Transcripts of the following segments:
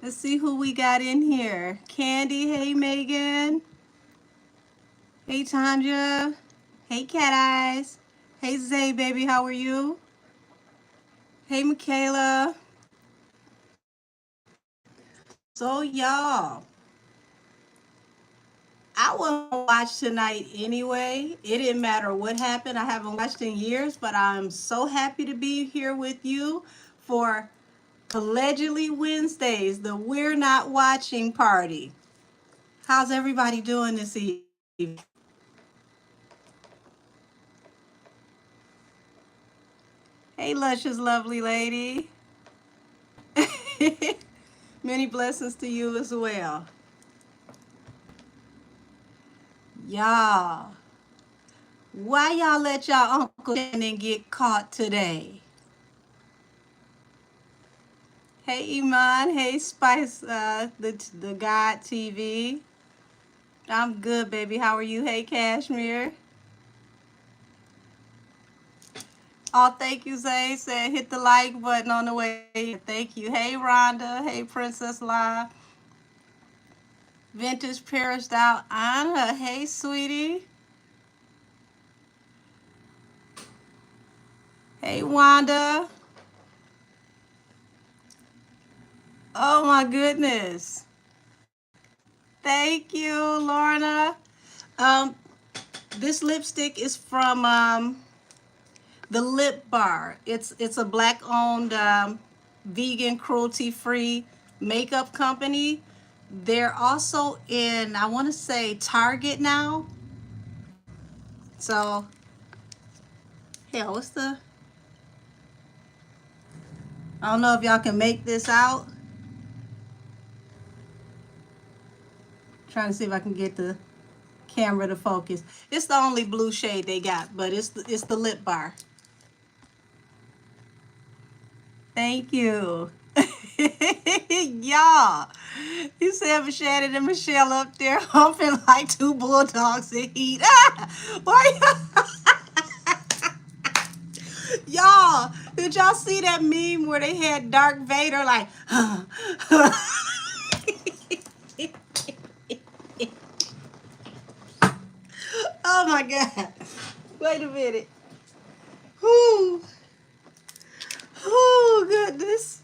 Let's see who we got in here. Candy, hey Megan. Hey Tanja. Hey Cat Eyes. Hey Zay, baby, how are you? Hey Michaela. So y'all, I want to watch tonight anyway. It didn't matter what happened. I haven't watched in years, but I'm so happy to be here with you for allegedly Wednesdays, the We're Not Watching party. How's everybody doing this evening? Hey, luscious, lovely lady. Many blessings to you as well. Y'all, why y'all let y'all Uncle Shannon get caught today? Hey, Iman. Hey, Spice, the God TV. I'm good, baby. How are you? Hey, Cashmere. Oh, thank you, Zay. Said hit the like button on the way. Thank you. Hey, Rhonda. Hey, Princess Live. Vintage perished out. Anna. Hey, sweetie. Hey, Wanda. Oh, my goodness. Thank you, Lorna. Um, this lipstick is from the Lip Bar. It's a black-owned vegan, cruelty-free makeup company. They're also in, I want to say, Target now. So, hell, what's the... I don't know if y'all can make this out. Trying to see if I can get the camera to focus. It's the only blue shade they got, but it's the Lip Bar. Thank you. Y'all, you said Shannon and Michelle up there humping like two bulldogs in heat. Why? Y'all, did y'all see that meme where they had Darth Vader like, oh my God. Wait a minute. Whoo. Oh, goodness.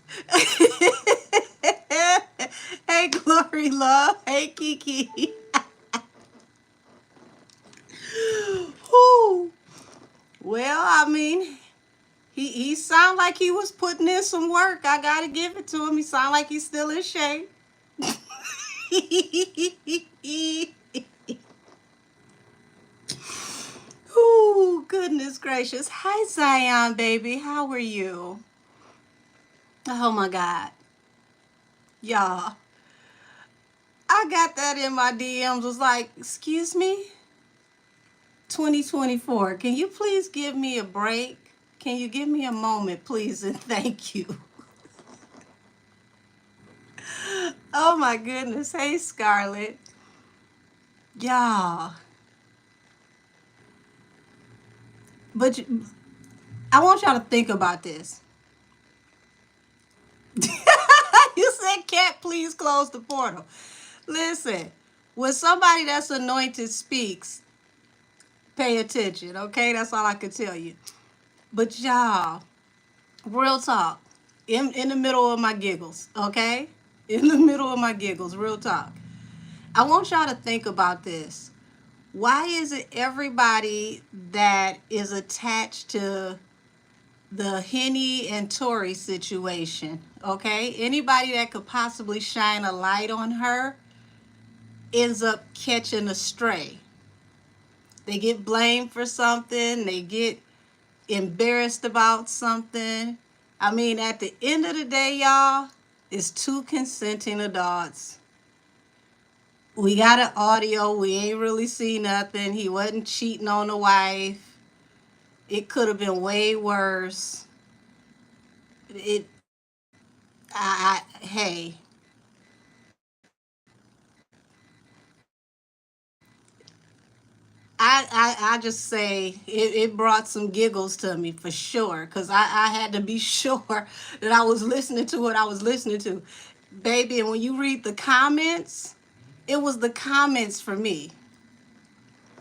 Hey, Glory Love. Hey, Kiki. Whoo. Well, I mean, he sounded like he was putting in some work. I got to give it to him. He sounded like he's still in shape. Oh, goodness gracious. Hi, Zion, baby. How are you? Oh, my God. Y'all, I got that in my DMs. Was like, excuse me? 2024, can you please give me a break? Can you give me a moment, please, and thank you? Oh, my goodness. Hey, Scarlett. Y'all. But I want y'all to think about this. You said, "Cat, please close the portal." Listen, when somebody that's anointed speaks, pay attention, okay? That's all I can tell you. But y'all, real talk, in the middle of my giggles, okay? In the middle of my giggles, real talk. I want y'all to think about this. Why is it everybody that is attached to the Henny and Tori situation, okay? Anybody that could possibly shine a light on her ends up catching a stray. They get blamed for something, they get embarrassed about something. I mean, at the end of the day, y'all, it's two consenting adults. We got an audio, we ain't really see nothing. He wasn't cheating on the wife. It could have been way worse. It hey, I just say it brought some giggles to me for sure, because I had to be sure that I was listening to what I was listening to. baby, and when you read the comments, it was the comments for me.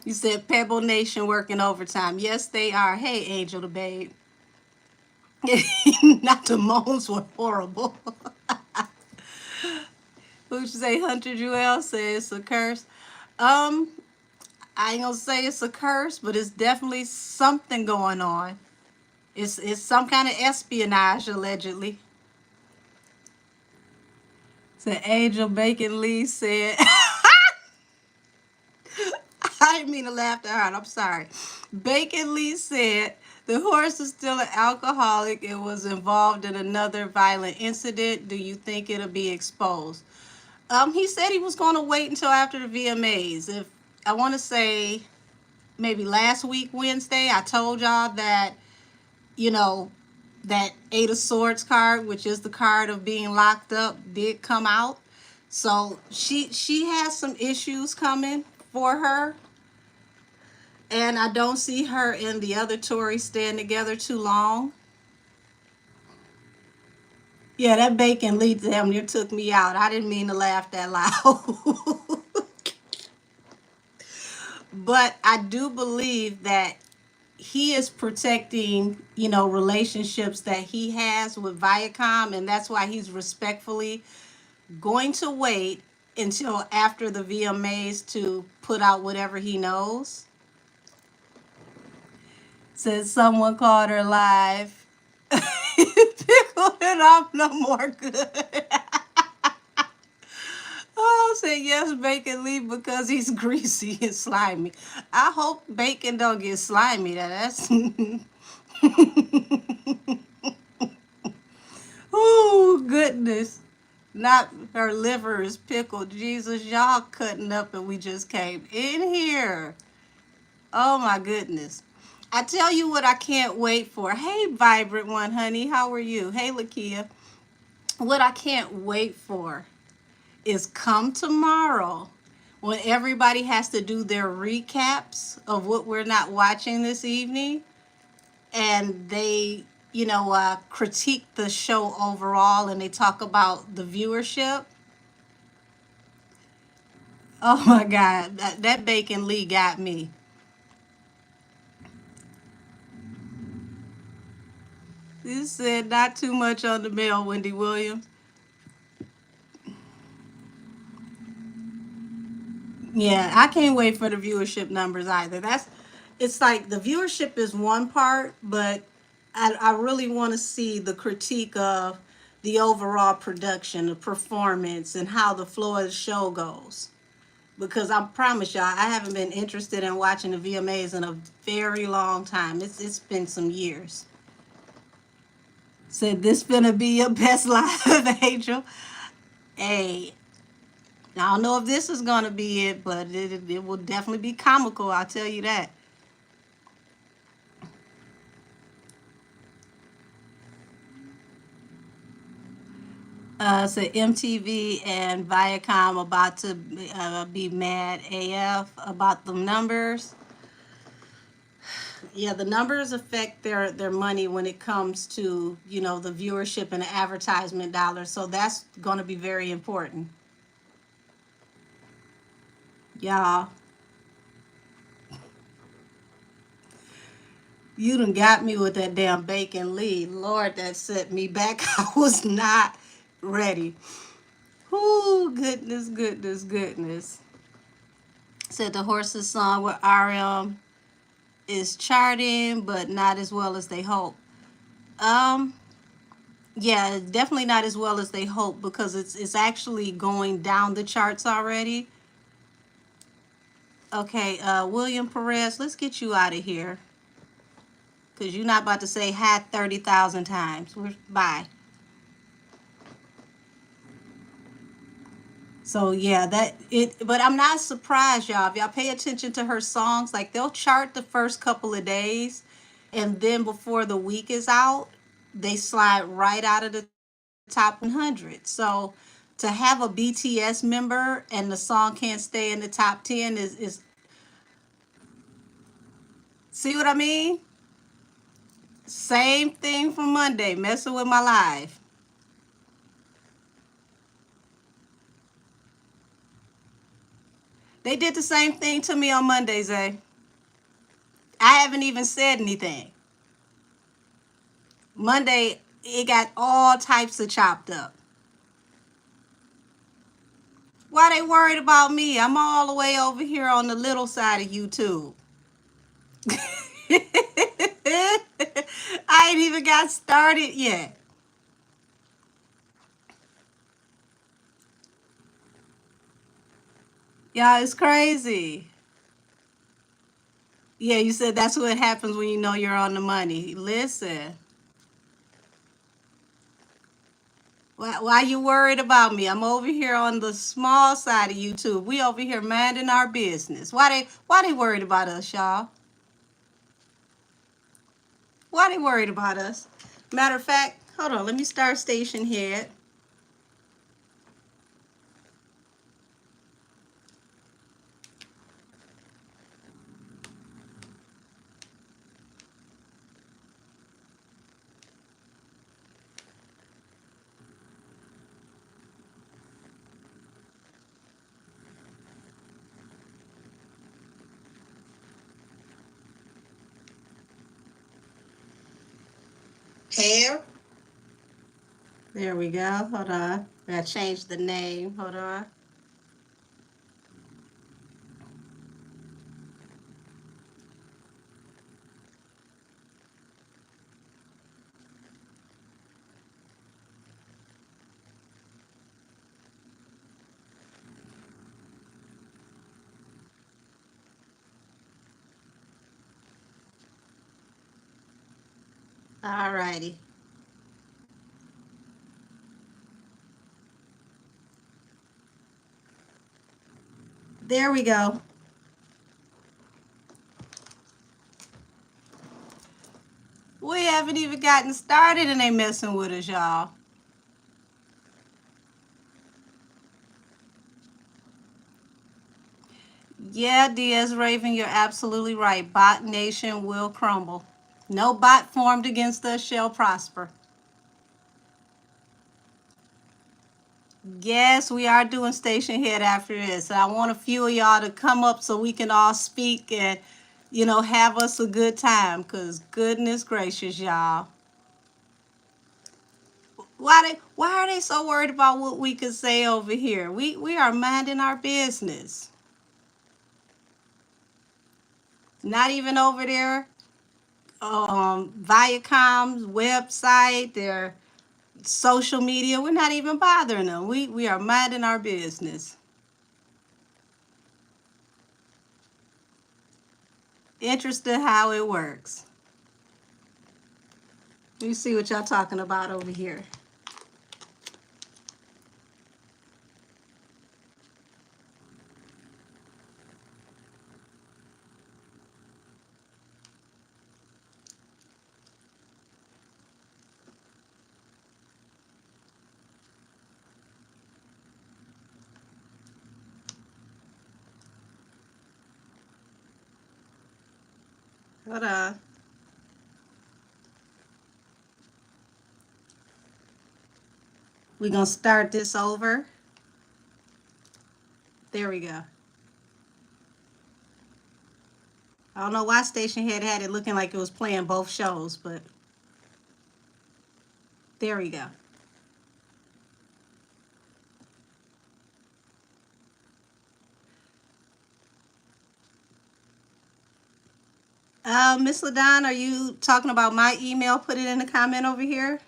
You said Pebble Nation working overtime. Yes, they are. Hey, Angel the Babe. Not the moans were horrible. Who'd you say? Hunter Jewel says it's a curse. Um, I ain't gonna say it's a curse, but it's definitely something going on. It's some kind of espionage allegedly. So Angel Bacon Lee said, I didn't mean to laugh that hard. I'm sorry. Bacon Lee said the horse is still an alcoholic and was involved in another violent incident. Do you think it'll be exposed? He said he was going to wait until after the VMAs. If I want to say maybe last week Wednesday, I told y'all that you know that Eight of Swords card, which is the card of being locked up, did come out. So she has some issues coming for her. And I don't see her and the other Tory staying together too long. Yeah, that Bacon Lee damn near took me out. I didn't mean to laugh that loud. But I do believe that he is protecting, relationships that he has with Viacom, and that's why he's respectfully going to wait until after the VMAs to put out whatever he knows. Said someone called her live. Pickle it off no more good. Oh, say yes, Bacon Lee because he's greasy and slimy. I hope Bacon don't get slimy. That's oh goodness. Not her liver is pickled. Jesus, y'all cutting up and we just came in here. Oh my goodness. I tell you what I can't wait for. Hey, Vibrant One, honey. How are you? Hey, Lakia. What I can't wait for is come tomorrow when everybody has to do their recaps of what we're not watching this evening. And they, critique the show overall and they talk about the viewership. Oh my God. That Bacon Lee got me. You said not too much on the mail, Wendy Williams. Yeah, I can't wait for the viewership numbers either. It's like the viewership is one part, but I really want to see the critique of the overall production, the performance, and how the flow of the show goes. Because I promise y'all, I haven't been interested in watching the VMAs in a very long time. It's been some years. Said this finna be your best live, Angel. Hey, I don't know if this is gonna be it, but it will definitely be comical. I'll tell you that. So MTV and Viacom about to be mad AF about the numbers. Yeah, the numbers affect their money when it comes to the viewership and the advertisement dollars. So that's going to be very important. Y'all, you done got me with that damn Bacon Lee. Lord, that set me back. I was not ready. Oh, goodness, goodness, goodness. Said the Horses song with RM is charting, but not as well as they hope. Um, yeah, definitely not as well as they hope because it's actually going down the charts already. Okay, William Perez, let's get you out of here because you're not about to say hi 30,000 times. Bye. So yeah, but I'm not surprised, y'all. If y'all pay attention to her songs, like they'll chart the first couple of days, and then before the week is out, they slide right out of the top 100. So to have a BTS member and the song can't stay in the top 10 is see what I mean? Same thing from Monday, messing with my life. They did the same thing to me on Mondays, eh? I haven't even said anything. Monday, it got all types of chopped up. Why they worried about me? I'm all the way over here on the little side of YouTube. I ain't even got started yet. Y'all, it's crazy. Yeah, you said that's what happens when you know you're on the money. Listen, why you worried about me? I'm over here on the small side of YouTube. We over here minding our business. Why they worried about us, y'all? Why they worried about us? Matter of fact, hold on, let me start Stationhead. Hair. There we go. Hold on. I gotta change the name. Hold on. All righty. There we go. We haven't even gotten started and they messing with us, y'all. Yeah, Diaz Raven, you're absolutely right. Bot Nation will crumble. No bot formed against us shall prosper. Yes, we are doing Stationhead after this. I want a few of y'all to come up so we can all speak and, have us a good time. Because goodness gracious, y'all. Why are they so worried about what we could say over here? We are minding our business. Not even over there. Viacom's website, their social media. We're not even bothering them. We are minding our business. Interested how it works. Let me see what y'all talking about over here. Hold on. We're going to start this over. There we go. I don't know why Stationhead had it looking like it was playing both shows, but there we go. Miss LaDon, are you talking about my email? Put it in the comment over here.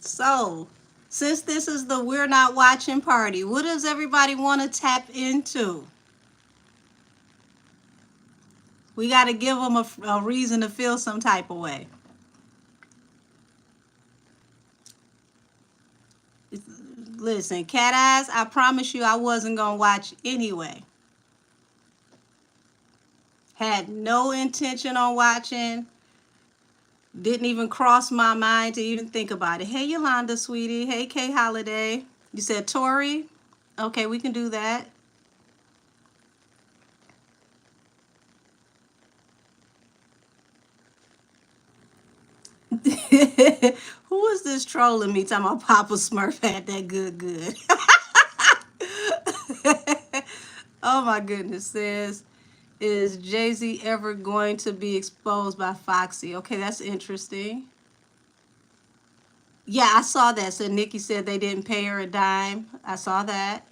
So, since this is the We're Not Watching party, what does everybody want to tap into? We got to give them a reason to feel some type of way. Listen, cat eyes, I promise you I wasn't going to watch anyway. Had no intention on watching. Didn't even cross my mind to even think about it. Hey, Yolanda, sweetie. Hey, Kay Holiday. You said Tori? Okay, we can do that. Who is this trolling me talking about Papa Smurf had that good? Oh my goodness, says, is Jay-Z ever going to be exposed by Foxy? Okay, that's interesting. Yeah, I saw that. So Nikki said they didn't pay her a dime. I saw that.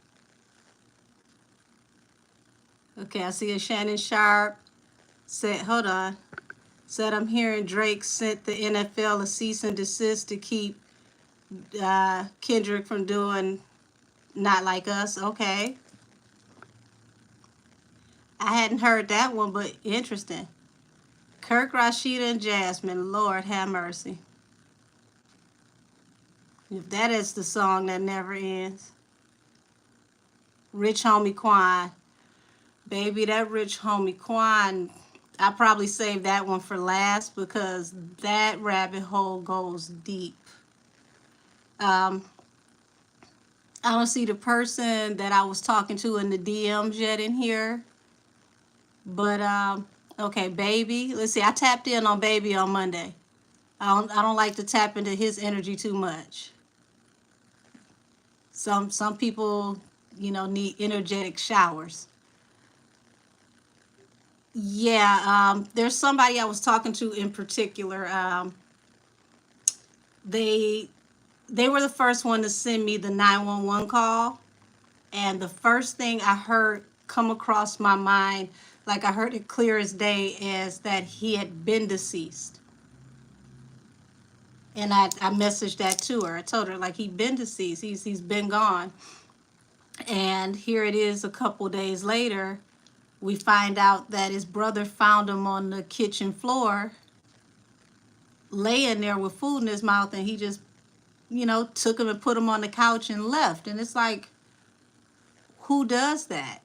Okay, I see a Shannon Sharp said, hold on. Said, I'm hearing Drake sent the NFL a cease and desist to keep Kendrick from doing Not Like Us. Okay. I hadn't heard that one, but interesting. Kirk, Rashida, and Jasmine. Lord have mercy. If that is the song that never ends. Rich Homie Quan. Baby, that Rich Homie Quan, I probably saved that one for last because that rabbit hole goes deep. I don't see the person that I was talking to in the DMs yet in here. But okay, Baby. Let's see. I tapped in on Baby on Monday. I don't like to tap into his energy too much. Some people, need energetic showers. Yeah, there's somebody I was talking to in particular. They they were the first one to send me the 911 call, and the first thing I heard come across my mind, like I heard it clear as day, is that he had been deceased. And I messaged that to her. I told her like he'd been deceased. He's been gone. And here it is a couple days later. We find out that his brother found him on the kitchen floor, laying there with food in his mouth, and he just, took him and put him on the couch and left. And it's like, who does that?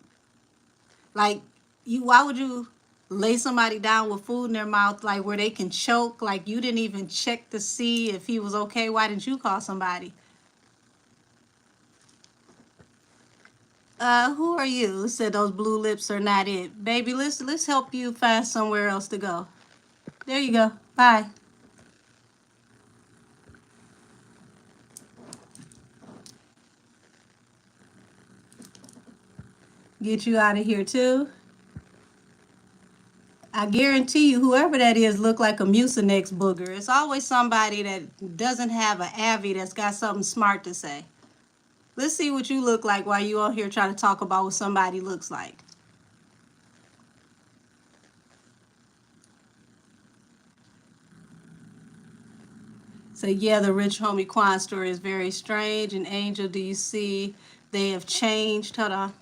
Like, why would you lay somebody down with food in their mouth, like where they can choke? Like, you didn't even check to see if he was okay. Why didn't you call somebody? Who are you? Said those blue lips are not it. Baby, let's help you find somewhere else to go. There you go. Bye. Get you out of here too. I guarantee you, whoever that is look like a Mucinex booger. It's always somebody that doesn't have an Avi that's got something smart to say. Let's see what you look like while you on here trying to talk about what somebody looks like. So yeah, the Rich Homie Quan story is very strange. And Angel, do you see they have changed? Hold on.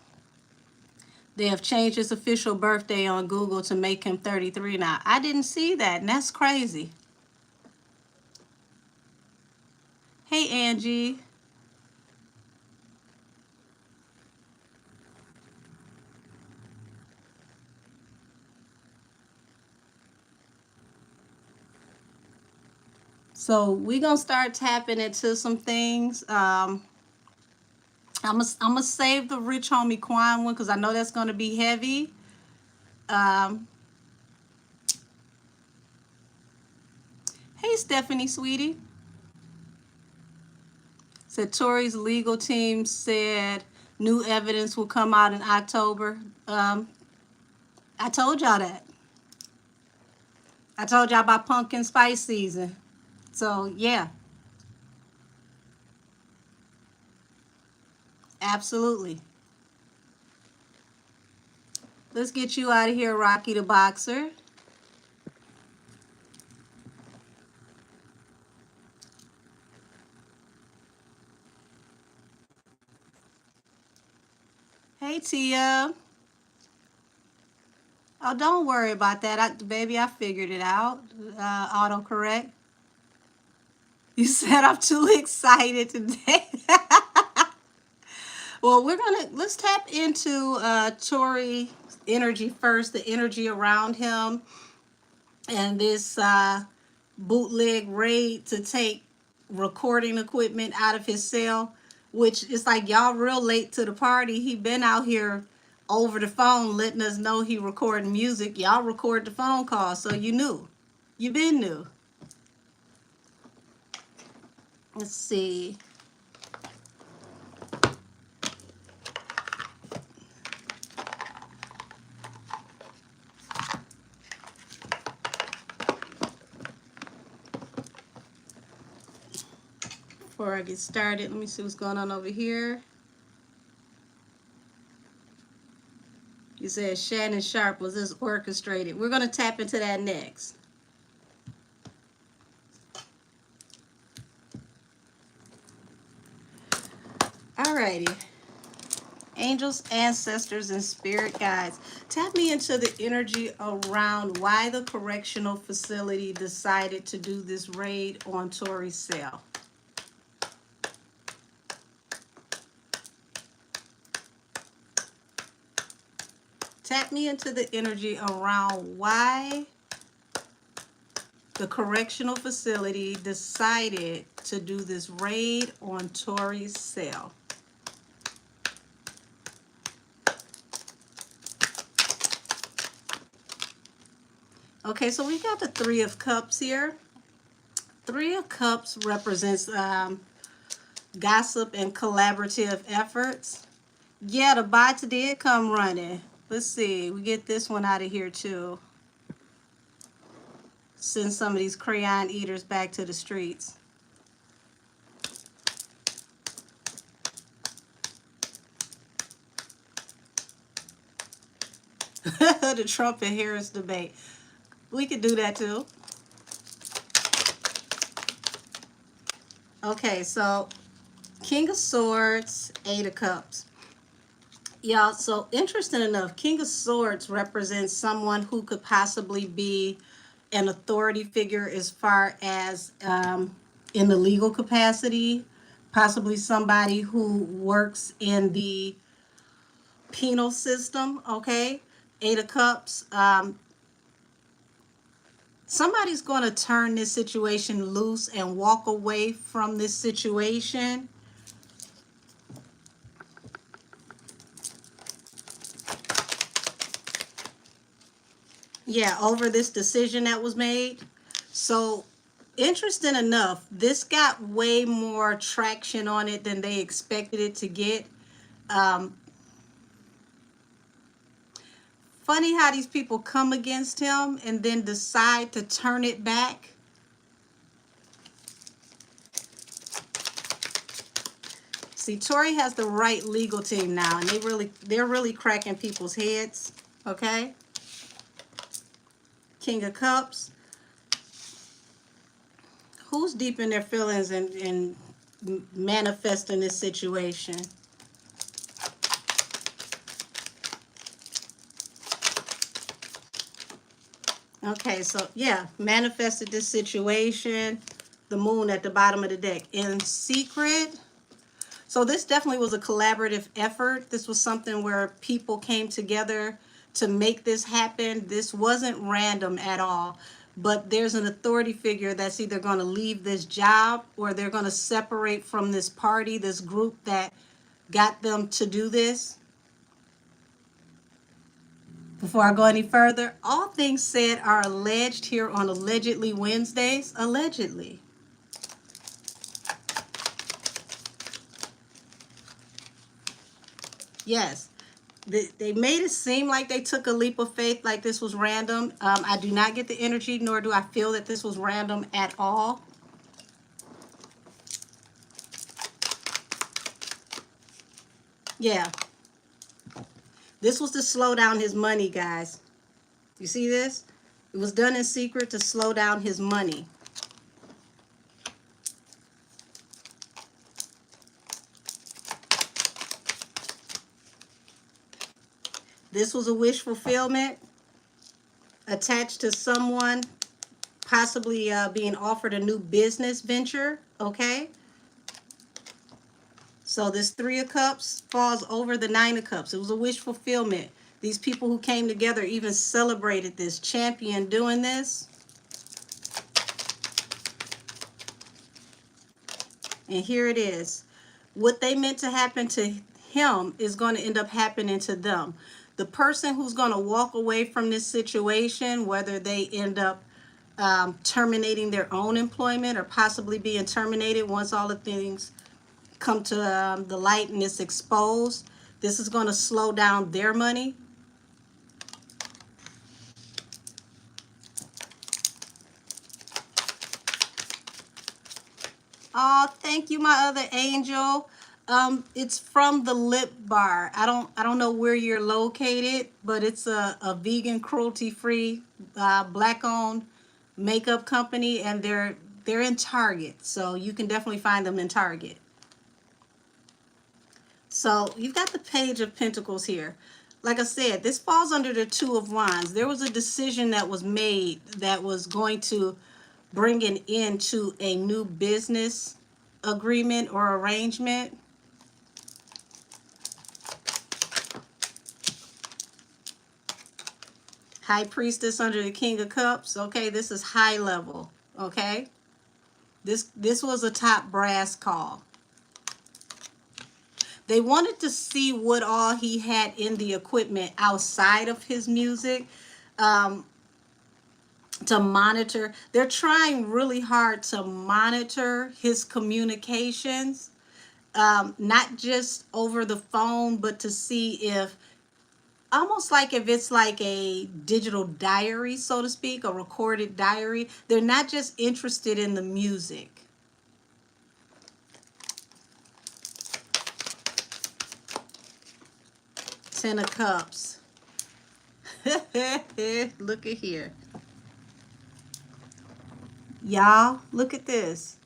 They have changed his official birthday on Google to make him 33 now. I didn't see that, and that's crazy. Hey, Angie. So we're going to start tapping into some things. I'm gonna save the Rich Homie Quan one because I know that's going to be heavy. Um, hey, Stephanie, sweetie. Said Tory's legal team said new evidence will come out in October. I told y'all that. I told y'all about pumpkin spice season. So, yeah, absolutely. Let's get you out of here, Rocky the Boxer. Hey, Tia. Oh, don't worry about that. Baby, I figured it out. Autocorrect. You said I'm too excited today. Well, let's tap into Tory energy first, the energy around him, and this bootleg raid to take recording equipment out of his cell, which is like y'all real late to the party. He been out here over the phone letting us know he recording music. Y'all record the phone call, so you knew. You been knew. Let's see. Before I get started, let me see what's going on over here. You said Shannon Sharp, was this orchestrated? We're going to tap into that next. Alrighty. Angels, ancestors, and spirit guides. Tap me into the energy around why the correctional facility decided to do this raid on Tori's cell. Tap me into the energy around why the correctional facility decided to do this raid on Tori's cell. Okay, so we got the Three of Cups here. Three of Cups represents gossip and collaborative efforts. Yeah, the bots did come running. Let's see, we get this one out of here too. Send some of these crayon eaters back to the streets. The Trump and Harris debate. We could do that too. Okay, so King of Swords, Eight of Cups. Y'all, so interesting enough, King of Swords represents someone who could possibly be an authority figure as far as in the legal capacity, possibly somebody who works in the penal system, okay? Eight of Cups. Somebody's going to turn this situation loose and walk away from this situation. Yeah, over this decision that was made. So, interesting enough, this got way more traction on it than they expected it to get. Funny how these people come against him and then decide to turn it back. See, Tori has the right legal team now, and they're really cracking people's heads. Okay. King of Cups. Who's deep in their feelings and manifesting this situation? Okay, so yeah, manifested this situation. The moon at the bottom of the deck. In secret. So this definitely was a collaborative effort. This was something where people came together to make this happen. This wasn't random at all. But there's an authority figure that's either going to leave this job or they're going to separate from this party, this group that got them to do this. Before I go any further, all things said are alleged here on Allegedly Wednesdays. Allegedly. Yes. They made it seem like they took a leap of faith, like this was random. I do not get the energy, nor do I feel that this was random at all. Yeah. This was to slow down his money, guys. You see this? It was done in secret to slow down his money. This was a wish fulfillment attached to someone possibly being offered a new business venture, okay? So this Three of Cups falls over the Nine of Cups. It was a wish fulfillment. These people who came together even celebrated this champion doing this. And here it is. What they meant to happen to him is going to end up happening to them. The person who's going to walk away from this situation, whether they end up terminating their own employment or possibly being terminated once all the things come to the light and it's exposed. This is going to slow down their money. Oh, thank you, my other angel. It's from the Lip Bar. I don't know where you're located, but it's a vegan, cruelty-free, black-owned makeup company, and they're in Target, so you can definitely find them in Target. So you've got the Page of Pentacles here. Like I said, this falls under the Two of Wands. There was a decision that was made that was going to bring an end to a new business agreement or arrangement. High Priestess under the King of Cups. Okay, this is high level. Okay, this was a top brass call. They wanted to see what all he had in the equipment outside of his music, to monitor. They're trying really hard to monitor his communications, not just over the phone, but to see if, almost like if it's like a digital diary, so to speak, a recorded diary. They're not just interested in the music. Ten of Cups. Look at here. Y'all, look at this.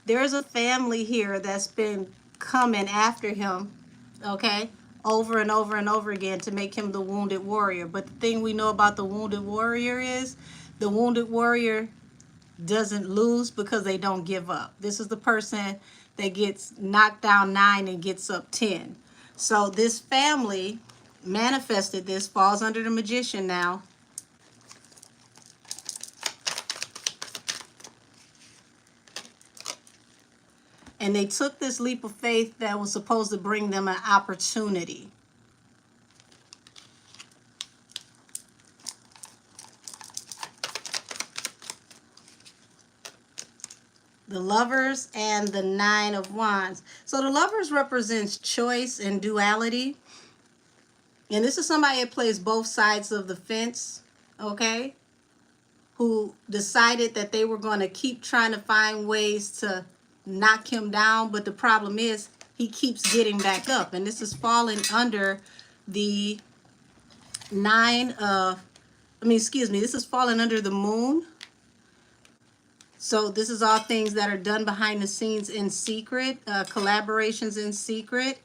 There's a family here that's been coming after him, okay, over and over and over again to make him the wounded warrior. But the thing we know about the wounded warrior is the wounded warrior doesn't lose because they don't give up. This is the person that gets knocked down 9 and gets up 10. So this family manifested this, falls under the Magician now. And they took this leap of faith that was supposed to bring them an opportunity. The Lovers and the Nine of Wands. So the Lovers represents choice and duality. And this is somebody that plays both sides of the fence, okay? Who decided that they were going to keep trying to find ways to knock him down. But the problem is he keeps getting back up. And this is falling under the this is falling under the Moon. So this is all things that are done behind the scenes in secret, collaborations in secret.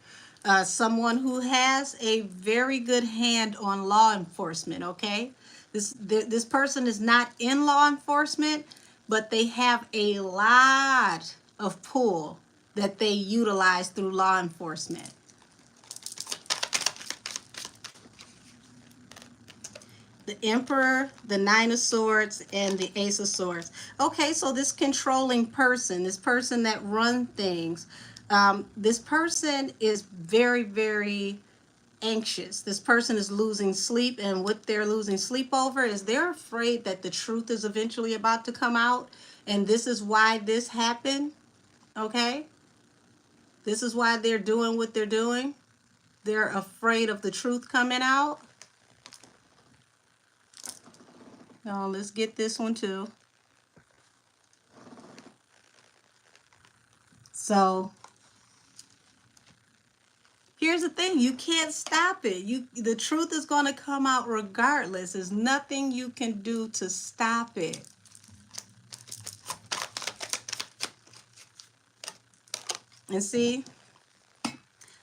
Someone who has a very good hand on law enforcement, okay? This person is not in law enforcement, but they have a lot of pull that they utilize through law enforcement. The Emperor, the Nine of Swords, and the Ace of Swords. Okay, so this controlling person, this person that runs things, this person is very, very anxious. This person is losing sleep, and what they're losing sleep over is they're afraid that the truth is eventually about to come out, and this is why this happened, okay? This is why they're doing what they're doing. They're afraid of the truth coming out. Now, let's get this one too. So here's the thing, you can't stop it. The truth is going to come out regardless. There's nothing you can do to stop it. And see,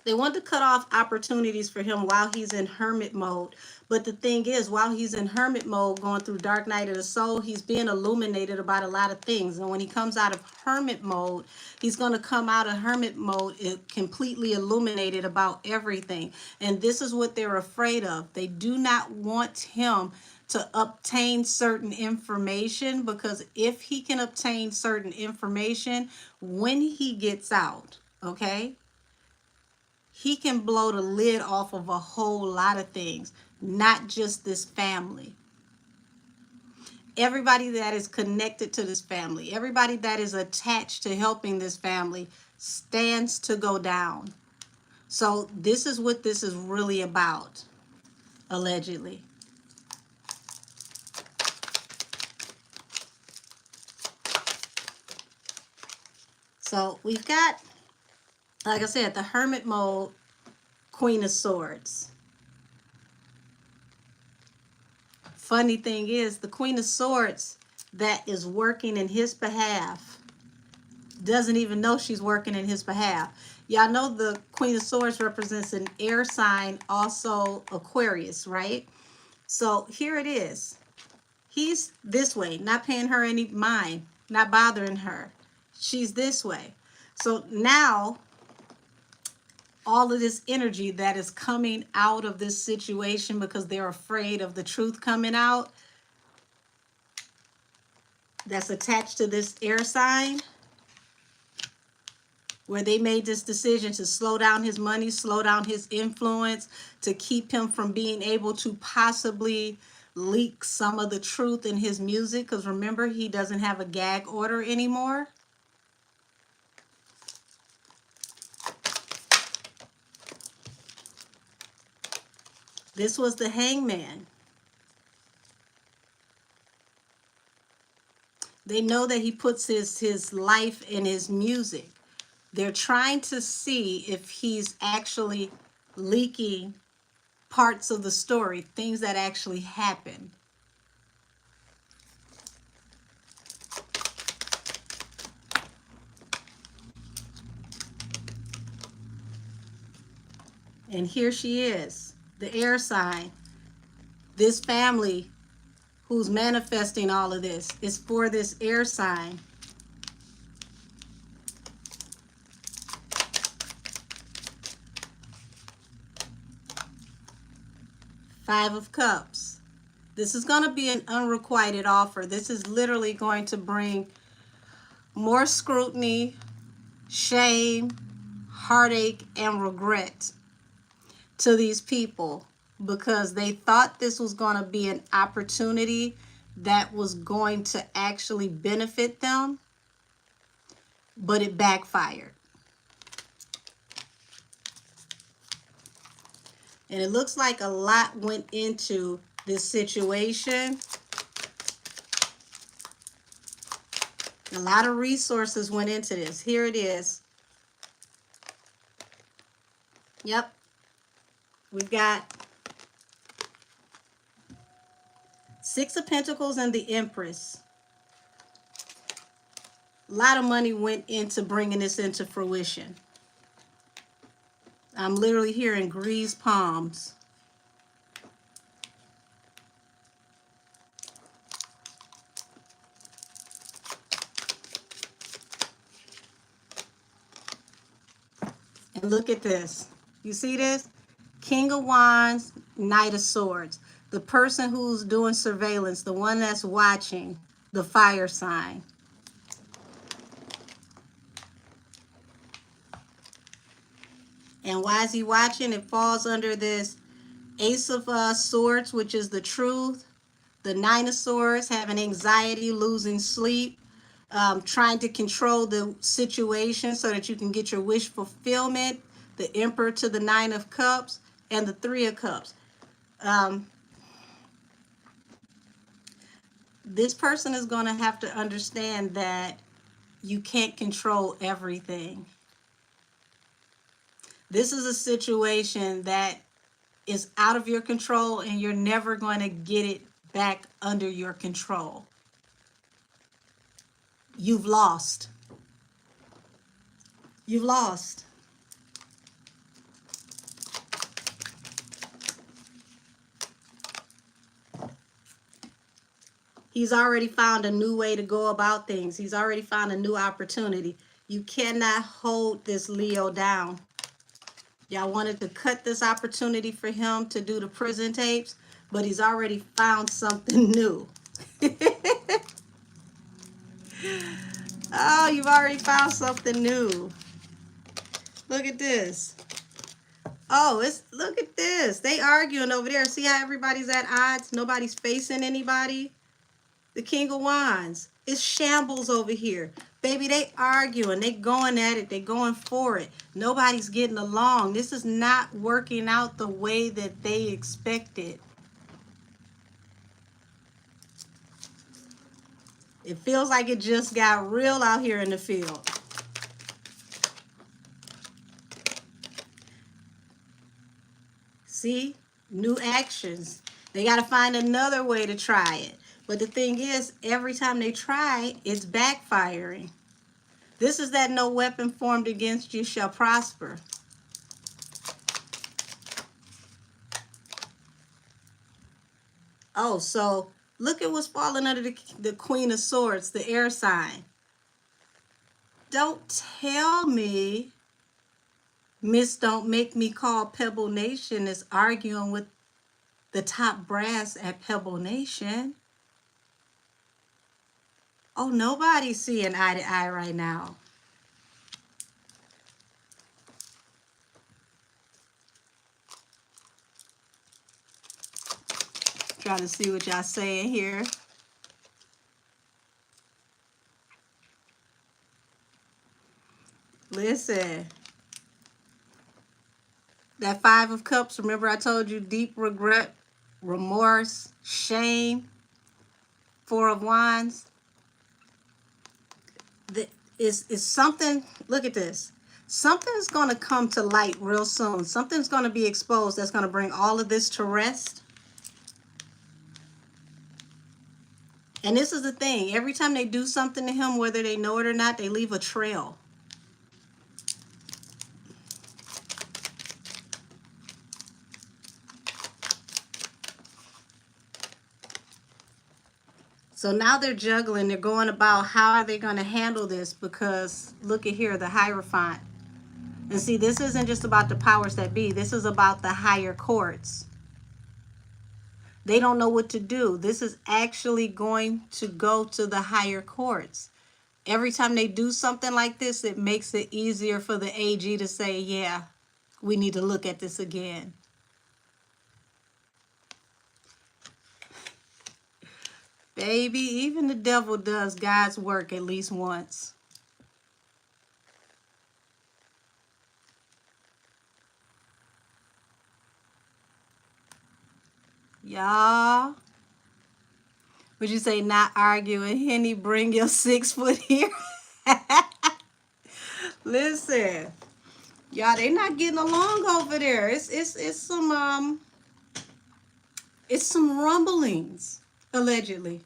they want to cut off opportunities for him while he's in hermit mode. But the thing is, while he's in hermit mode, going through dark night of the soul, he's being illuminated about a lot of things. And when he comes out of hermit mode, he's going to come out of hermit mode completely illuminated about everything. And this is what they're afraid of. They do not want him to obtain certain information, because if he can obtain certain information when he gets out, okay, he can blow the lid off of a whole lot of things, not just this family. Everybody that is connected to this family, everybody that is attached to helping this family stands to go down. So this is what this is really about, allegedly. So we've got, like I said, the Hermit mode, Queen of Swords. Funny thing is, the Queen of Swords that is working in his behalf doesn't even know she's working in his behalf. Y'all know the Queen of Swords represents an air sign, also Aquarius, right? So here it is. He's this way, not paying her any mind, not bothering her. She's this way. So now all of this energy that is coming out of this situation because they're afraid of the truth coming out, that's attached to this air sign, where they made this decision to slow down his money, slow down his influence, to keep him from being able to possibly leak some of the truth in his music. Because remember, he doesn't have a gag order anymore. This was the Hangman. They know that he puts his life in his music. They're trying to see if he's actually leaking parts of the story, things that actually happened. And here she is, the air sign. This family who's manifesting all of this is for this air sign. Five of Cups. This is going to be an unrequited offer. This is literally going to bring more scrutiny, shame, heartache, and regret to these people, because they thought this was going to be an opportunity that was going to actually benefit them, but it backfired. And it looks like a lot went into this situation. A lot of resources went into this. Here it is. Yep. We've got Six of Pentacles and the Empress. A lot of money went into bringing this into fruition. I'm literally hearing greased palms. And look at this. You see this? King of Wands, Knight of Swords. The person who's doing surveillance, the one that's watching, the fire sign. And why is he watching? It falls under this Ace of Swords, which is the truth. The Nine of Swords, having anxiety, losing sleep, trying to control the situation so that you can get your wish fulfillment. The Emperor to the Nine of Cups and the Three of Cups. This person is going to have to understand that you can't control everything. This is a situation that is out of your control, and you're never going to get it back under your control. You've lost. You've lost. He's already found a new way to go about things. He's already found a new opportunity. You cannot hold this Leo down. Y'all wanted to cut this opportunity for him to do the prison tapes, but he's already found something new. Oh, you've already found something new. Look at this. Oh, look at this. They arguing over there. See how everybody's at odds? Nobody's facing anybody. The King of Wands. It's shambles over here. Baby, they arguing. They going at it. They going for it. Nobody's getting along. This is not working out the way that they expected. It feels like it just got real out here in the field. See? New actions. They got to find another way to try it. But the thing is, every time they try, it's backfiring. This is that no weapon formed against you shall prosper. Oh, so look at what's falling under the Queen of Swords, the air sign. Don't tell me Miss Don't Make Me Call Pebble Nation is arguing with the top brass at Pebble Nation. Oh, nobody's seeing eye to eye right now. Trying to see what y'all saying here. Listen. That Five of Cups, remember I told you deep regret, remorse, shame. Four of Wands. Is something, look at this. Something's going to come to light real soon. Something's going to be exposed that's going to bring all of this to rest. And this is the thing. Every time they do something to him, whether they know it or not, they leave a trail. So now they're juggling. They're going about how are they going to handle this, because look at here, the Hierophant. And see, this isn't just about the powers that be. This is about the higher courts. They don't know what to do. This is actually going to go to the higher courts. Every time they do something like this, it makes it easier for the AG to say, yeah, we need to look at this again. Baby, even the devil does God's work at least once. Y'all, would you say not arguing? Henny, bring your 6 foot here. Listen, y'all, they not getting along over there. It's some rumblings, allegedly.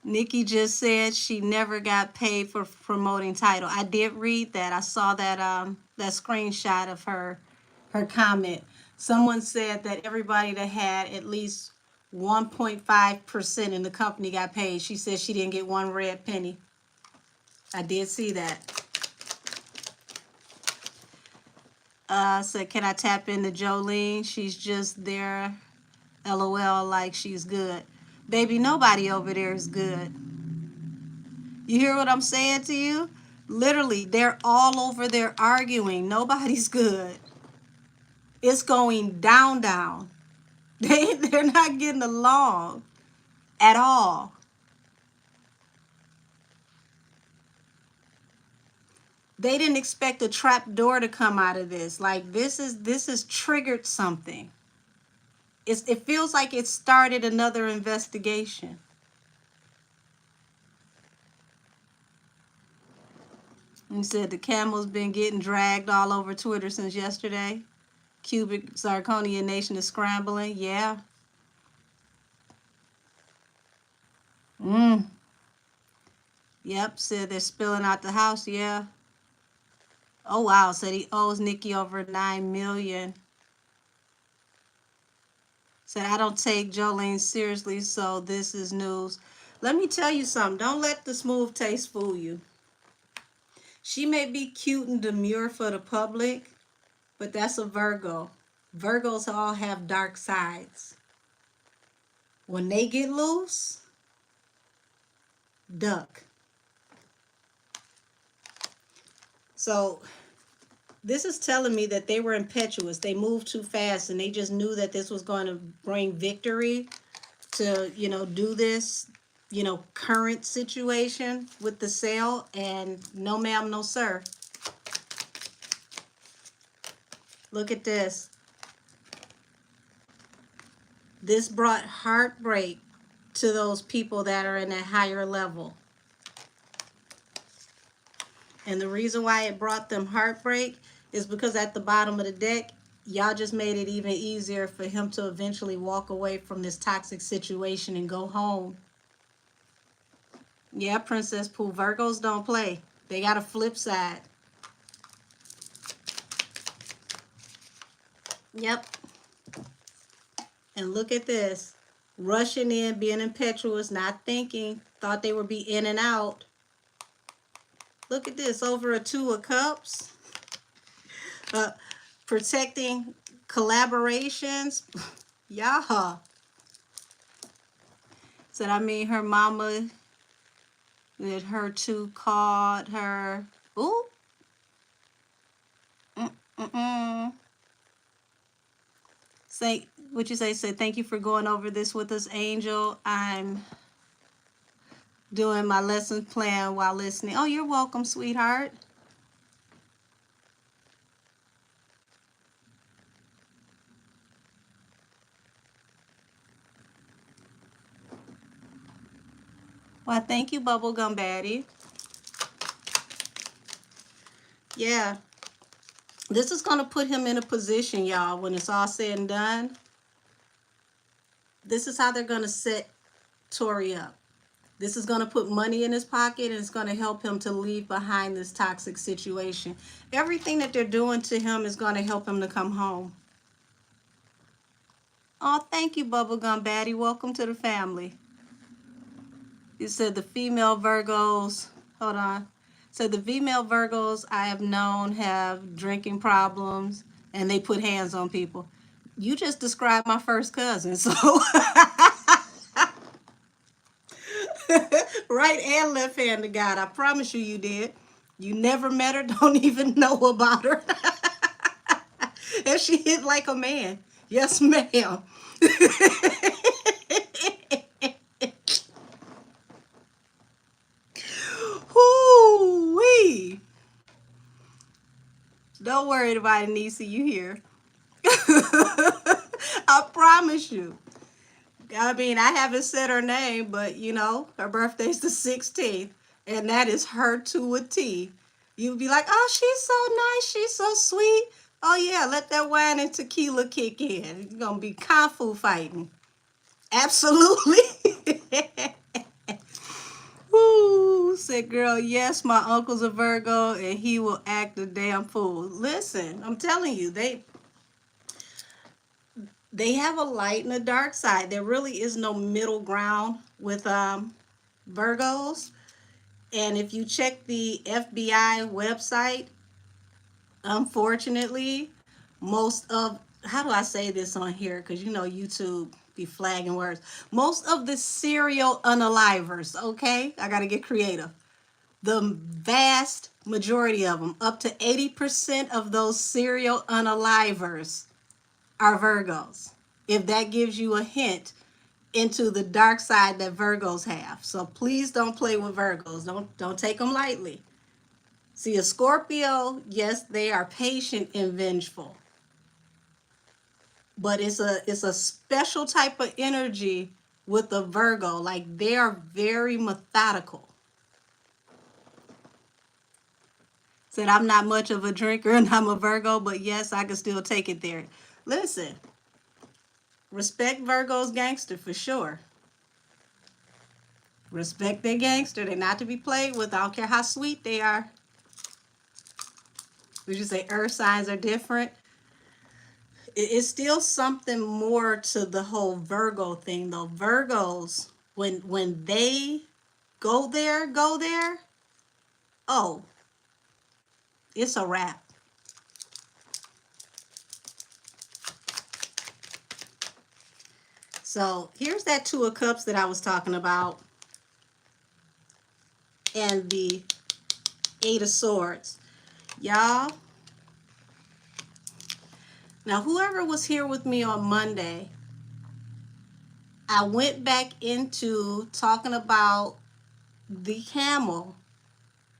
Nikki just said she never got paid for promoting Title. I did read that. I saw that that screenshot of her comment. Someone said that everybody that had at least 1.5% in the company got paid. She said she didn't get one red penny. I did see that. Said, can I tap into Jolene? She's just there. LOL, like she's good. Baby, nobody over there is good. You hear what I'm saying to you? Literally, they're all over there arguing. Nobody's good. It's going down, down. They're not getting along at all. They didn't expect a trap door to come out of this. Like this is triggered something. It feels like it started another investigation. You said the camel's been getting dragged all over Twitter since yesterday. Cubic Zirconia Nation is scrambling. Yeah. Yep, said they're spilling out the house. Yeah. Oh, wow. Said he owes Nikki over $9 million. Said, I don't take Jolene seriously, so this is news. Let me tell you something. Don't let the smooth taste fool you. She may be cute and demure for the public, but that's a Virgo. Virgos all have dark sides. When they get loose, duck. So This is telling me that they were impetuous. They moved too fast and they just knew that this was going to bring victory to, you know, do this, you know, current situation with the sale. And no ma'am, no sir. Look at this. This brought heartbreak to those people that are in that higher level. And the reason why it brought them heartbreak is because at the bottom of the deck, y'all just made it even easier for him to eventually walk away from this toxic situation and go home. Yeah, Princess Pooh, Virgos don't play. They got a flip side. Yep. And look at this. Rushing in, being impetuous, not thinking, thought they would be in and out. Look at this, over a 2 of Cups. Protecting collaborations. Yeah. Said, I mean, her mama, that her two called her. Ooh. Say, what you say? Say, thank you for going over this with us, Angel. I'm doing my lesson plan while listening. Oh, you're welcome, sweetheart. Well, thank you, Bubblegum Baddie. Yeah. This is going to put him in a position, y'all, when it's all said and done. This is how they're going to set Tori up. This is going to put money in his pocket, and it's going to help him to leave behind this toxic situation. Everything that they're doing to him is going to help him to come home. Oh, thank you, Bubblegum Baddie. Welcome to the family. You said the female Virgos, hold on. So the female Virgos I have known have drinking problems, and they put hands on people. You just described my first cousin, so right and left hand to God. I promise you, you did. You never met her, don't even know about her. And she hit like a man. Yes, ma'am. Whoo-wee. Don't worry about it, Nisa. You here. I promise you. I mean, I haven't said her name, but you know, her birthday's the 16th, and that is her to a T. You'd be like, oh, she's so nice, she's so sweet. Oh yeah, let that wine and tequila kick in. You're gonna be kung fu fighting. Absolutely. Woo, said girl, yes, my uncle's a Virgo and he will act a damn fool. Listen, I'm telling you, they have a light and a dark side. There really is no middle ground with Virgos. And if you check the FBI website, unfortunately, most of, how do I say this on here? Because you know YouTube be flagging words. Most of the serial unalivers, okay? I got to get creative. The vast majority of them, up to 80% of those serial unalivers are Virgos. If that gives you a hint into the dark side that Virgos have. So please don't play with Virgos. Don't take them lightly. See, a Scorpio, yes, they are patient and vengeful. But it's a special type of energy with a Virgo. Like, they are very methodical. Said, I'm not much of a drinker and I'm a Virgo, but yes, I can still take it there. Listen, respect Virgo's gangster for sure. Respect their gangster. They're not to be played with. I don't care how sweet they are. Would you say earth signs are different? It's still something more to the whole Virgo thing, though. Virgos, when they go there, oh, it's a wrap. So here's that 2 of Cups that I was talking about, and the 8 of Swords. Y'all, Now, whoever was here with me on Monday, I went back into talking about the camel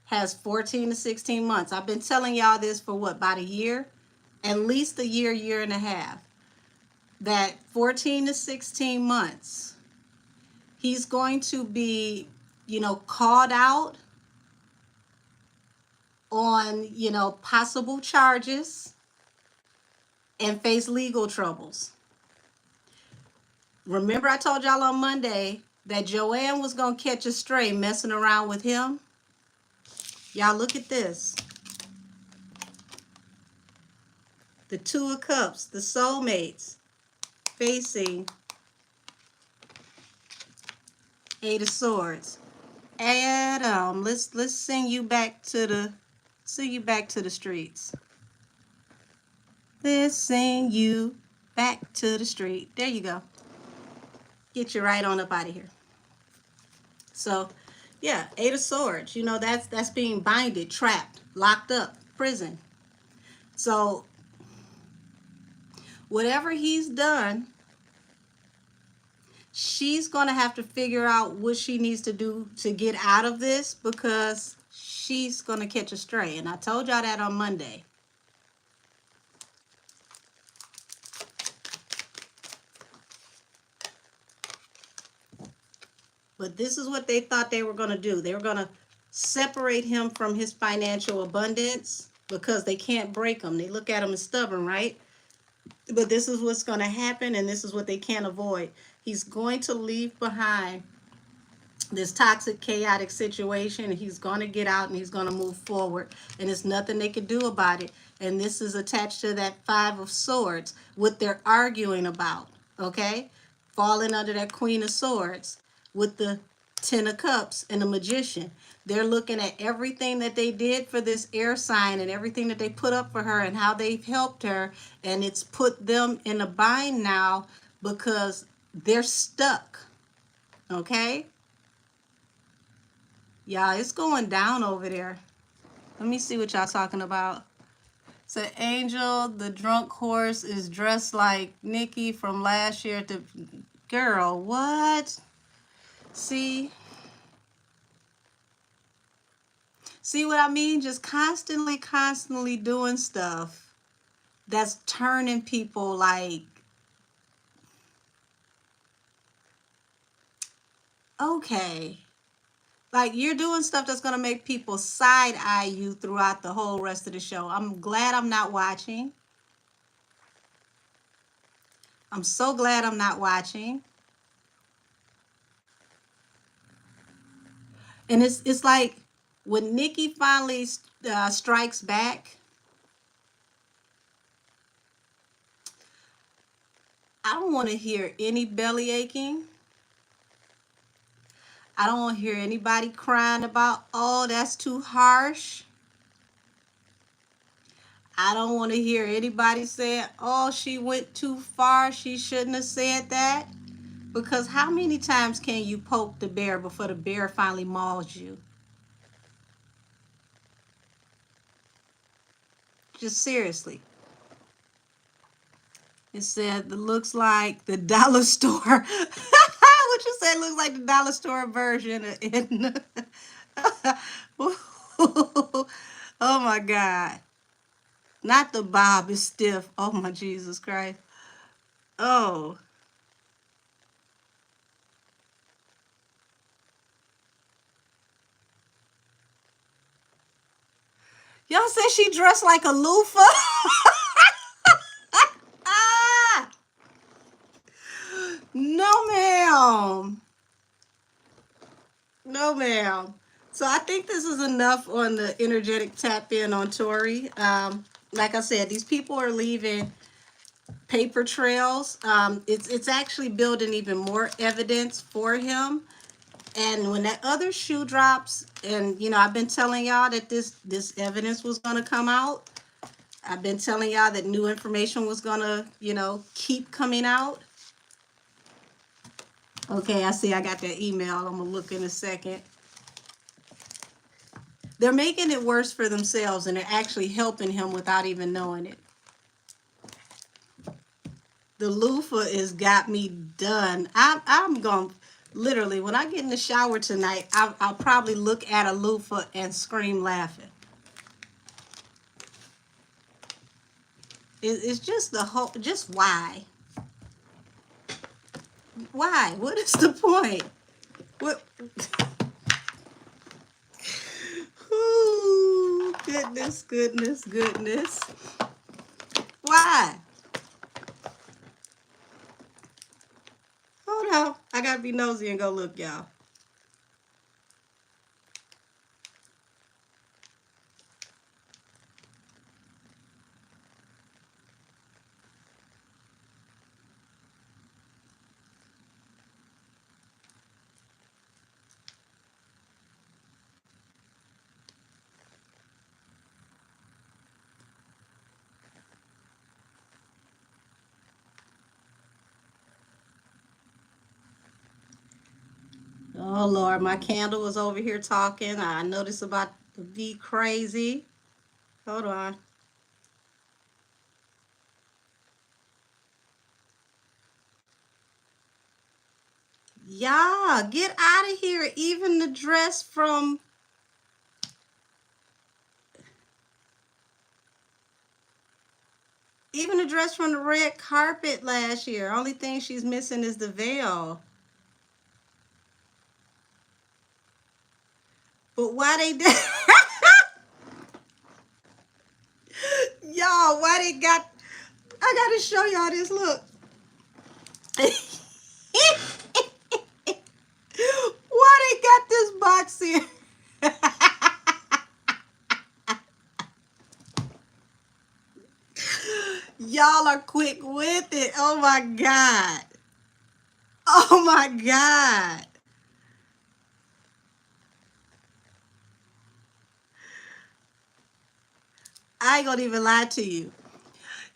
has 14 to 16 months. I've been telling y'all this for what, about a year? At least a year, year and a half. That 14 to 16 months, he's going to be, called out on, possible charges and face legal troubles. Remember I told y'all on Monday that Joanne was going to catch a stray messing around with him? Y'all look at this. The Two of Cups, the soulmates, facing Eight of Swords. Adam, let's send you back to the streets. Let's send you back to the street. There you go. Get you right on up out of here. So, yeah, Eight of Swords. That's being binded, trapped, locked up, prison. So, whatever he's done, she's going to have to figure out what she needs to do to get out of this, because she's going to catch a stray. And I told y'all that on Monday. But this is what they thought they were going to do. They were going to separate him from his financial abundance, because they can't break him. They look at him as stubborn, right? But this is what's going to happen, and this is what they can't avoid. He's going to leave behind this toxic, chaotic situation. He's going to get out and he's going to move forward, and there's nothing they can do about it. And this is attached to that Five of Swords, what they're arguing about, okay? Falling under that Queen of Swords with the Ten of Cups and the Magician. They're looking at everything that they did for this air sign and everything that they put up for her and how they've helped her, and it's put them in a bind now because they're stuck, okay? Y'all, it's going down over there. Let me see what y'all talking about. So Angel, the drunk horse, is dressed like Nikki from last year. Girl, what? See what I mean? Just constantly doing stuff that's turning people like, okay. Like, you're doing stuff that's going to make people side-eye you throughout the whole rest of the show. I'm glad I'm not watching. I'm so glad I'm not watching. And it's like, when Nikki finally strikes back, I don't want to hear any belly aching. I don't want to hear anybody crying about, oh, that's too harsh. I don't want to hear anybody saying, oh, she went too far, she shouldn't have said that. Because how many times can you poke the bear before the bear finally mauls you? Just seriously. It said, it looks like the dollar store. What you said looks like the dollar store version. Oh my God. Not the bob is stiff. Oh my Jesus Christ. Oh. Y'all said she dressed like a loofah? Ah! No, ma'am. No, ma'am. So I think this is enough on the energetic tap in on Tori. Like I said, these people are leaving paper trails. It's actually building even more evidence for him. And when that other shoe drops, and I've been telling y'all that this evidence was going to come out. I've been telling y'all that new information was going to, keep coming out. Okay, I see I got that email. I'm going to look in a second. They're making it worse for themselves, and they're actually helping him without even knowing it. The loofah is got me done. I'm going to literally, when I get in the shower tonight, I'll probably look at a loofah and scream laughing. It's just the whole, just why? Why? What is the point? What? Ooh, goodness, goodness, goodness. Why? Hold on. I got to be nosy and go look, y'all. Oh, Lord, my candle was over here talking. I noticed about to be crazy. Hold on. Y'all, get out of here. Even the dress from... Even the dress from the red carpet last year. Only thing she's missing is the veil. But why they did... Y'all, why they got... I gotta show y'all this, look. Why they got this box here? Y'all are quick with it. Oh my God. Oh my God. I ain't gonna even lie to you.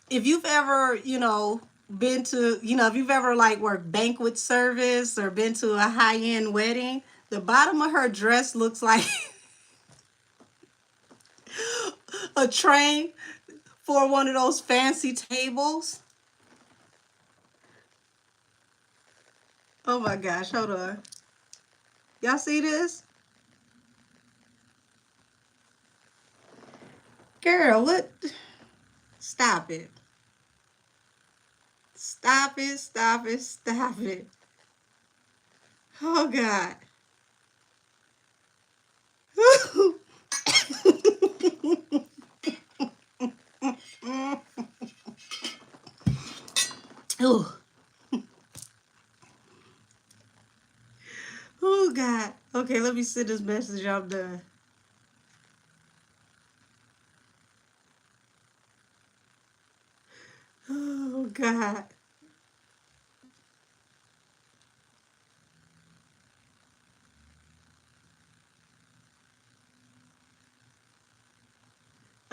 If you've ever, been to, if you've ever like worked banquet service or been to a high-end wedding, the bottom of her dress looks like a train for one of those fancy tables. Oh my gosh, hold on. Y'all see this? Girl, what? Stop it. Stop it, stop it, stop it. Oh God. Oh. Oh God. Okay, let me send this message. I'm done. Oh God.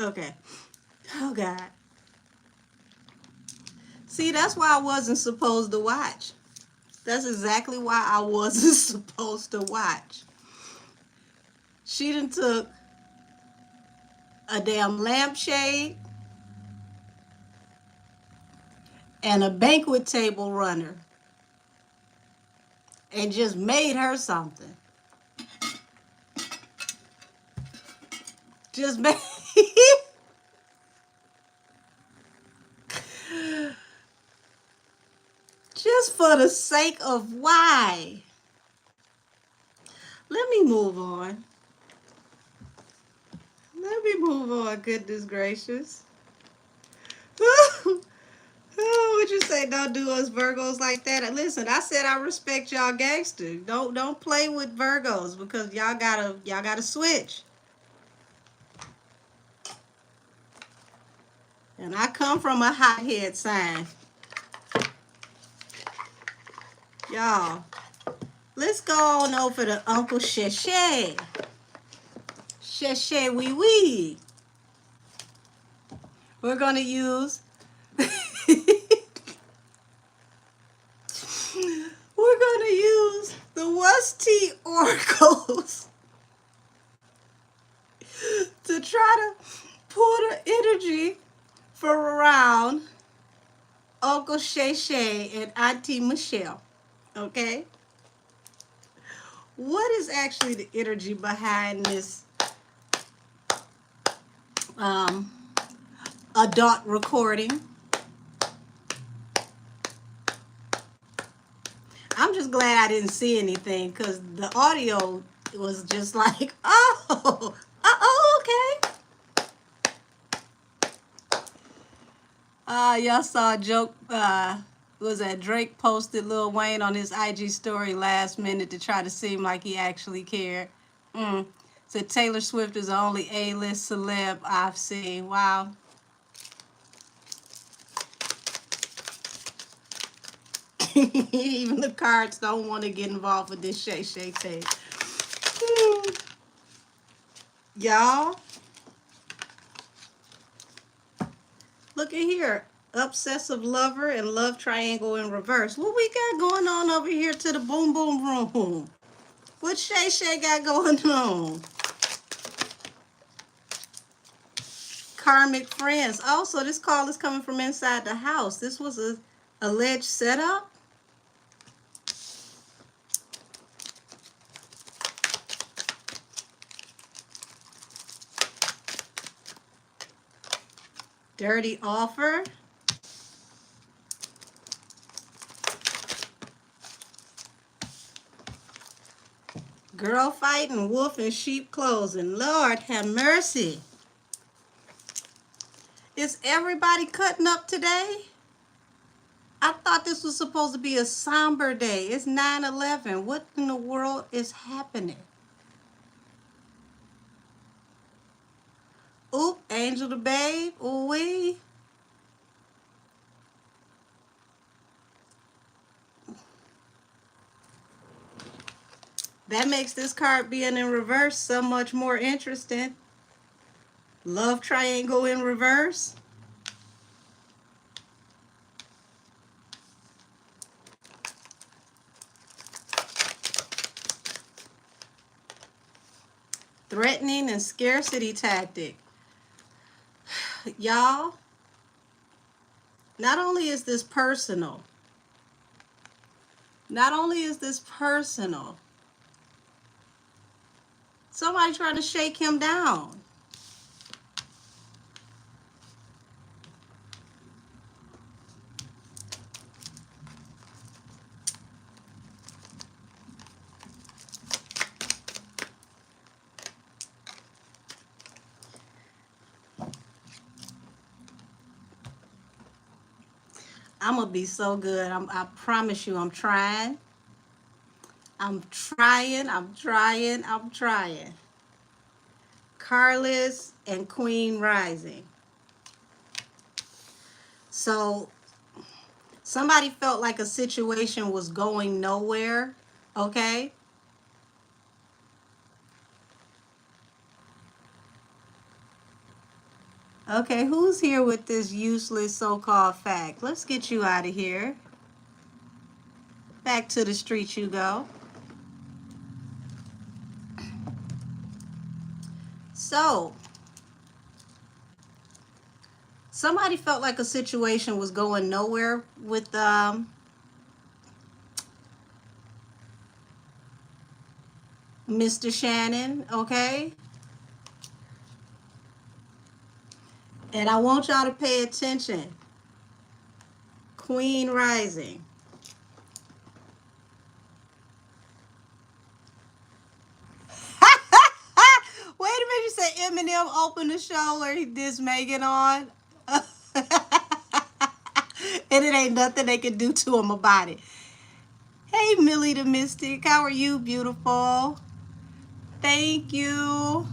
Okay. Oh God. See, that's why I wasn't supposed to watch. That's exactly why I wasn't supposed to watch. She done took a damn lampshade and a banquet table runner and just made her something. Just made... just for the sake of why. Let me move on. Let me move on, goodness gracious. Oh, what you say? Don't do us Virgos like that. Listen, I said I respect y'all gangsters. Don't play with Virgos because y'all gotta switch. And I come from a hothead sign. Y'all, let's go on over to Uncle Sheshe. Sheshe wee wee. We're gonna use we're gonna use the Wusty oracles to try to pull the energy for around Uncle Shay Shay and Auntie Michelle. Okay? What is actually the energy behind this um, adult recording? I'm just glad I didn't see anything because the audio was just like, okay. Y'all saw a joke. Was that Drake posted Lil Wayne on his IG story last minute to try to seem like he actually cared. Said Taylor Swift is the only A-list celeb I've seen. Wow. Even the cards don't want to get involved with this Shay Shay thing. Y'all, look at here. Obsessive lover and love triangle in reverse. What we got going on over here to the boom boom room? What Shay Shay got going on? Karmic friends. Also, this call is coming from inside the house. This was a alleged setup. Dirty offer. Girl fighting, wolf in sheep clothing. Lord have mercy. Is everybody cutting up today? I thought this was supposed to be a somber day. It's 9/11. What in the world is happening? Oop, Angel the Babe. Ooh wee. That makes this card being in reverse so much more interesting. Love triangle in reverse. Threatening and scarcity tactic. Y'all, not only is this personal, somebody trying to shake him down. I'm going to be so good. I promise you I'm trying. I'm trying. Carlos and Queen rising. So somebody felt like a situation was going nowhere, okay? Okay, who's here with this useless so-called fact? Let's get you out of here. Back to the street you go. So, somebody felt like a situation was going nowhere with Mr. Shannon, okay? And I want y'all to pay attention. Queen rising. Wait a minute, you said Eminem opened the show where he dissed Megan on? And it ain't nothing they can do to him about it. Hey, Millie the Mystic, how are you, beautiful? Thank you.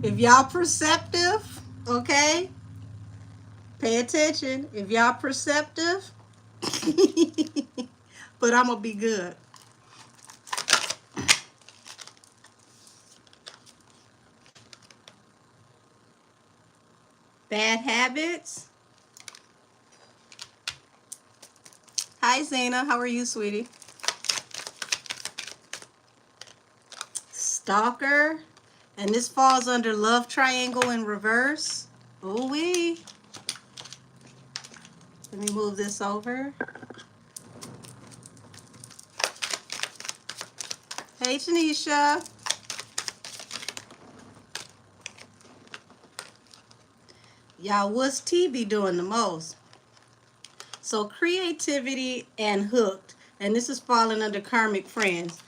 If y'all perceptive, okay, pay attention. If y'all perceptive, but I'm gonna be good. Bad habits. Hi, Zena. How are you, sweetie? Stalker. And this falls under love triangle in reverse. Ooh-wee. Let me move this over. Hey, Tanisha. Y'all, what's TV doing the most? So creativity and hooked. And this is falling under karmic friends.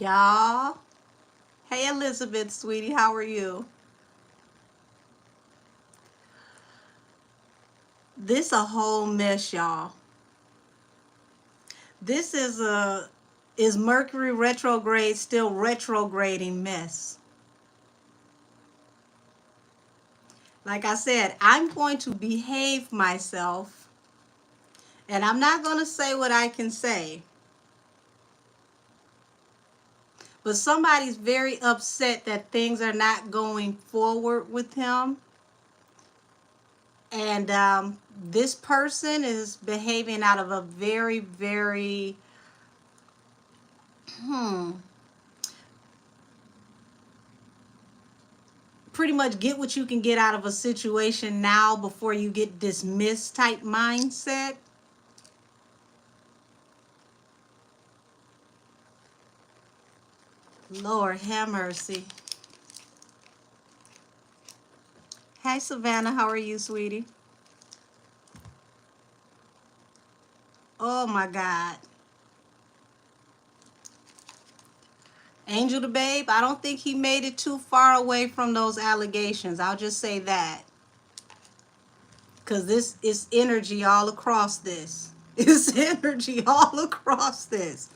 Y'all. Hey, Elizabeth, sweetie. How are you? This a whole mess, y'all. This is Mercury retrograde still retrograding mess. Like I said, I'm going to behave myself, and I'm not going to say what I can say. But somebody's very upset that things are not going forward with him. And this person is behaving out of a very, very, pretty much get what you can get out of a situation now before you get dismissed type mindset. Lord have mercy. Hi, Savannah. How are you, sweetie? Oh, my God. Angel the Babe, I don't think he made it too far away from those allegations. I'll just say that. Because this is energy all across this. It's energy all across this.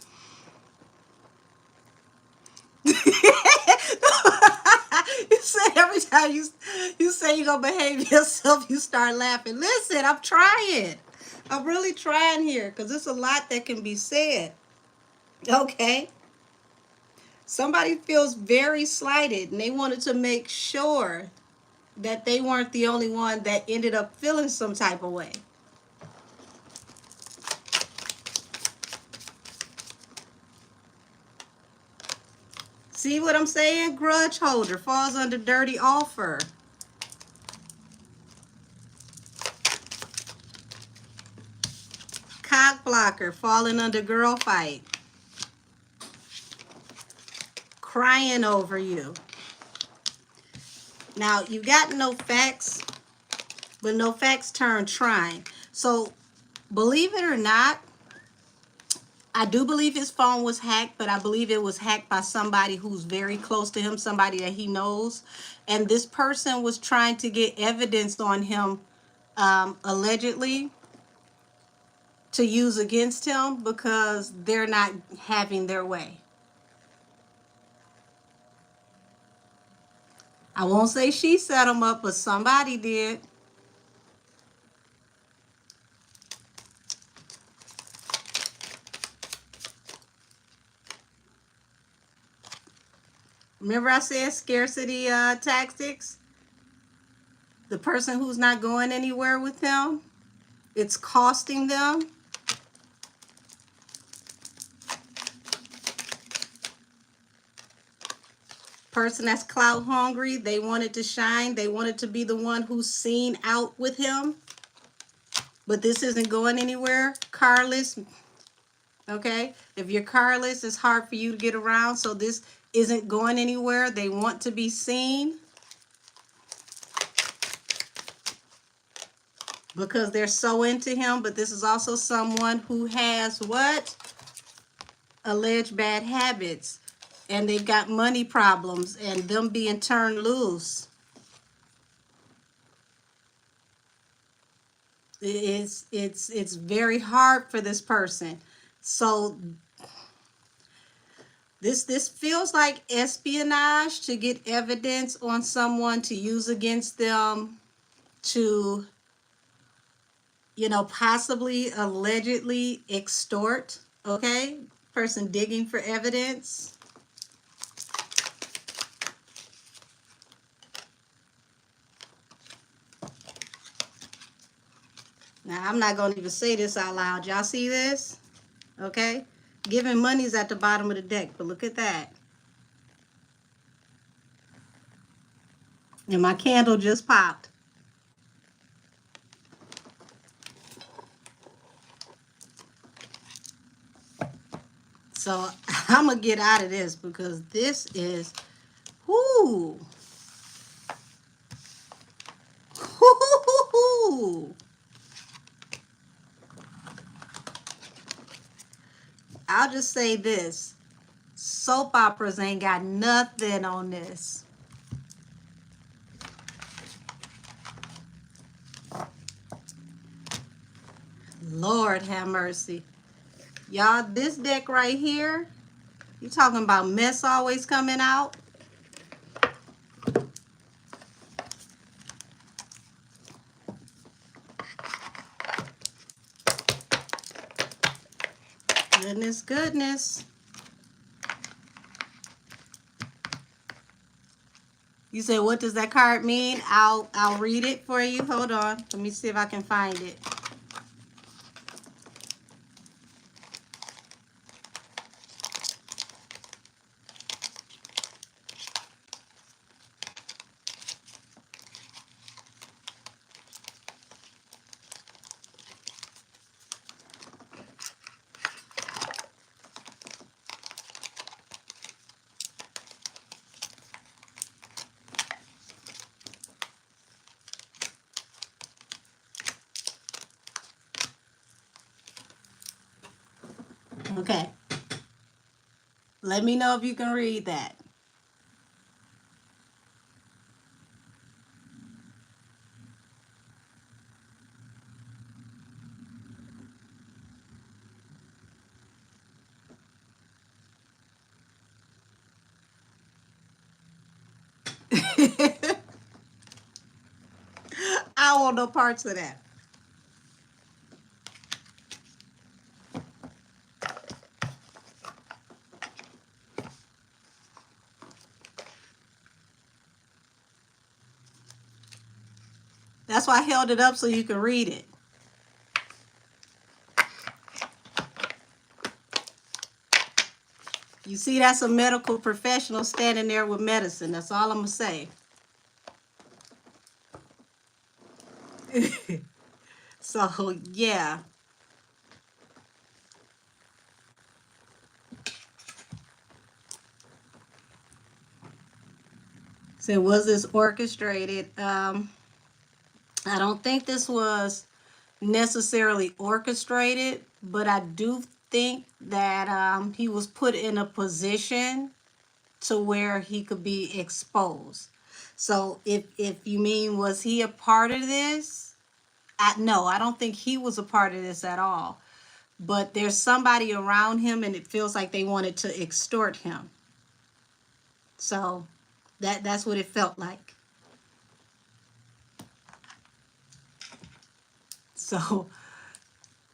You say every time you say you're going to behave yourself, you start laughing. Listen, I'm trying. I'm really trying here because there's a lot that can be said. Okay? Somebody feels very slighted and they wanted to make sure that they weren't the only one that ended up feeling some type of way. See what I'm saying? Grudge holder falls under dirty offer. Cock blocker falling under girl fight. Crying over you. Now, you got no facts, but no facts turn trying. So, believe it or not, I do believe his phone was hacked, but I believe it was hacked by somebody who's very close to him, somebody that he knows. And this person was trying to get evidence on him, allegedly, to use against him because they're not having their way. I won't say she set him up, but somebody did. Remember I said scarcity tactics? The person who's not going anywhere with them, it's costing them. Person that's clout hungry, they wanted to shine. They wanted to be the one who's seen out with him. But this isn't going anywhere. Carless, okay? If you're carless, it's hard for you to get around. So this isn't going anywhere. They want to be seen because they're so into him. But this is also someone who has what? Alleged bad habits. And they've got money problems and them being turned loose. It's very hard for this person. So this feels like espionage to get evidence on someone to use against them to, you know, possibly allegedly extort. Okay? Person digging for evidence. Now, I'm not going to even say this out loud. Y'all see this? Okay? Giving money is at the bottom of the deck, but look at that. And my candle just popped. So I'm going to get out of this because this is, whoo, whoo. I'll just say this. Soap operas ain't got nothing on this. Lord have mercy. Y'all, this deck right here, you talking about mess always coming out? Goodness, goodness. You say, what does that card mean? I'll read it for you. Hold on. Let me see if I can find it. Okay. Let me know if you can read that. I want no parts of that. That's why I held it up so you can read it. You see, that's a medical professional standing there with medicine. That's all I'm going to say. So, yeah. So, was this orchestrated? I don't think this was necessarily orchestrated, but I do think that he was put in a position to where he could be exposed. So if you mean, was he a part of this? No, I don't think he was a part of this at all. But there's somebody around him and it feels like they wanted to extort him. So that's what it felt like. So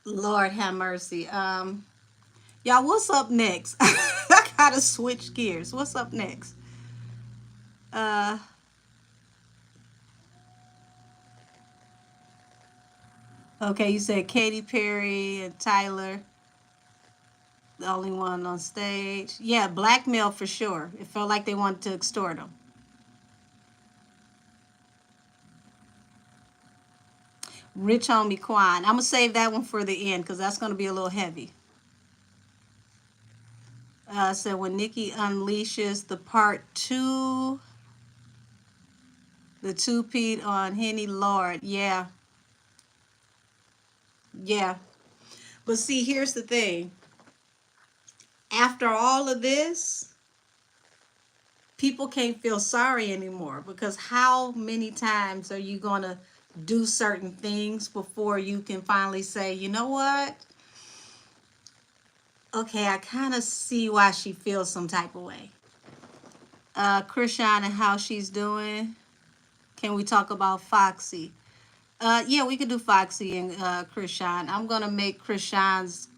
Lord have mercy. Y'all, what's up next? I gotta switch gears. What's up next? Okay, you said Katy Perry and Tyler, the only one on stage. Yeah, Blackmail for sure. It felt like they wanted to extort him. Rich Homie Quan. I'm gonna save that one for the end because that's gonna be a little heavy. So when Nikki unleashes the part 2, the two-peat on Henny, Lord, yeah, yeah. But see, here's the thing. After all of this, people can't feel sorry anymore because how many times are you gonna do certain things before you can finally say, you know what? Okay, I kind of see why she feels some type of way. Krishan and how she's doing. Can we talk about Foxy? Yeah, we could do Foxy and Krishan. I'm gonna make Krishan's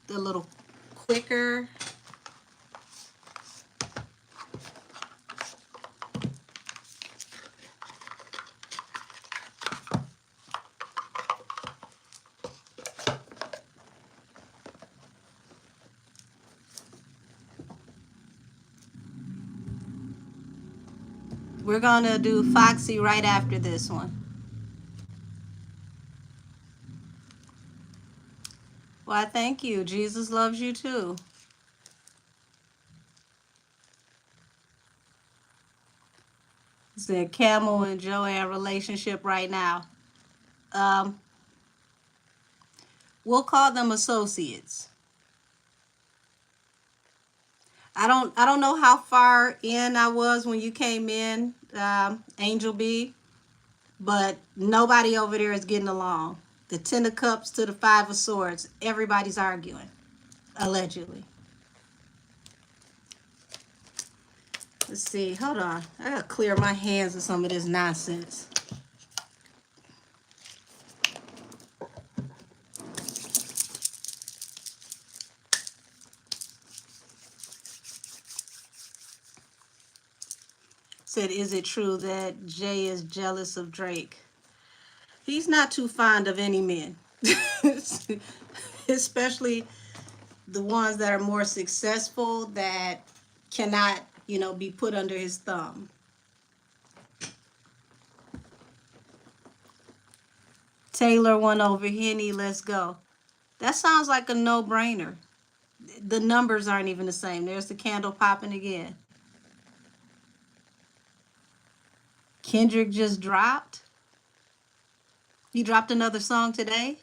a little quicker. We're going to do Foxy right after this one. Why, thank you. Jesus loves you too. It's a Camel and Joanne relationship right now. Um, we'll call them associates. I don't know how far in I was when you came in, Angel B, but nobody over there is getting along. The Ten of Cups to the Five of Swords, everybody's arguing, allegedly. Let's see, hold on. I gotta clear my hands of some of this nonsense. Said, is it true that Jay is jealous of Drake? He's not too fond of any men, especially the ones that are more successful that cannot, be put under his thumb. Taylor won over Henny, let's go. That sounds like a no-brainer. The numbers aren't even the same. There's the candle popping again. Kendrick just dropped. He dropped another song today.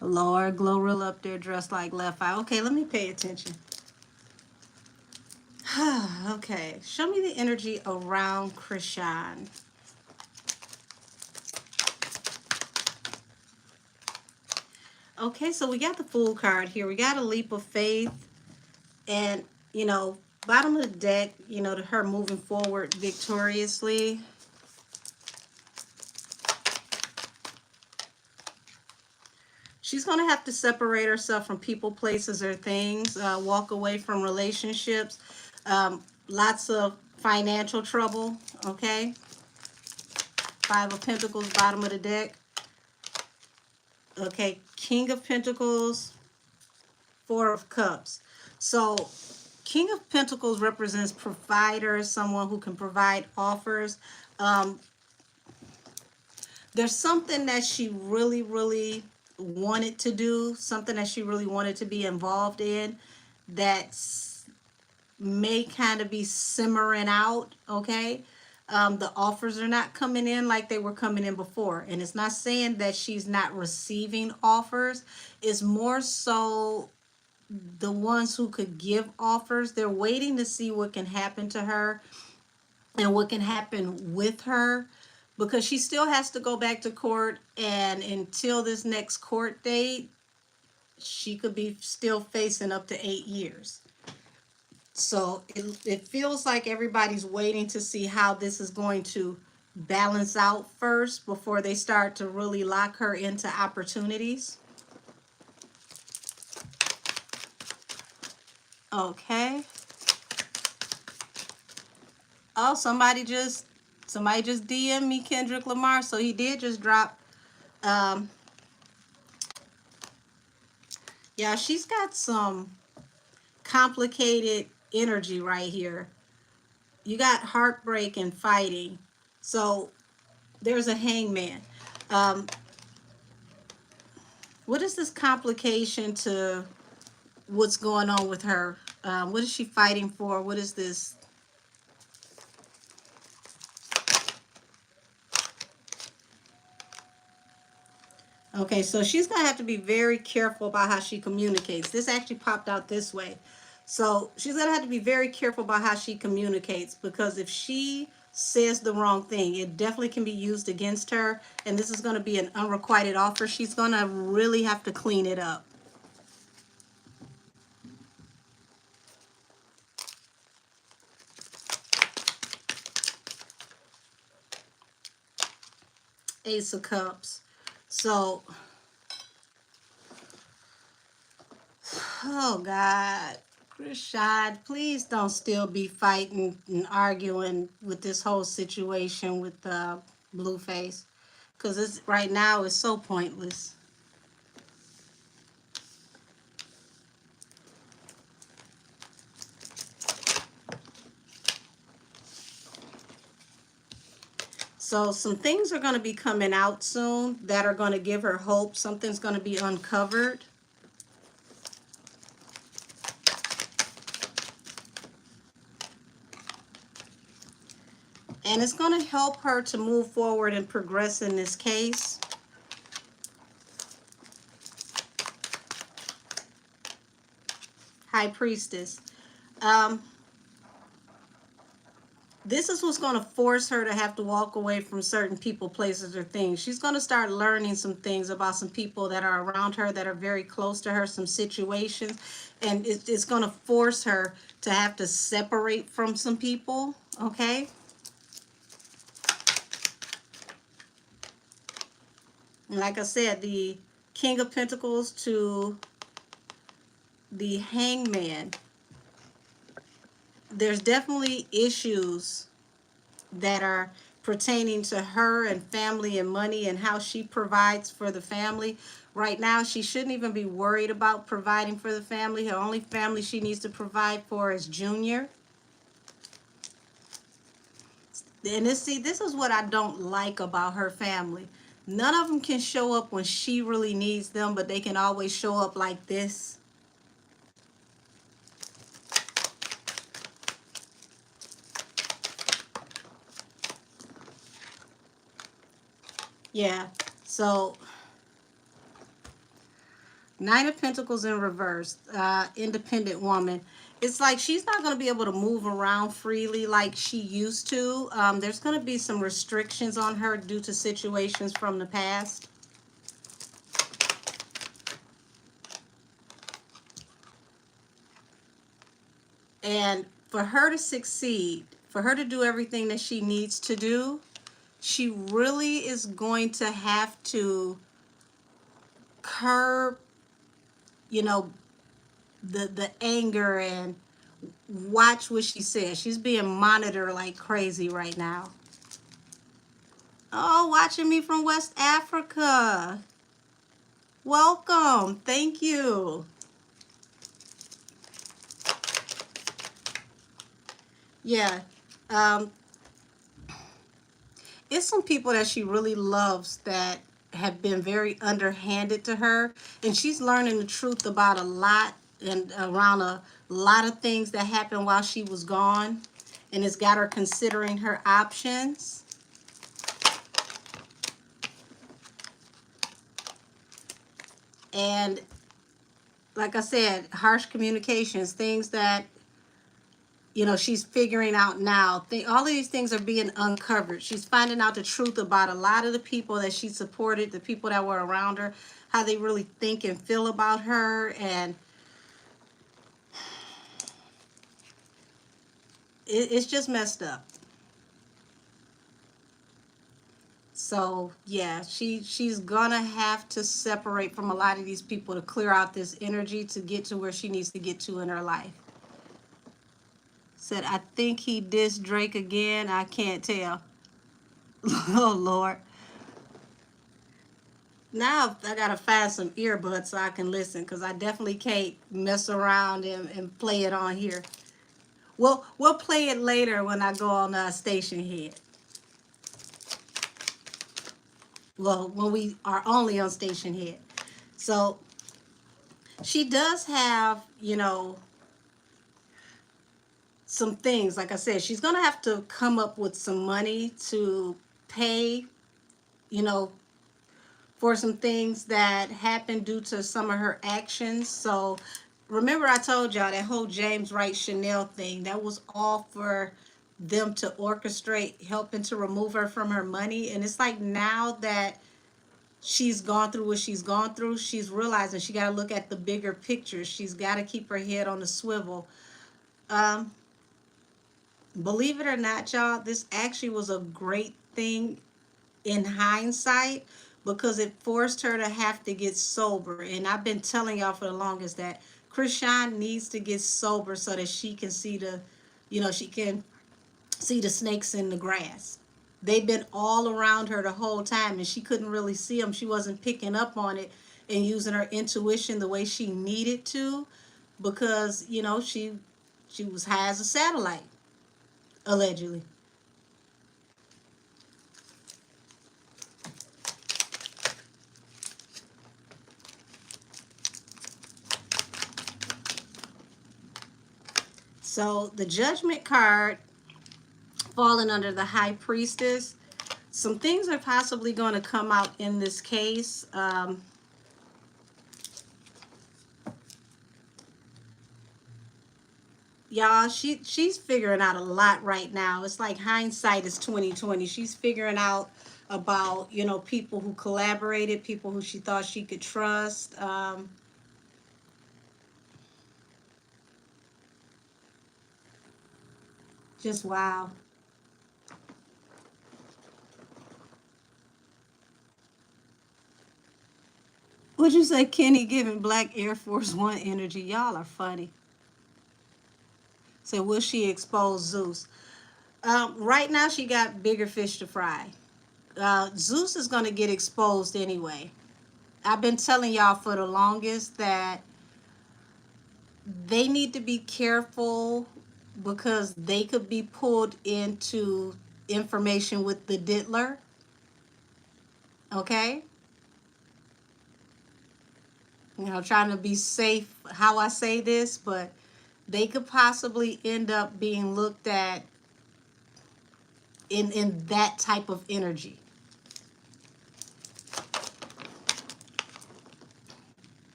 Lord, Glorilla up there dressed like Left Eye. Okay, let me pay attention. Okay, show me the energy around Krishan. Okay, so we got the Fool card here. We got a leap of faith. And, bottom of the deck, to her moving forward victoriously. She's going to have to separate herself from people, places, or things, walk away from relationships, lots of financial trouble, okay? Five of Pentacles, bottom of the deck. Okay, King of Pentacles, Four of Cups. So, King of Pentacles represents provider, someone who can provide offers. There's something that she really, really wanted to do, something that she really wanted to be involved in that may kind of be simmering out, okay? The offers are not coming in like they were coming in before. And it's not saying that she's not receiving offers. It's more so the ones who could give offers, they're waiting to see what can happen to her and what can happen with her, because she still has to go back to court, and until this next court date, she could be still facing up to 8 years. So it feels like everybody's waiting to see how this is going to balance out first before they start to really lock her into opportunities. Okay. Oh, somebody just DM'd me Kendrick Lamar, so he did just drop. Yeah, she's got some complicated energy right here. You got heartbreak and fighting. So there's a hangman. What is this complication to what's going on with her? What is she fighting for? What is this? Okay, so she's going to have to be very careful about how she communicates. This actually popped out this way. So she's going to have to be very careful about how she communicates, because if she says the wrong thing, it definitely can be used against her. And this is going to be an unrequited offer. She's going to really have to clean it up. Ace of Cups. So, oh God, Rashad, please don't still be fighting and arguing with this whole situation with Blueface, because it's right now it's so pointless. So some things are going to be coming out soon that are going to give her hope. Something's going to be uncovered. And it's going to help her to move forward and progress in this case. High Priestess. This is what's going to force her to have to walk away from certain people, places, or things. She's going to start learning some things about some people that are around her, that are very close to her, some situations. And it's going to force her to have to separate from some people, okay? And like I said, the King of Pentacles to the Hangman. There's definitely issues that are pertaining to her and family and money and how she provides for the family. Right now, she shouldn't even be worried about providing for the family. Her only family she needs to provide for is Junior. And this is what I don't like about her family. None of them can show up when she really needs them, but they can always show up like this. Yeah, so Nine of Pentacles in reverse, independent woman. It's like she's not going to be able to move around freely like she used to. There's going to be some restrictions on her due to situations from the past. And for her to succeed, for her to do everything that she needs to do, she really is going to have to curb, you know, the anger and watch what she says. She's being monitored like crazy right now. Oh, watching me from West Africa. Welcome. Thank you. Yeah. It's some people that she really loves that have been very underhanded to her, and she's learning the truth about a lot and around a lot of things that happened while she was gone, and it's got her considering her options. And like I said, harsh communications, things that, you know, she's figuring out now. All of these things are being uncovered. She's finding out the truth about a lot of the people that she supported, the people that were around her, how they really think and feel about her. And it's just messed up. So yeah, she's gonna have to separate from a lot of these people to clear out this energy to get to where she needs to get to in her life. Said, I think he dissed Drake again. I can't tell. Oh, Lord. Now I gotta find some earbuds so I can listen, because I definitely can't mess around and play it on here. We'll play it later when I go on Stationhead. Well, when we are only on Stationhead. So she does have, you know, some things. Like I said, she's gonna have to come up with some money to pay, you know, for some things that happened due to some of her actions. So remember I told y'all that whole James Wright Chanel thing, that was all for them to orchestrate, helping to remove her from her money. And it's like now that she's gone through what she's gone through, she's realizing she got to look at the bigger picture. She's got to keep her head on the swivel. Believe it or not, y'all, this actually was a great thing in hindsight, because it forced her to have to get sober. And I've been telling y'all for the longest that Chrisean needs to get sober so that she can see the, you know, she can see the snakes in the grass. They've been all around her the whole time, and she couldn't really see them. She wasn't picking up on it and using her intuition the way she needed to, because, you know, she was high as a satellite, allegedly. So the Judgment card falling under the High Priestess. Some things are possibly going to come out in this case. Y'all, she's figuring out a lot right now. It's like hindsight is 2020. She's figuring out about, you know, people who collaborated, people who she thought she could trust. Just wow. Would you say Kenny giving Black Air Force One energy? Y'all are funny. So will she expose Zeus? Right now she got bigger fish to fry. Zeus is going to get exposed anyway. I've been telling y'all for the longest that they need to be careful because they could be pulled into information with the diddler. Okay? You know, trying to be safe how I say this, but they could possibly end up being looked at in that type of energy.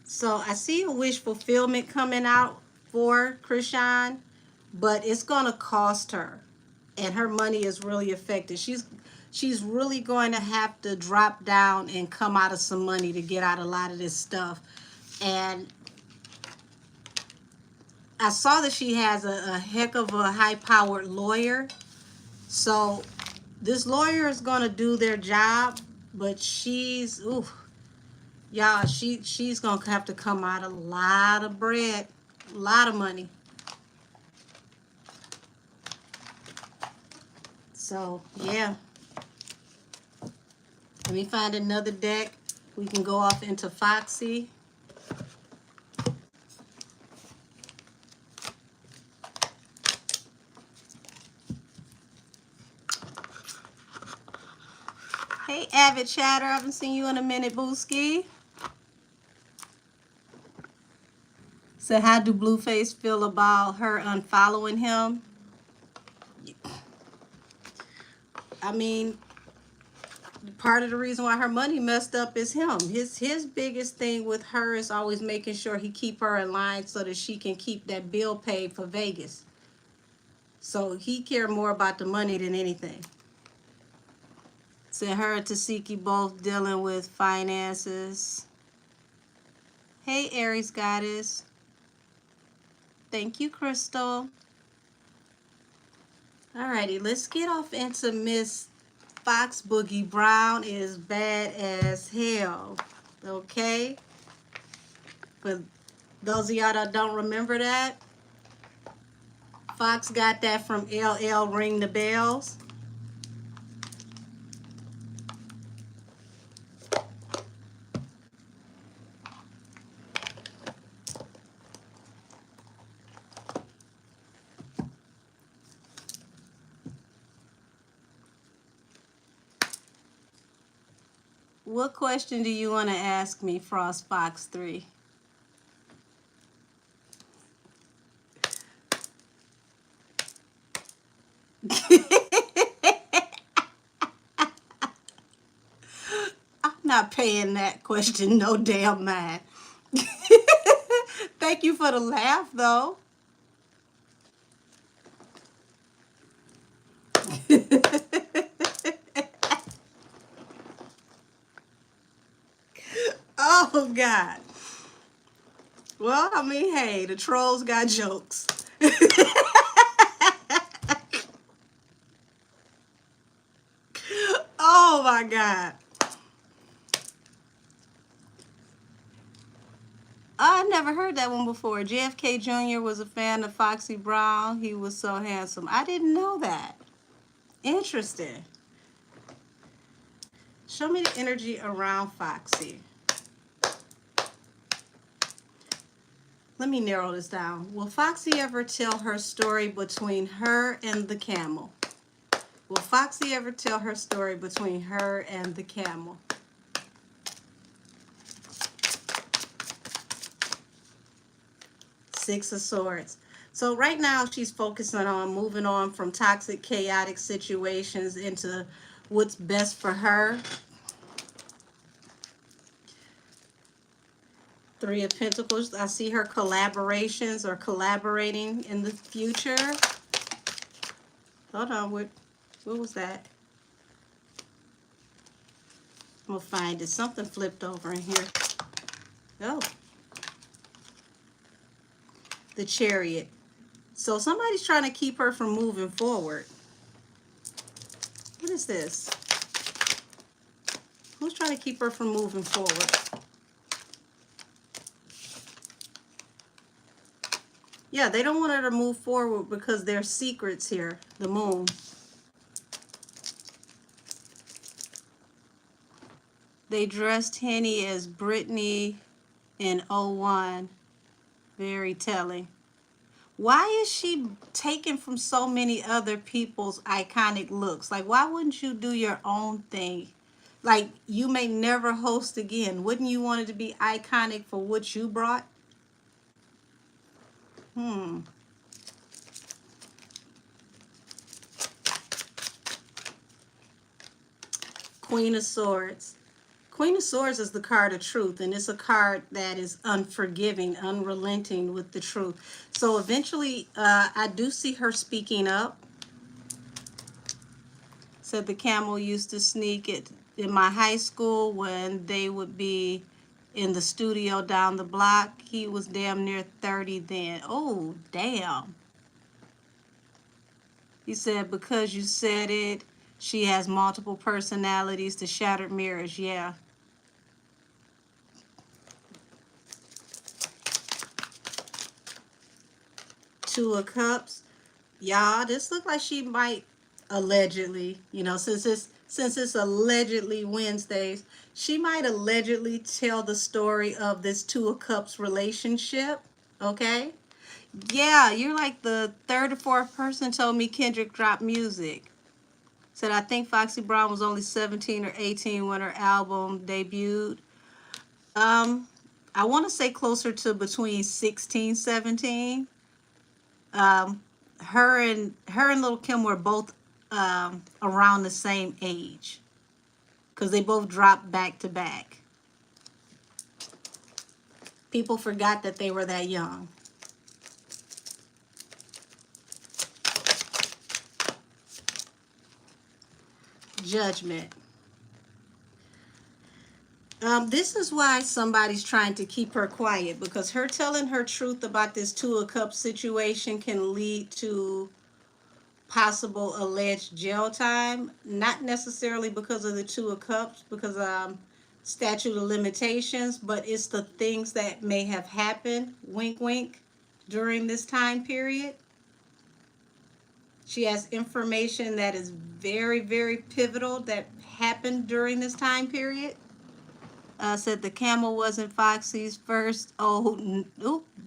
So I see a wish fulfillment coming out for Krishan, but it's gonna cost her, and her money is really affected. She's really going to have to drop down and come out of some money to get out a lot of this stuff. And I saw that she has a heck of a high-powered lawyer. So this lawyer is going to do their job, but she's, ooh, y'all, she's going to have to come out a lot of bread, a lot of money. So, yeah. Let me find another deck. We can go off into Foxy. Hey, Avid Chatter. I haven't seen you in a minute, Booski. So how do Blueface feel about her unfollowing him? I mean, part of the reason why her money messed up is him. His biggest thing with her is always making sure he keep her in line so that she can keep that bill paid for Vegas. So he cared more about the money than anything. So her and Tasiki both dealing with finances. Hey, Aries Goddess. Thank you, Crystal. Alrighty, let's get off into Miss Fox Boogie Brown is bad as hell. Okay? For those of y'all that don't remember that, Fox got that from LL Ring the Bells. What question do you want to ask me, Frost Fox 3? I'm not paying that question no damn mind. Thank you for the laugh, though. Oh, God. Well, I mean, hey, the trolls got jokes. Oh, my God. I never heard that one before. JFK Jr. was a fan of Foxy Brown. He was so handsome. I didn't know that. Interesting. Show me the energy around Foxy. Let me narrow this down. Will Foxy ever tell her story between her and the camel? Will Foxy ever tell her story between her and the camel? Six of Swords. So right now she's focusing on moving on from toxic, chaotic situations into what's best for her. Three of Pentacles. I see her collaborations or collaborating in the future. Hold on, what was that? I'm gonna find it. Something flipped over in here. Oh, the Chariot. So somebody's trying to keep her from moving forward. What is this? Who's trying to keep her from moving forward? Yeah, they don't want her to move forward because there's secrets here. The Moon. They dressed Henny as Britney in '01. Very telling. Why is she taken from so many other people's iconic looks? Like, why wouldn't you do your own thing? Like, you may never host again. Wouldn't you want it to be iconic for what you brought? Queen of Swords. Queen of Swords is the card of truth, and it's a card that is unforgiving, unrelenting with the truth. So eventually, I do see her speaking up. Said the camel used to sneak it in my high school when they would be in the studio down the block. He was damn near 30 then. Oh, damn. He said, because you said it, she has multiple personalities, the shattered mirrors. Yeah. Two of Cups. Y'all, this look like she might allegedly, you know, since it's allegedly Wednesdays, she might allegedly tell the story of this Two of Cups relationship. Okay. Yeah, you're like the third or fourth person told me Kendrick dropped music. Said, I think Foxy Brown was only 17 or 18 when her album debuted. I want to say closer to between 16, 17. Her and Lil' Kim were both around the same age because they both dropped back to back. People forgot that they were that young. Judgment. This is why somebody's trying to keep her quiet, because her telling her truth about this Two of Cups situation can lead to possible alleged jail time. Not necessarily because of the Two of Cups, because statute of limitations, but it's the things that may have happened, wink wink, during this time period. She has information that is very, very pivotal that happened during this time period. Said the camel wasn't Foxy's first. Oh,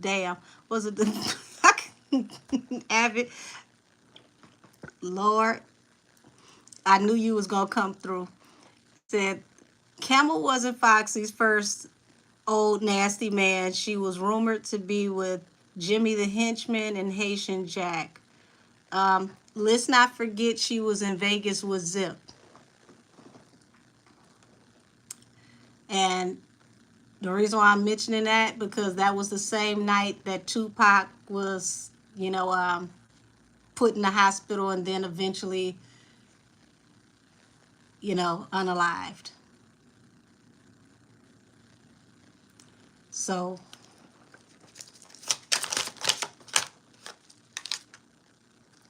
damn. Was it the Avid? Lord, I knew you was going to come through. Said camel wasn't Foxy's first old nasty man. She was rumored to be with Jimmy the Henchman and Haitian Jack. Let's not forget she was in Vegas with Zip. And the reason why I'm mentioning that, because that was the same night that Tupac was, you know, put in the hospital and then eventually, you know, unalived. So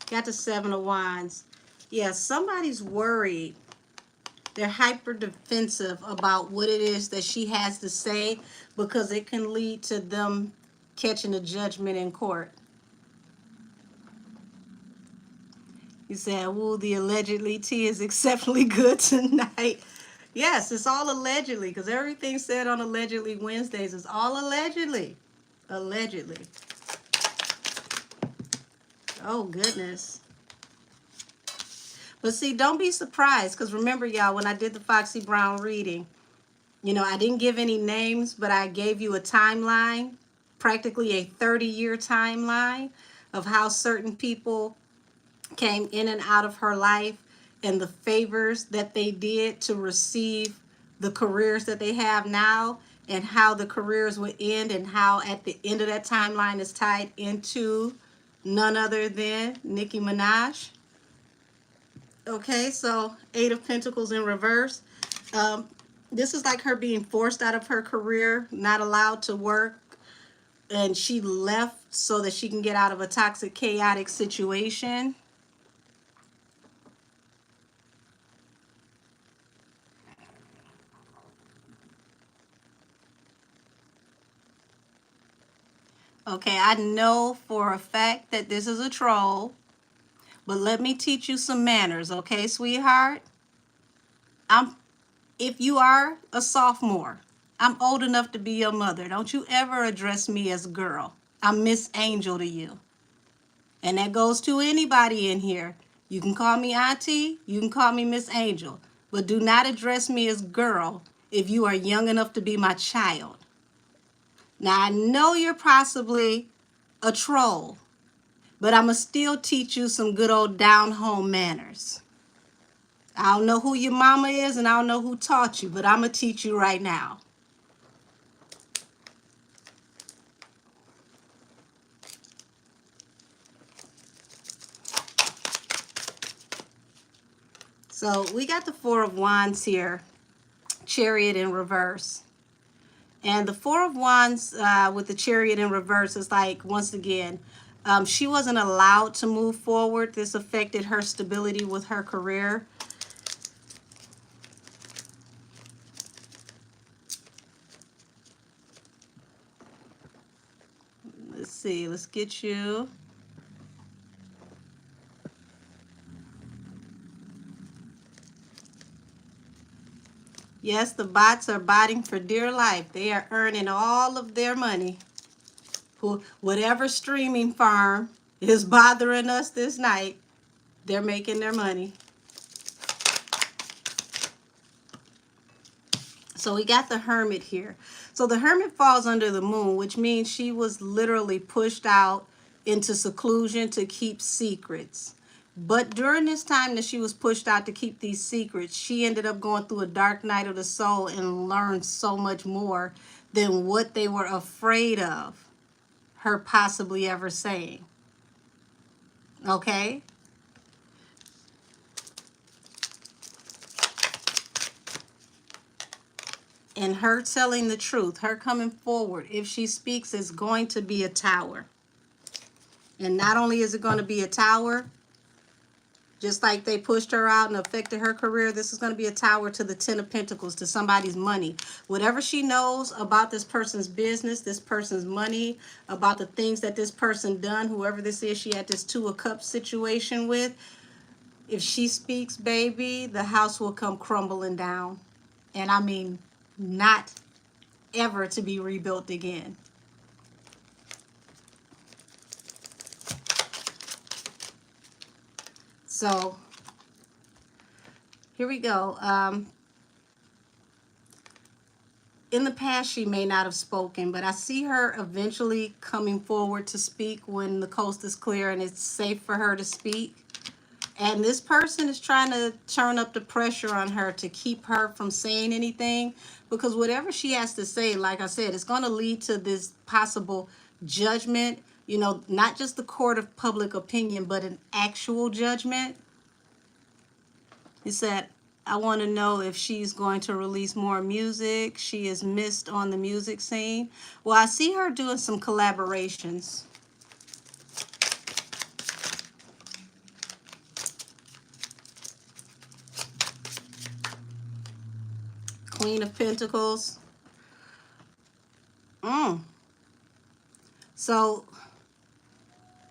got the Seven of Wands. Yeah, somebody's worried. They're hyper defensive about what it is that she has to say, because it can lead to them catching a judgment in court. You said, "Ooh, the allegedly tea is exceptionally good tonight." Yes, it's all allegedly, because everything said on Allegedly Wednesdays is all allegedly. Allegedly. Oh, goodness. But see, don't be surprised, because remember, y'all, when I did the Foxy Brown reading, you know, I didn't give any names, but I gave you a timeline. practically a 30-year timeline of how certain people came in and out of her life and the favors that they did to receive the careers that they have now, and how the careers would end, and how at the end of that timeline is tied into none other than Nicki Minaj. Okay, so Eight of Pentacles in reverse. This is like her being forced out of her career, not allowed to work, and she left so that she can get out of a toxic, chaotic situation. Okay, I know for a fact that this is a troll, but let me teach you some manners, okay, sweetheart? I'm If you are a sophomore, I'm old enough to be your mother. Don't you ever address me as girl. I'm Miss Angel to you. And that goes to anybody in here. You can call me auntie, you can call me Miss Angel, but do not address me as girl if you are young enough to be my child. Now, I know you're possibly a troll, but I'm going to still teach you some good old down-home manners. I don't know who your mama is, and I don't know who taught you, but I'm going to teach you right now. So we got the Four of Wands here, Chariot in reverse. And the Four of Wands with the Chariot in reverse is like, once again, she wasn't allowed to move forward. This affected her stability with her career. Let's see, let's get you. Yes, the bots are botting for dear life. They are earning all of their money. Whatever streaming firm is bothering us this night, they're making their money. So we got the Hermit here. So the Hermit falls under the moon, which means she was literally pushed out into seclusion to keep secrets. But during this time that she was pushed out to keep these secrets, she ended up going through a dark night of the soul and learned so much more than what they were afraid of her possibly ever saying. Okay? And her telling the truth, her coming forward, if she speaks, is going to be a tower. And not only is it going to be a tower, just like they pushed her out and affected her career, this is going to be a tower to the Ten of Pentacles, to somebody's money. Whatever she knows about this person's business, this person's money, about the things that this person done, whoever this is she had this Two of Cups situation with, if she speaks, baby, the house will come crumbling down. And I mean, not ever to be rebuilt again. So here we go. In the past, she may not have spoken, but I see her eventually coming forward to speak when the coast is clear and it's safe for her to speak. And this person is trying to turn up the pressure on her to keep her from saying anything, because whatever she has to say, like I said, it's going to lead to this possible judgment, you know, not just the court of public opinion, but an actual judgment. It said, I want to know if she's going to release more music. She is missed on the music scene. Well, I see her doing some collaborations. Queen of Pentacles. So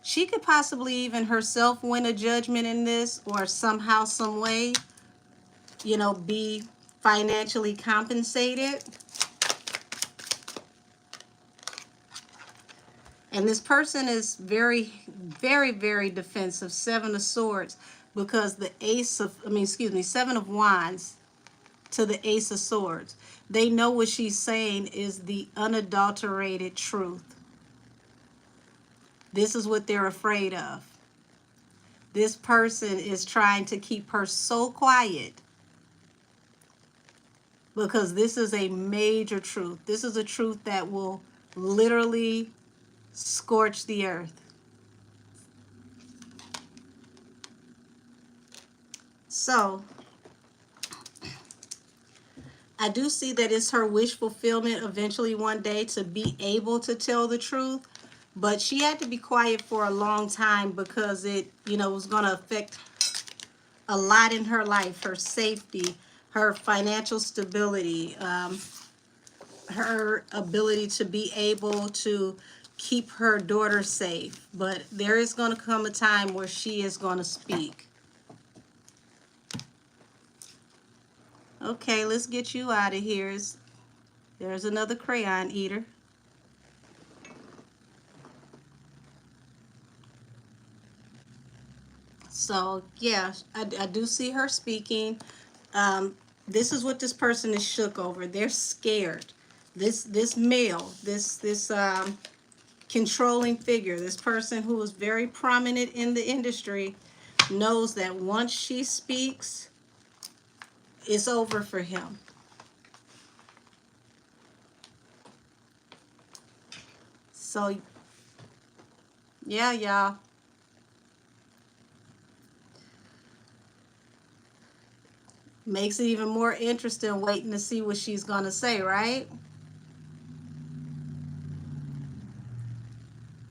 she could possibly even herself win a judgment in this, or somehow, some way, you know, be financially compensated. And this person is very, very, very defensive. Seven of Swords, because the Seven of Wands to the Ace of Swords. They know what she's saying is the unadulterated truth. This is what they're afraid of. This person is trying to keep her so quiet because this is a major truth. This is a truth that will literally scorch the earth. So I do see that it's her wish fulfillment eventually one day to be able to tell the truth, but she had to be quiet for a long time because it, was going to affect a lot in her life, her safety, her financial stability, her ability to be able to keep her daughter safe. But there is going to come a time where she is going to speak. Okay, let's get you out of here. There's another crayon eater. So, yeah, I do see her speaking. This is what this person is shook over. They're scared. This male, this controlling figure, this person who is very prominent in the industry, knows that once she speaks, it's over for him. So, yeah, y'all. Makes it even more interesting waiting to see what she's going to say, right?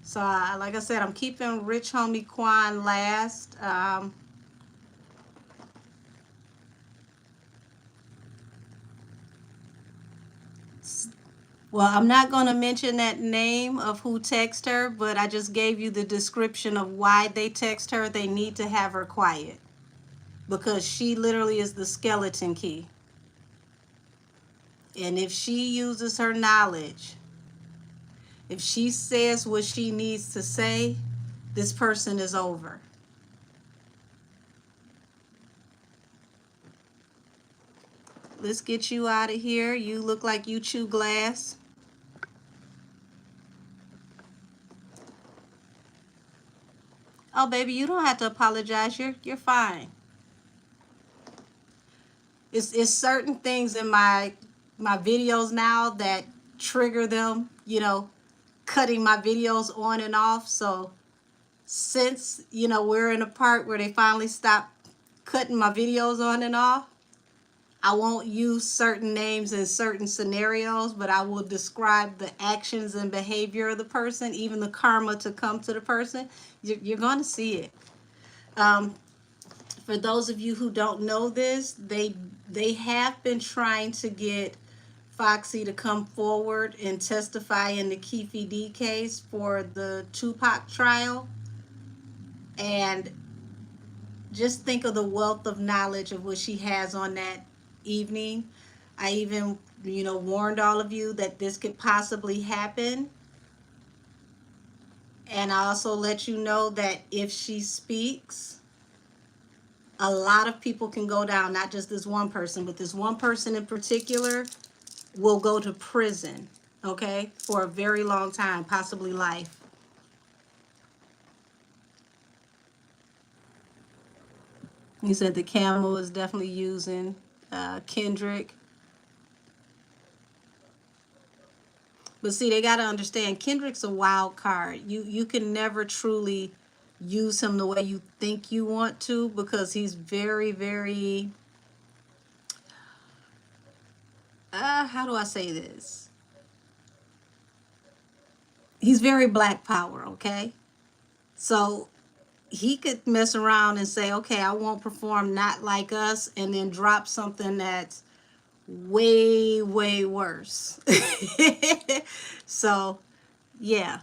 So, like I said, I'm keeping Rich Homie Quan last. Well, I'm not going to mention that name of who texted her, but I just gave you the description of why they text her. They need to have her quiet because she literally is the skeleton key. And if she uses her knowledge, if she says what she needs to say, this person is over. Let's get you out of here. You look like you chew glass. Oh, baby, you don't have to apologize. You're fine. It's certain things in my videos now that trigger them, cutting my videos on and off. So since, we're in a part where they finally stop cutting my videos on and off, I won't use certain names in certain scenarios, but I will describe the actions and behavior of the person, even the karma to come to the person. You're going to see it. For those of you who don't know this, they have been trying to get Foxy to come forward and testify in the Keefe D case for the Tupac trial. And just think of the wealth of knowledge of what she has on that evening. I even, warned all of you that this could possibly happen. And I also let you know that if she speaks, a lot of people can go down, not just this one person, but this one person in particular will go to prison, okay, for a very long time, possibly life. He said the camel is definitely using Kendrick. But see, they got to understand, Kendrick's a wild card. You can never truly use him the way you think you want to because he's very, very, how do I say this? He's very black power, okay? So he could mess around and say, okay, I won't perform Not Like Us, and then drop something that's way, way worse. So, yeah.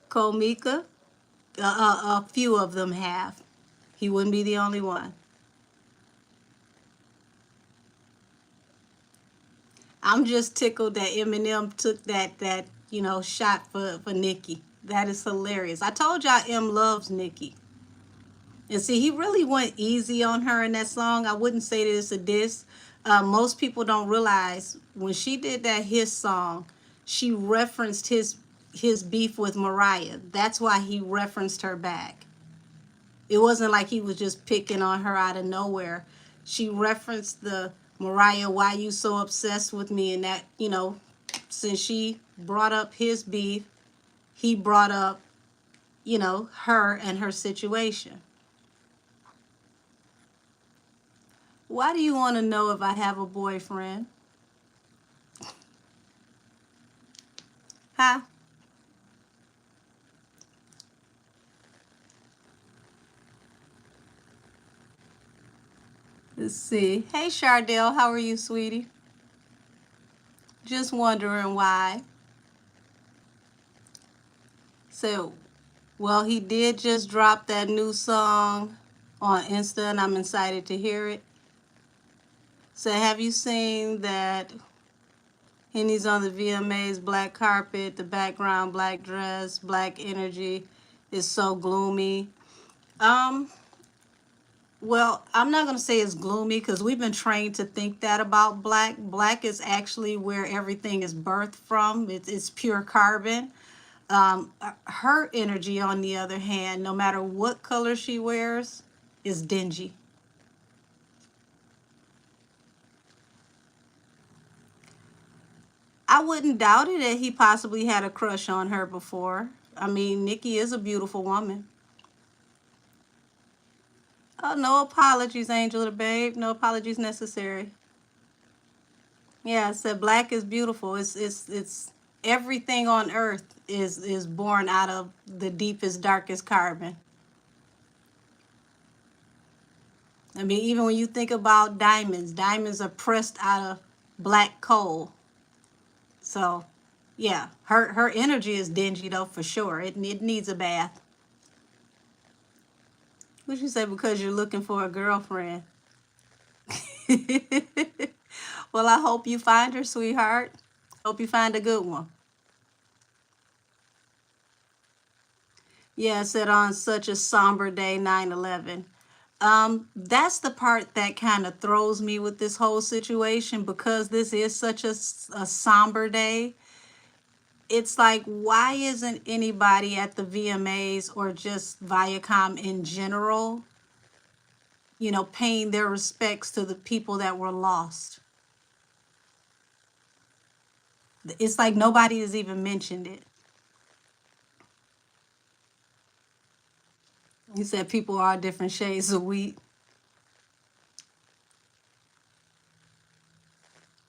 Komika, a few of them have. He wouldn't be the only one. I'm just tickled that Eminem took that shot for Nikki. That is hilarious. I told y'all M loves Nikki. And see, he really went easy on her in that song. I wouldn't say that it's a diss. Most people don't realize when she did that his song, she referenced his beef with Mariah. That's why he referenced her back. It wasn't like he was just picking on her out of nowhere. She referenced the Mariah, why you so obsessed with me, and that, since she brought up his beef, he brought up, her and her situation. Why do you want to know if I have a boyfriend? Huh? Let's see. Hey, Chardell, how are you, sweetie? Just wondering why. So, well, he did just drop that new song on Insta, and I'm excited to hear it. So, have you seen that Henny's on the VMAs, black carpet, the background, black dress, black energy is so gloomy? Well, I'm not going to say it's gloomy because we've been trained to think that about black. Black is actually where everything is birthed from. It's pure carbon. Her energy, on the other hand, no matter what color she wears, is dingy. I wouldn't doubt it that he possibly had a crush on her before. I mean, Nikki is a beautiful woman. Oh, no apologies, Angela, babe. No apologies necessary. Yeah, I said black is beautiful. It's everything on earth is born out of the deepest, darkest carbon. I mean, even when you think about diamonds, diamonds are pressed out of black coal. So, yeah, her energy is dingy though for sure. It needs a bath. What you say because you're looking for a girlfriend? Well, I hope you find her, sweetheart. Hope you find a good one. Yeah, it said on such a somber day, 9/11. That's the part that kind of throws me with this whole situation because this is such a somber day. It's like, why isn't anybody at the VMAs or just Viacom in general, paying their respects to the people that were lost? It's like nobody has even mentioned it. You said people are different shades of wheat.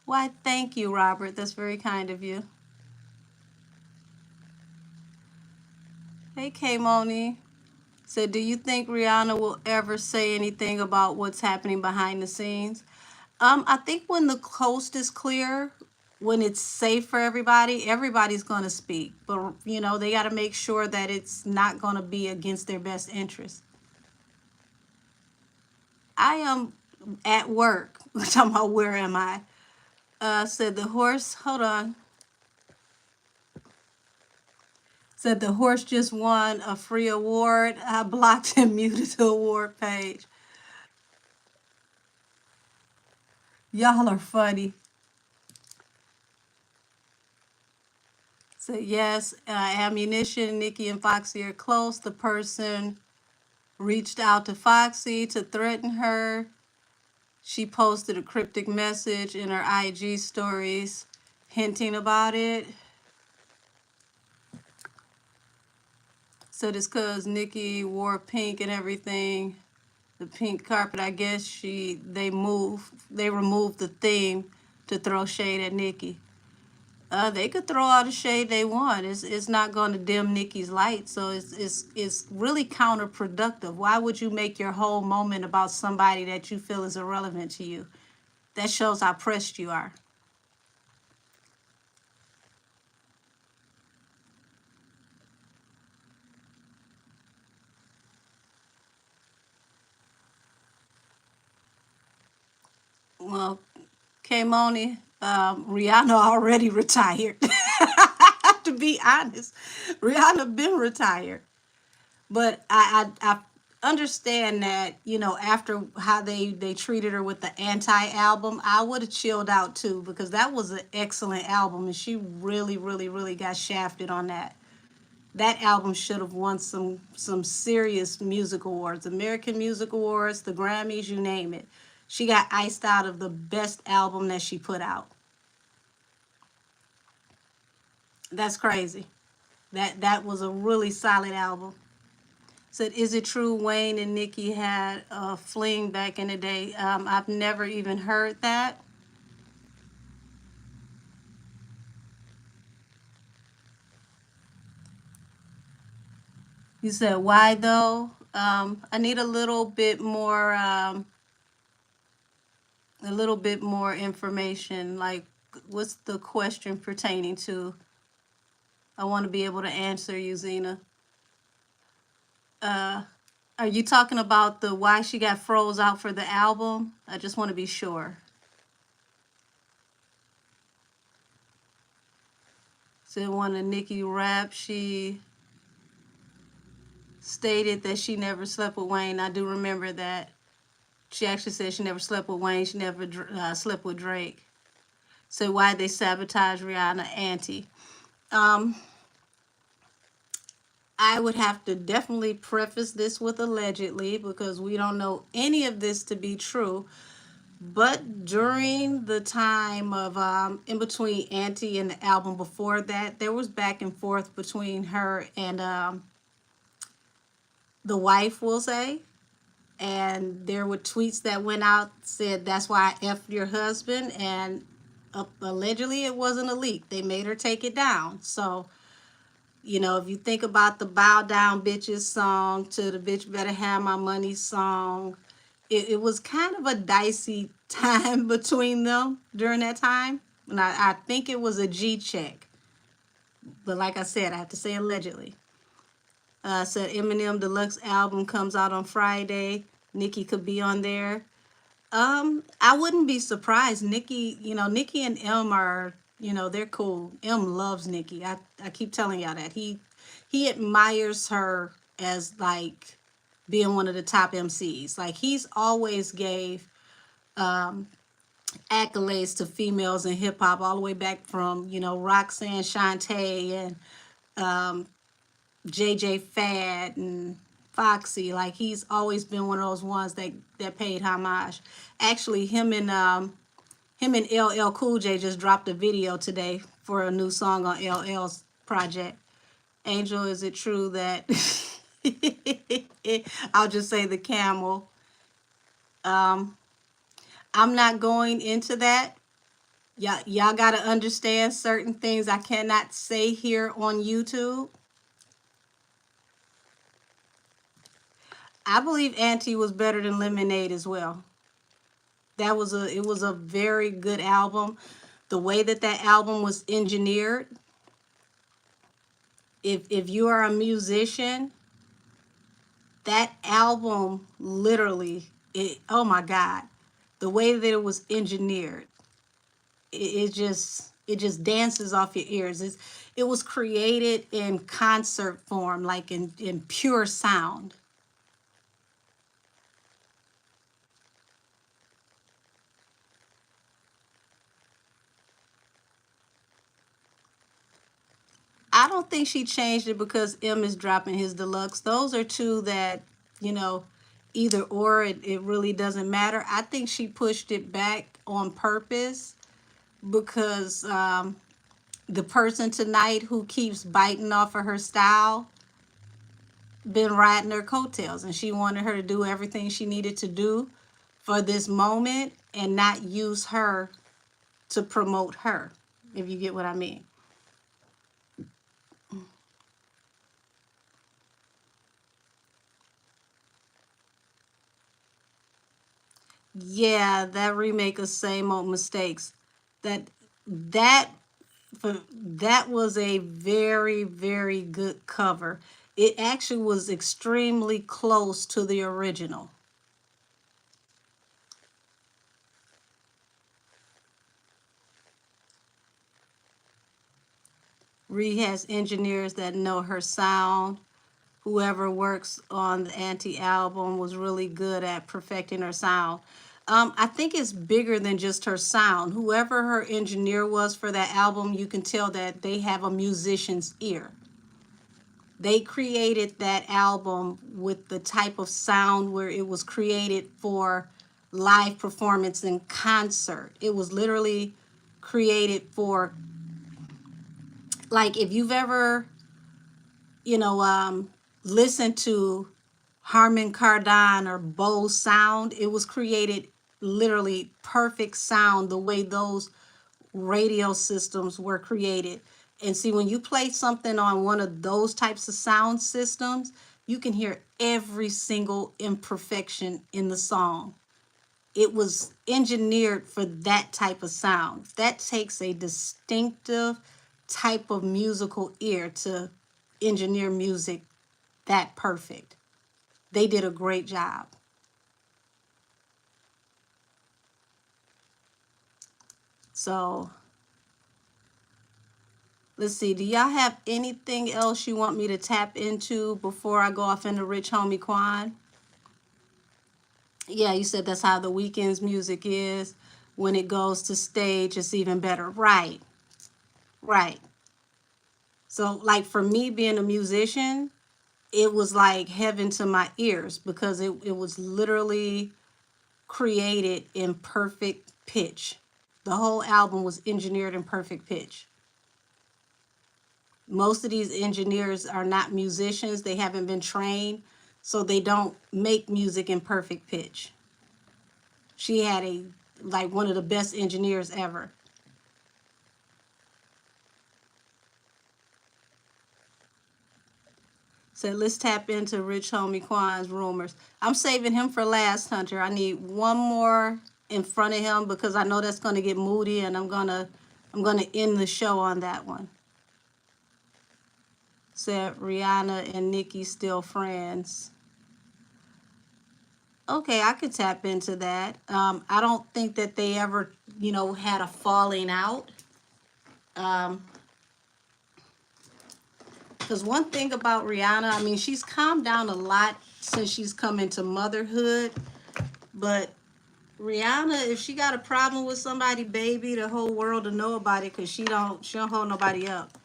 Why, thank you, Robert. That's very kind of you. Hey, K-Moni. Said, do you think Rihanna will ever say anything about what's happening behind the scenes? I think when the coast is clear, when it's safe for everybody, everybody's going to speak. But, they got to make sure that it's not going to be against their best interest. I am at work. We're talking about where am I? Said the horse, hold on. Said the horse just won a free award. I blocked and muted the award page. Y'all are funny. So yes, ammunition, Nikki and Foxy are close. The person reached out to Foxy to threaten her. She posted a cryptic message in her IG stories hinting about it. So this cause Nikki wore pink and everything, the pink carpet, I guess they removed the theme to throw shade at Nikki. They could throw all the shade they want. It's not going to dim Nikki's light, so it's really counterproductive. Why would you make your whole moment about somebody that you feel is irrelevant to you? That shows how pressed you are. Well, K-Moni, Rihanna already retired. To be honest, Rihanna been retired. But I understand that, you know, after how they treated her with the anti album, I would have chilled out too, because that was an excellent album and she really really really got shafted on that. That album should have won some serious music awards, American Music Awards, the Grammys, you name it. She got iced out of the best album that she put out. That's crazy. That was a really solid album. Said, is it true Wayne and Nikki had a fling back in the day? I've never even heard that. You said, why though? I need a little bit more information. Like, what's the question pertaining to? I want to be able to answer you, Zena. Uh, are you talking about the why she got froze out for the album? I just want to be sure. Said one of Nikki rap, she stated that she never slept with Wayne. I do remember that. She actually said she never slept with Wayne. She never slept with Drake. So why they sabotage Rihanna Auntie? Um, I would have to definitely preface this with allegedly, because we don't know any of this to be true. But during the time of in between Auntie and the album before that, there was back and forth between her and the wife, we'll say. And there were tweets that went out, said that's why I effed your husband, and allegedly it wasn't a leak. They made her take it down. So, you know, if you think about the Bow Down Bitches song to the Bitch Better Have My Money song, it was kind of a dicey time between them during that time. And I think it was a G check. But like I said, I have to say allegedly. Said Eminem Deluxe album comes out on Friday. Nikki could be on there. I wouldn't be surprised. Nikki, you know, Nikki and M are, you know, they're cool. M loves Nikki. I keep telling y'all that. He admires her as like being one of the top MCs. Like he's always gave accolades to females in hip hop all the way back from, you know, Roxanne Shante and JJ Fad and Foxy. Like he's always been one of those ones that paid homage. Actually, him and LL Cool J just dropped a video today for a new song on LL's project. Angel, is it true that I'll just say the camel? Um, I'm not going into that. Y'all gotta understand certain things I cannot say here on YouTube. I believe Auntie was better than Lemonade as well. It was a very good album. The way that that album was engineered, if you are a musician, that album literally, oh my God, the way that it was engineered, it just dances off your ears. It was created in concert form, like in pure sound. I don't think she changed it because M is dropping his deluxe. Those are two that, you know, either or, it really doesn't matter. I think she pushed it back on purpose because the person tonight who keeps biting off of her style been riding her coattails, and she wanted her to do everything she needed to do for this moment and not use her to promote her, if you get what I mean. Yeah, that remake of Same Old Mistakes. That that that was a very very good cover. It actually was extremely close to the original. Ree has engineers that know her sound. whoever works on the Anti album was really good at perfecting her sound. I think it's bigger than just her sound. Whoever her engineer was for that album, you can tell that they have a musician's ear. They created that album with the type of sound where it was created for live performance and concert. It was literally created for, like, if you've ever, you know, listened to Harman Kardon or Bose sound, it was created literally perfect sound the way those radio systems were created. And see, when you play something on one of those types of sound systems, you can hear every single imperfection in the song. It was engineered for that type of sound. That takes a distinctive type of musical ear to engineer music that perfect. They did a great job. So let's see. Do y'all have anything else you want me to tap into before I go off into Rich Homie Quan? Yeah, you said that's how the weekend's music is. When it goes to stage, it's even better. Right, right. So, like, for me being a musician, it was like heaven to my ears because it was literally created in perfect pitch. The whole album was engineered in perfect pitch. Most of these engineers are not musicians. They haven't been trained, so they don't make music in perfect pitch. She had one of the best engineers ever. Said, let's tap into Rich Homie Quan's rumors. I'm saving him for last, Hunter. I need one more in front of him because I know that's going to get moody, and I'm gonna end the show on that one. Said Rihanna and Nikki still friends. Okay, I could tap into that. I don't think that they ever, had a falling out. Because one thing about Rihanna, I mean, she's calmed down a lot since she's come into motherhood. But Rihanna, if she got a problem with somebody, baby, the whole world will know about it because she don't hold nobody up.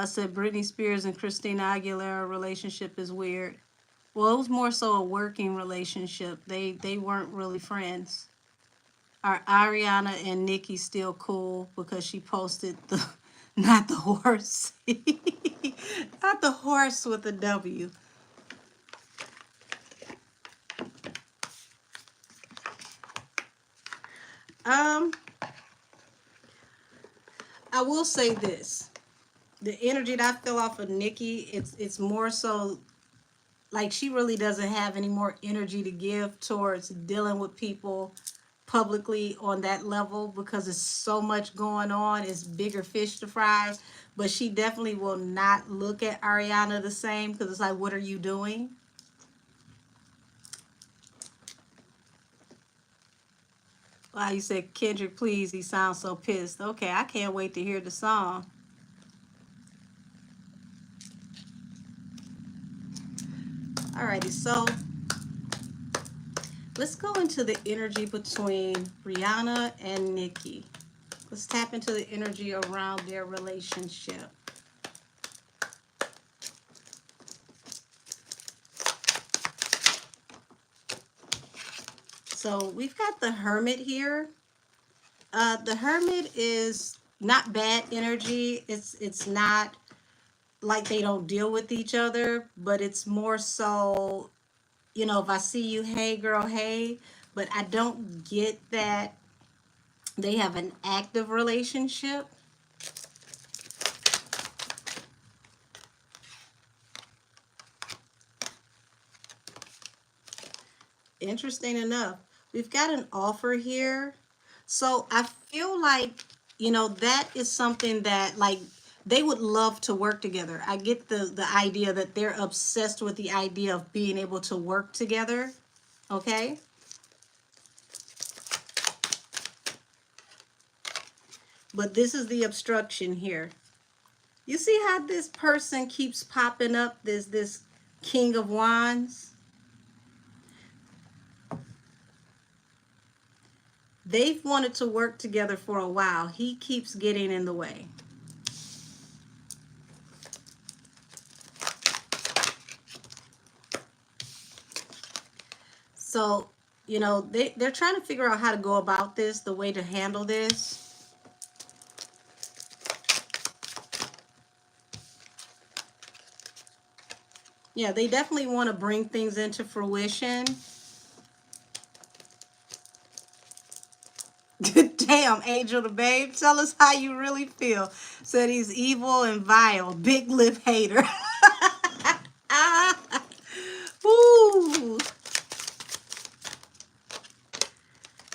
Said Britney Spears and Christina Aguilera relationship is weird. Well, it was more so a working relationship. They weren't really friends. Are Ariana and Nikki still cool because she posted the not the horse. Not the horse with a W. I will say this. The energy that I feel off of Nikki, it's more so like she really doesn't have any more energy to give towards dealing with people publicly on that level because there's so much going on. It's bigger fish to fry. But she definitely will not look at Ariana the same because it's like, what are you doing? Wow, you said Kendrick, please. He sounds so pissed. Okay, I can't wait to hear the song. Alrighty, so let's go into the energy between Rihanna and Nikki. Let's tap into the energy around their relationship. So we've got the Hermit here. The Hermit is not bad energy. It's not like they don't deal with each other, but it's more so, if I see you, hey girl, hey, but I don't get that they have an active relationship. Interesting enough, we've got an offer here. So I feel like, that is something that, like, they would love to work together. I get the idea that they're obsessed with the idea of being able to work together. Okay? But this is the obstruction here. You see how this person keeps popping up, this King of Wands. They've wanted to work together for a while. He keeps getting in the way. So, you know, they're trying to figure out how to go about this, the way to handle this. Yeah, they definitely want to bring things into fruition. Damn, Angel the Babe, tell us how you really feel. Said he's evil and vile, big lip hater. Woo.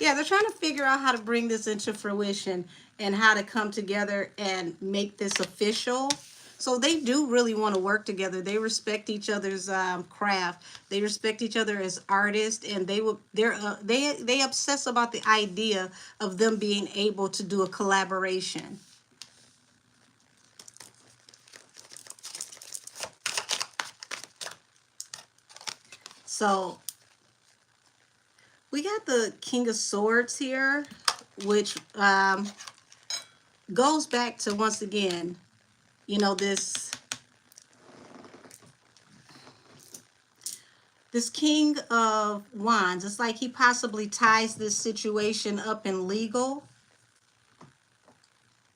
Yeah, they're trying to figure out how to bring this into fruition and how to come together and make this official. So they do really want to work together. They respect each other's craft. They respect each other as artists, and they obsess about the idea of them being able to do a collaboration. So we got the King of Swords here, which goes back to, once again, you know, this King of Wands. It's like he possibly ties this situation up in legal,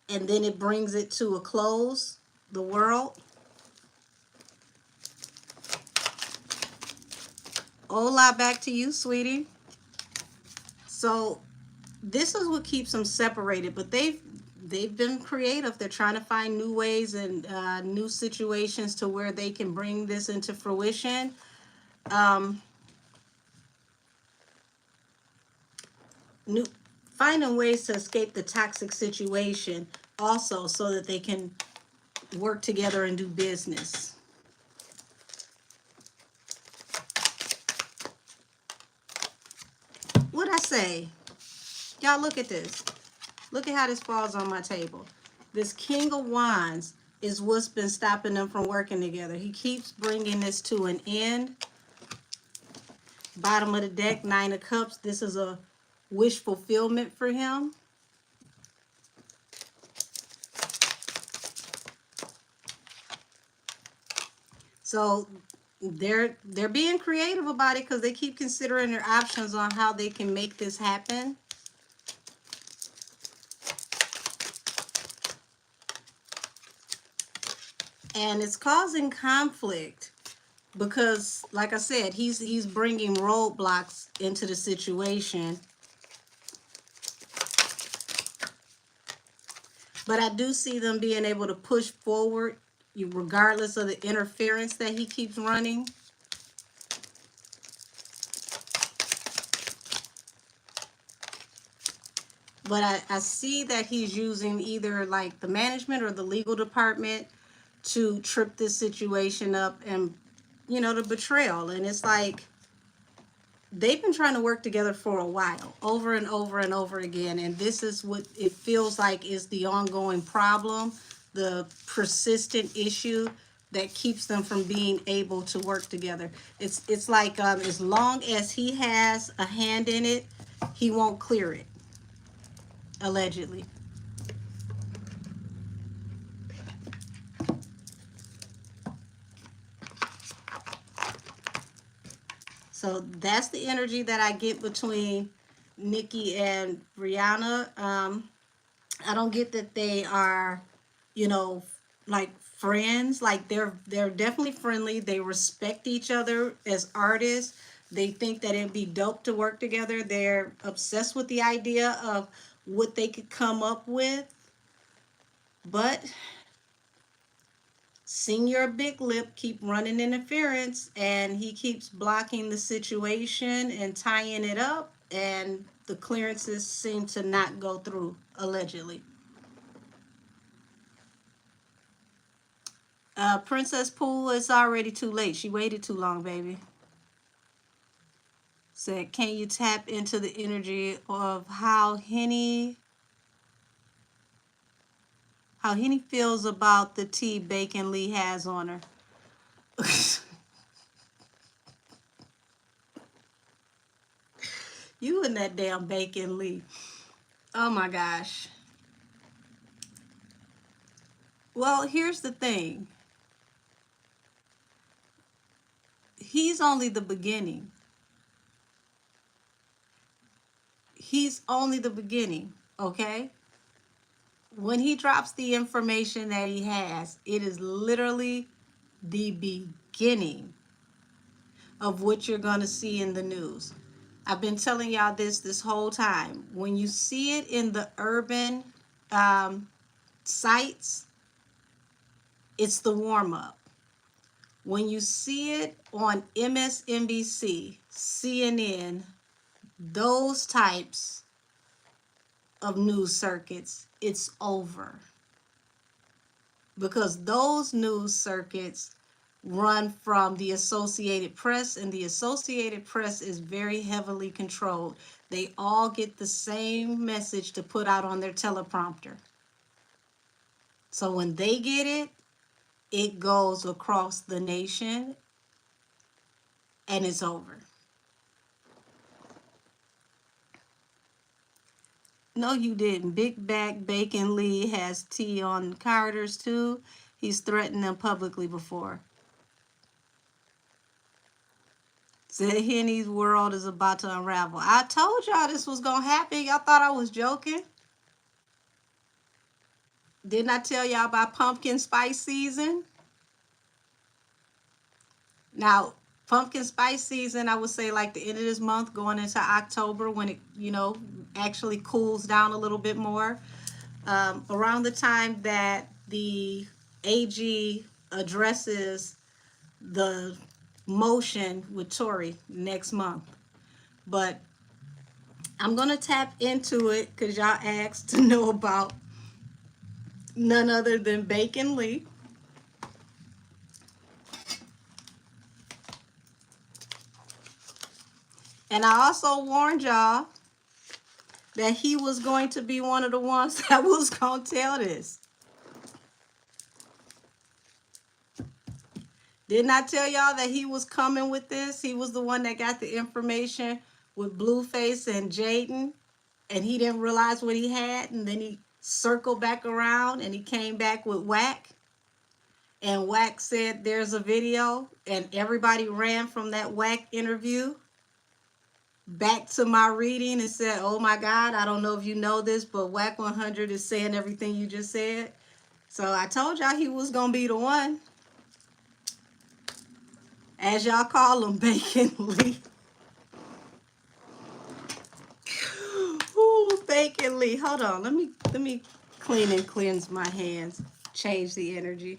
and then it brings it to a close, the world. Hola, back to you, sweetie. So this is what keeps them separated, but they've been creative. They're trying to find new ways and new situations to where they can bring this into fruition. New Finding ways to escape the toxic situation also, so that they can work together and do business. What'd I say? Y'all, look at this. Look at how this falls on my table. This King of Wands is what's been stopping them from working together. He keeps bringing this to an end. Bottom of the deck, Nine of Cups. This is a wish fulfillment for him. So they're being creative about it, because they keep considering their options on how they can make this happen. And it's causing conflict because, like I said, he's bringing roadblocks into the situation. But I do see them being able to push forward regardless of the interference that he keeps running. But I see that he's using either like the management or the legal department to trip this situation up, and, you know, the betrayal. And it's like they've been trying to work together for a while, over and over and over again. And this is what it feels like is the ongoing problem, the persistent issue that keeps them from being able to work together. It's like as long as he has a hand in it, he won't clear it, allegedly. So that's the energy that I get between Nikki and Rihanna. I don't get that they are, you know, like friends. Like they're definitely friendly. They respect each other as artists. They think that it'd be dope to work together. They're obsessed with the idea of what they could come up with. But Senior Big Lip keep running interference, and he keeps blocking the situation and tying it up, and the clearances seem to not go through, allegedly. Princess Pool, it's already too late. She waited too long, baby. Said, can you tap into the energy of how Henny feels about the tea Bacon Lee has on her? that damn Bacon Lee. Oh my gosh. Well, here's the thing. He's only the beginning. He's only the beginning, okay? When he drops the information that he has, it is literally the beginning of what you're going to see in the news. I've been telling y'all this whole time. When you see it in the urban sites, it's the warm-up. When you see it on MSNBC, CNN, those types of news circuits, it's over. Because those news circuits run from the Associated Press, and the Associated Press is very heavily controlled. They all get the same message to put out on their teleprompter. So when they get it, it goes across the nation and it's over. No, you didn't. Big Back Bacon Lee has tea on Carter's too. He's threatened them publicly before. Said Henny's world is about to unravel. I told y'all this was going to happen. Y'all thought I was joking. Didn't I tell y'all about pumpkin spice season? Now, pumpkin spice season, I would say like the end of this month going into October when it, actually cools down a little bit more. Around the time that the AG addresses the motion with Tory next month. But I'm going to tap into it because y'all asked to know about none other than Bacon Lee. And I also warned y'all that he was going to be one of the ones that was going to tell this. Didn't I tell y'all that he was coming with this? He was the one that got the information with Blueface and Jaden, and he didn't realize what he had, and then he circled back around and he came back with Whack. And Whack said there's a video, and everybody ran from that Whack interview back to my reading and said, oh my God, I don't know if you know this, but Whack 100 is saying everything you just said. So I told y'all he was going to be the one. As y'all call him, Bacon Lee. Ooh, Bacon Lee. Hold on. Let me clean and cleanse my hands. Change the energy.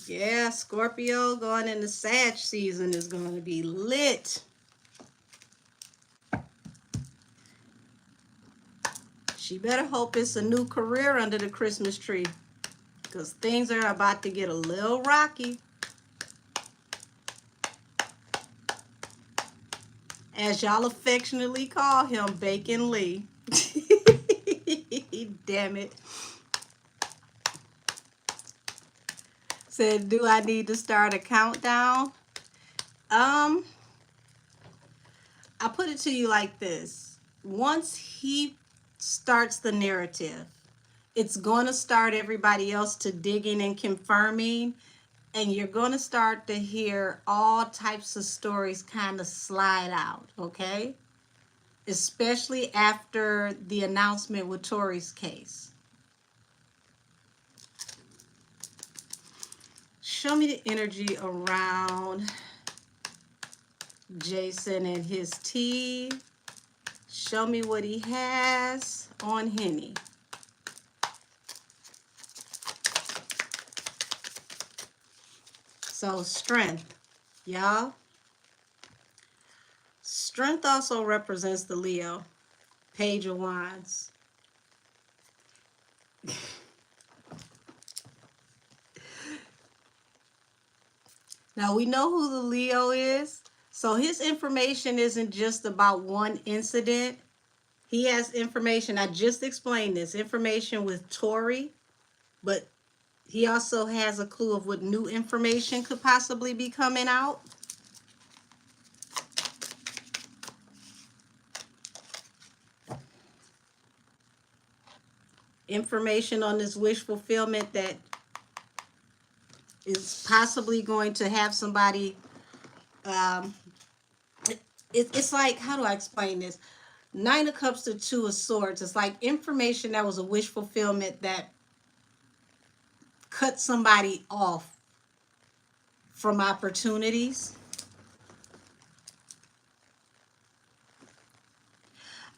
Yeah, Scorpio going into Sag season is going to be lit. She better hope it's a new career under the Christmas tree, because things are about to get a little rocky. As y'all affectionately call him, Bacon Lee. Damn it. Said, do I need to start a countdown? I put it to you like this. Once he starts the narrative, it's going to start everybody else to digging and confirming, and you're going to start to hear all types of stories kind of slide out, okay? Especially after the announcement with Tory's case. Show me the energy around Jason and his tea. Show me what he has on Henny. So strength, y'all. Strength also represents the Leo. Page of Wands. Now we know who the Leo is. So his information isn't just about one incident. He has information, I just explained this, information with Tory, but He also has a clue of what new information could possibly be coming out. Information on this wish fulfillment that is possibly going to have somebody, it's like, how do I explain this? Nine of Cups to Two of Swords. It's like information that was a wish fulfillment that cut somebody off from opportunities.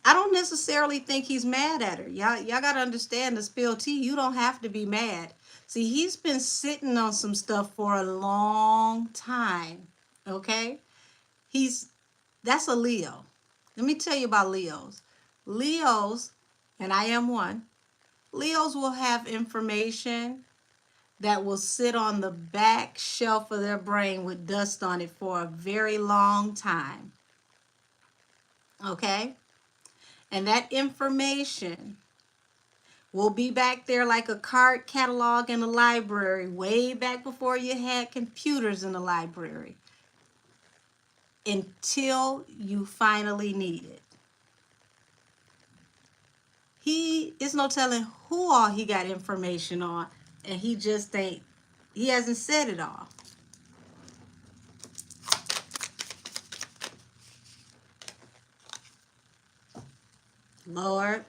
I don't necessarily think he's mad at her. Y'all got to understand, the spill tea, you don't have to be mad. See, he's been sitting on some stuff for a long time, okay? That's a Leo. Let me tell you about Leos. Leos, and I am one, Leos will have information that will sit on the back shelf of their brain with dust on it for a very long time, okay? And that information will be back there like a card catalog in the library, way back before you had computers in the library, until you finally need it. He is no telling who all he got information on, and he hasn't said it all. Lord.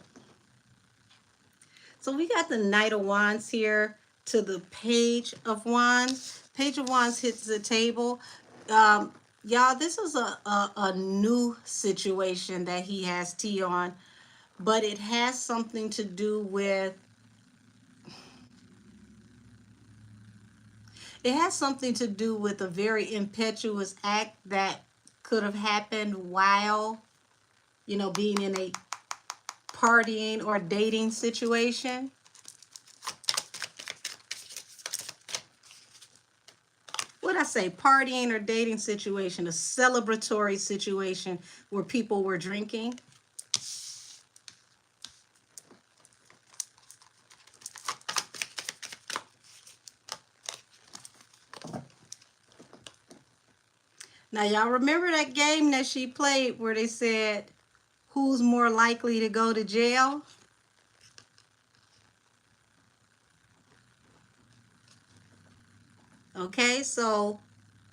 So we got the Knight of Wands here to the Page of Wands. Page of Wands hits the table. Y'all, this is a new situation that he has tea on, but it has something to do with, a very impetuous act that could have happened while, being in a partying or dating situation. What I say, partying or dating situation, a celebratory situation where people were drinking. Now, y'all remember that game that she played where they said, who's more likely to go to jail? Okay, so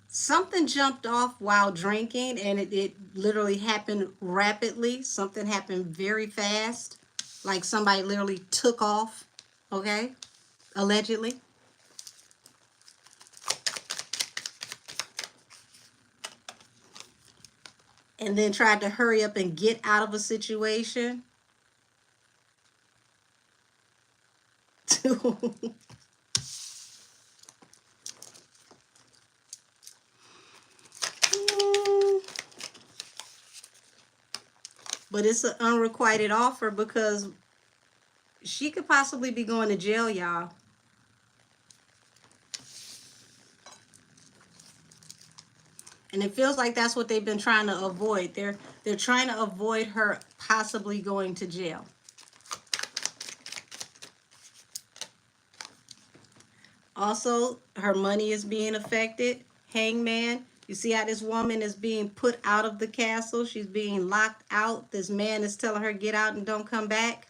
something jumped off while drinking, and it literally happened rapidly. Something happened very fast, like somebody literally took off, okay, allegedly. And then tried to hurry up and get out of a situation. But it's an unrequited offer because she could possibly be going to jail, y'all. And it feels like that's what they've been trying to avoid. They're trying to avoid her possibly going to jail. Also, her money is being affected. Hangman. You see how this woman is being put out of the castle? She's being locked out. This man is telling her, get out and don't come back.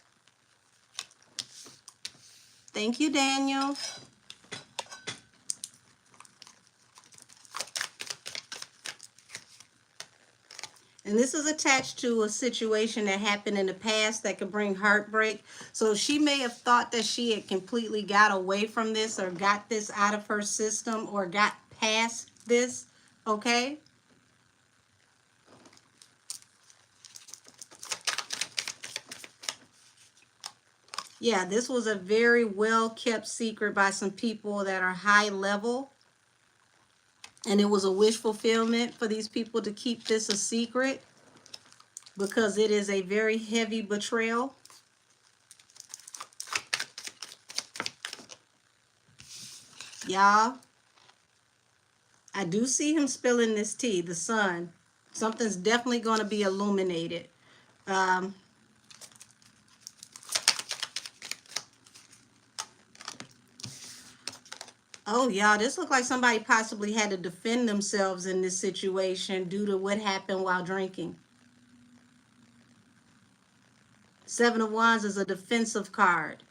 Thank you, Daniel. And this is attached to a situation that happened in the past that could bring heartbreak. So she may have thought that she had completely got away from this or got this out of her system or got past this, okay? Yeah, this was a very well-kept secret by some people that are high level. And it was a wish fulfillment for these people to keep this a secret because it is a very heavy betrayal. Y'all, I do see him spilling this tea, the sun. Something's definitely going to be illuminated. Oh, y'all, this looked like somebody possibly had to defend themselves in this situation due to what happened while drinking. Seven of Wands is a defensive card.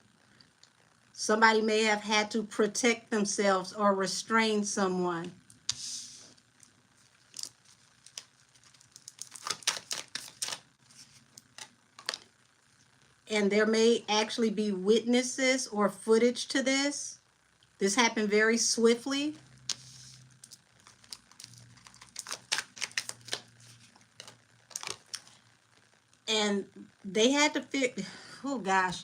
Somebody may have had to protect themselves or restrain someone. And there may actually be witnesses or footage to this. This happened very swiftly. And they had to figure, oh gosh.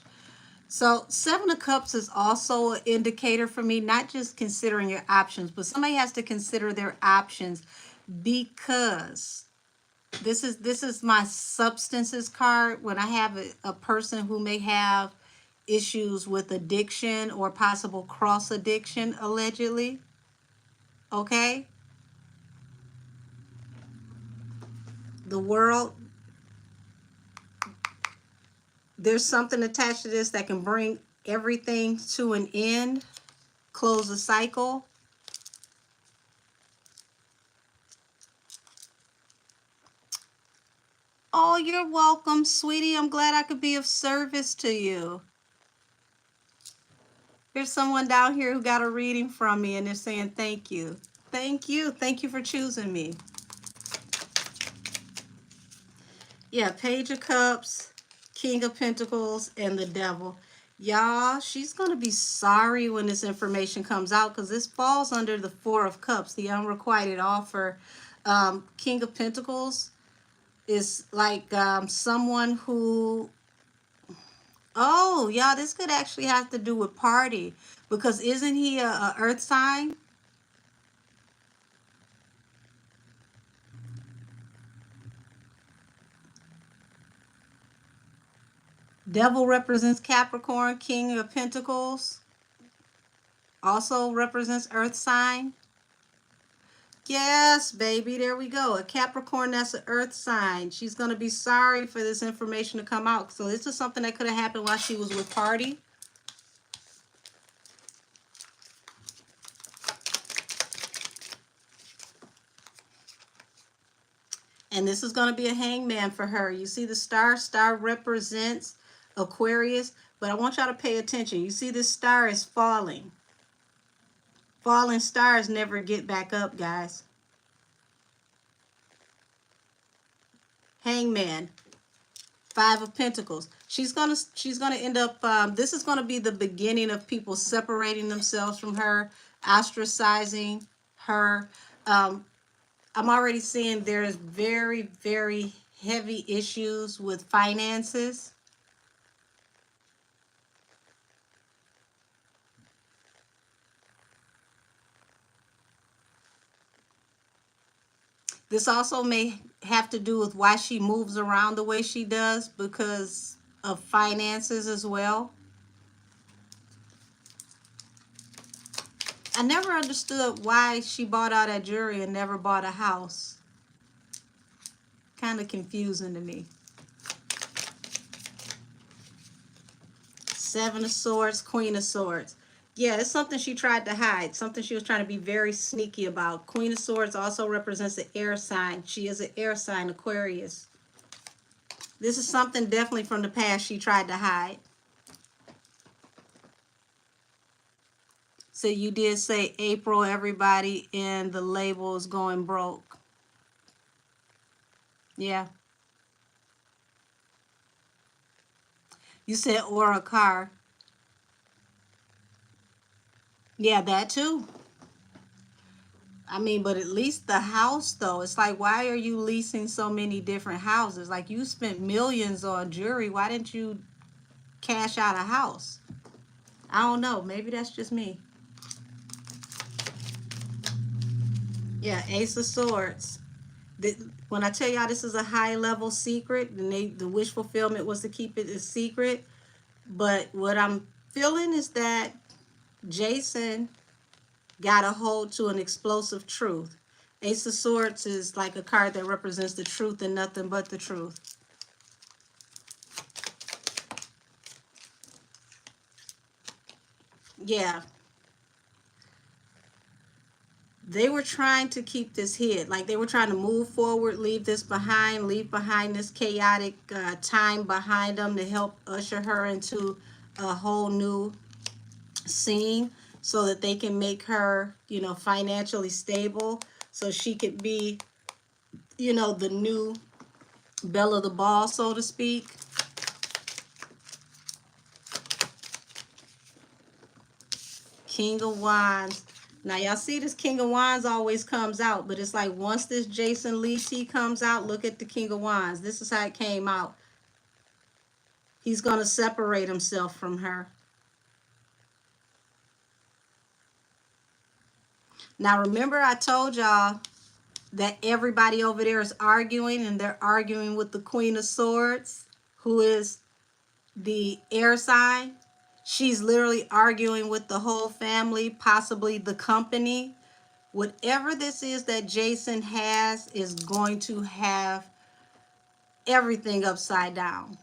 So Seven of Cups is also an indicator for me, not just considering your options, but somebody has to consider their options, because this is my substances card. When I have a person who may have issues with addiction or possible cross addiction, allegedly, okay? The world, there's something attached to this that can bring everything to an end, close the cycle. Oh, you're welcome, sweetie. I'm glad I could be of service to you. There's someone down here who got a reading from me and they're saying thank you. Thank you. Thank you for choosing me. Yeah, Page of Cups, King of Pentacles, and the Devil. Y'all, she's going to be sorry when this information comes out, because this falls under the Four of Cups, the unrequited offer. King of Pentacles is like someone who, oh, y'all, this could actually have to do with party, because isn't he a earth sign? Devil represents Capricorn. King of Pentacles also represents earth sign. Yes, baby, there we go. A Capricorn, that's an earth sign. She's going to be sorry for this information to come out. So this is something that could have happened while she was with party. And this is going to be a hangman for her. You see the star? Star represents Aquarius. But I want y'all to pay attention. You see this star is falling. Falling stars never get back up, guys. Hangman. Five of Pentacles. She's gonna end up. This is gonna be the beginning of people separating themselves from her, ostracizing her. I'm already seeing there's very, very heavy issues with finances. This also may have to do with why she moves around the way she does, because of finances as well. I never understood why she bought all that jewelry and never bought a house. Kind of confusing to me. Seven of Swords, Queen of Swords. Yeah, it's something she tried to hide, something she was trying to be very sneaky about. Queen of Swords also represents an air sign. She is an air sign, Aquarius. This is something definitely from the past she tried to hide. So you did say April, everybody, and the label is going broke. Yeah. You said or a car. Yeah, that too. I mean, but at least the house, though. It's like, why are you leasing so many different houses? Like, you spent millions on jewelry. Why didn't you cash out a house? I don't know. Maybe that's just me. Yeah, Ace of Swords. When I tell y'all this is a high-level secret, and the wish fulfillment was to keep it a secret. But what I'm feeling is that Jason got a hold to an explosive truth. Ace of Swords is like a card that represents the truth and nothing but the truth. Yeah. They were trying to keep this hid. Like they were trying to move forward, leave this behind, leave behind this chaotic time behind them to help usher her into a whole new scene so that they can make her, you know, financially stable so she could be, you know, the new belle of the ball, so to speak. King of Wands. Now, y'all see this King of Wands always comes out, but it's like once this Jason Lee T comes out, look at the King of Wands. This is how it came out. He's going to separate himself from her. Now, remember I told y'all that everybody over there is arguing, and they're arguing with the Queen of Swords, who is the air sign. She's literally arguing with the whole family, possibly the company. Whatever this is that Jason has is going to have everything upside down.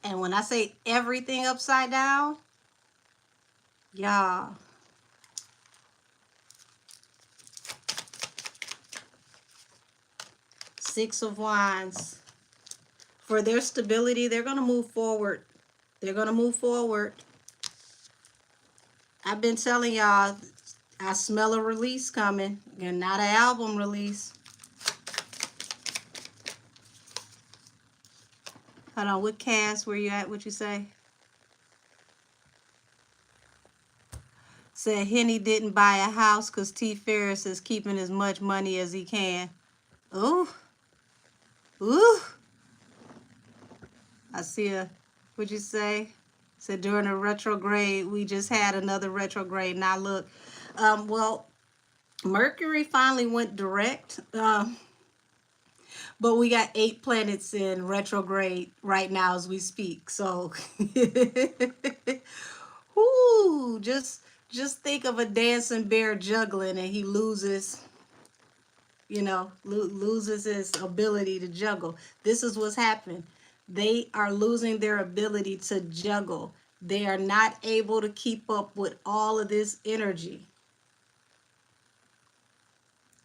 And when I say everything upside down, y'all, Six of Wands. For their stability, they're going to move forward. They're going to move forward. I've been telling y'all, I smell a release coming, and not an album release. Hold on, what cast where you at? What you say? Said Henny didn't buy a house because T. Ferris is keeping as much money as he can. Ooh. Ooh. I see a, what'd you say? Said during a retrograde, we just had another retrograde. Now look, well, Mercury finally went direct, but we got 8 planets in retrograde right now as we speak. So, whoo, just think of a dancing bear juggling and he loses, you know, loses his ability to juggle. This is what's happening. They are losing their ability to juggle. They are not able to keep up with all of this energy.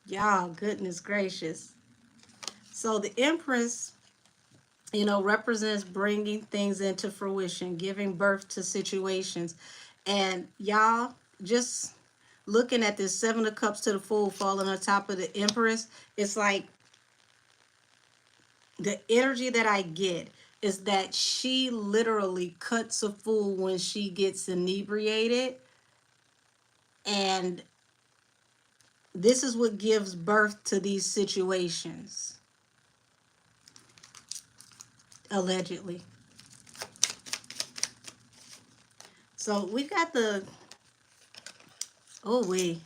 Y'all, goodness gracious. So the Empress, you know, represents bringing things into fruition, giving birth to situations. And y'all, just looking at this 7 of Cups to the Fool falling on top of the Empress, it's like the energy that I get is that she literally cuts a fool when she gets inebriated. And this is what gives birth to these situations. Allegedly. So we got the, oh wait.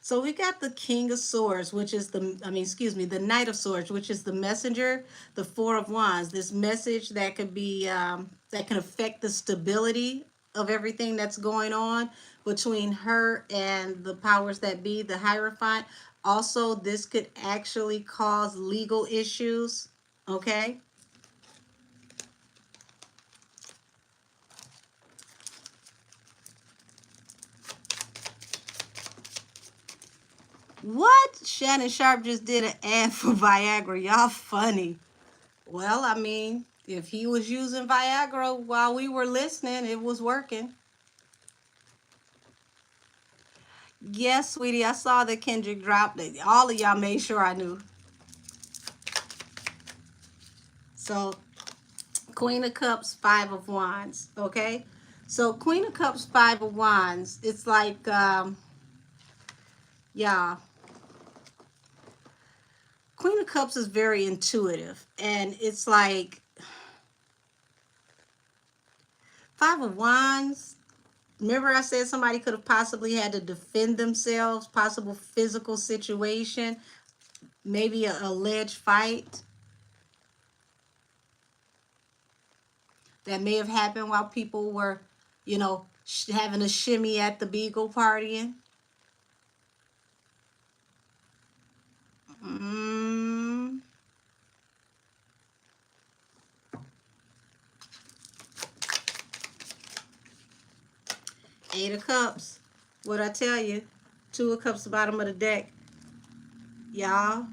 So we got the King of Swords, which is the, the Knight of Swords, which is the messenger, the Four of Wands. This message that could be, that can affect the stability of everything that's going on between her and the powers that be, the Hierophant. Also, this could actually cause legal issues, okay? What? Shannon Sharp just did an ad for Viagra. Y'all funny. Well, I mean, if he was using Viagra while we were listening, it was working. Yes, sweetie, I saw that Kendrick dropped it. All of y'all made sure I knew. So, Queen of Cups, 5 of Wands, okay? So, Queen of Cups, 5 of Wands, it's like, yeah. Queen of Cups is very intuitive. And it's like, 5 of Wands, remember I said somebody could have possibly had to defend themselves, possible physical situation, maybe an alleged fight that may have happened while people were, you know, having a shimmy at the Beagle partying. Eight of Cups. What I tell you? Two of Cups, the bottom of the deck. Y'all,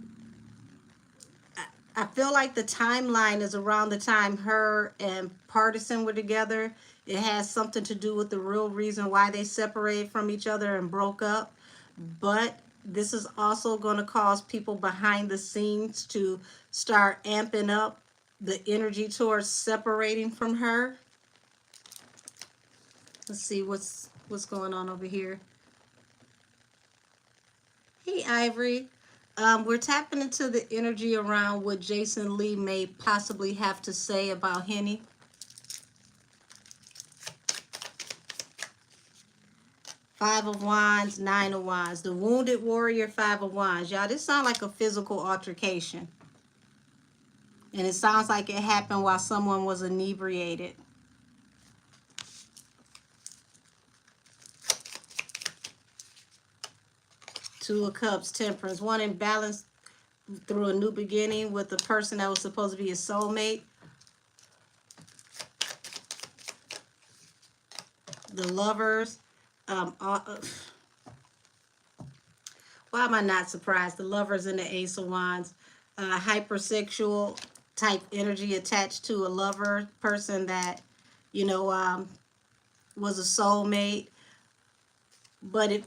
I feel like the timeline is around the time her and Partisan were together. It has something to do with the real reason why they separated from each other and broke up. But this is also going to cause people behind the scenes to start amping up the energy towards separating from her. Let's see what's going on over here. Hey, Ivory. We're tapping into the energy around what Jason Lee may possibly have to say about Henny. Five of Wands, Nine of Wands. The Wounded Warrior, Five of Wands. Y'all, this sounds like a physical altercation. And it sounds like it happened while someone was inebriated. Two of Cups, Temperance. One in balance through a new beginning with the person that was supposed to be a soulmate. The Lovers. Why am I not surprised? The Lovers and the Ace of Wands. Hypersexual type energy attached to a lover person that, you know, was a soulmate. But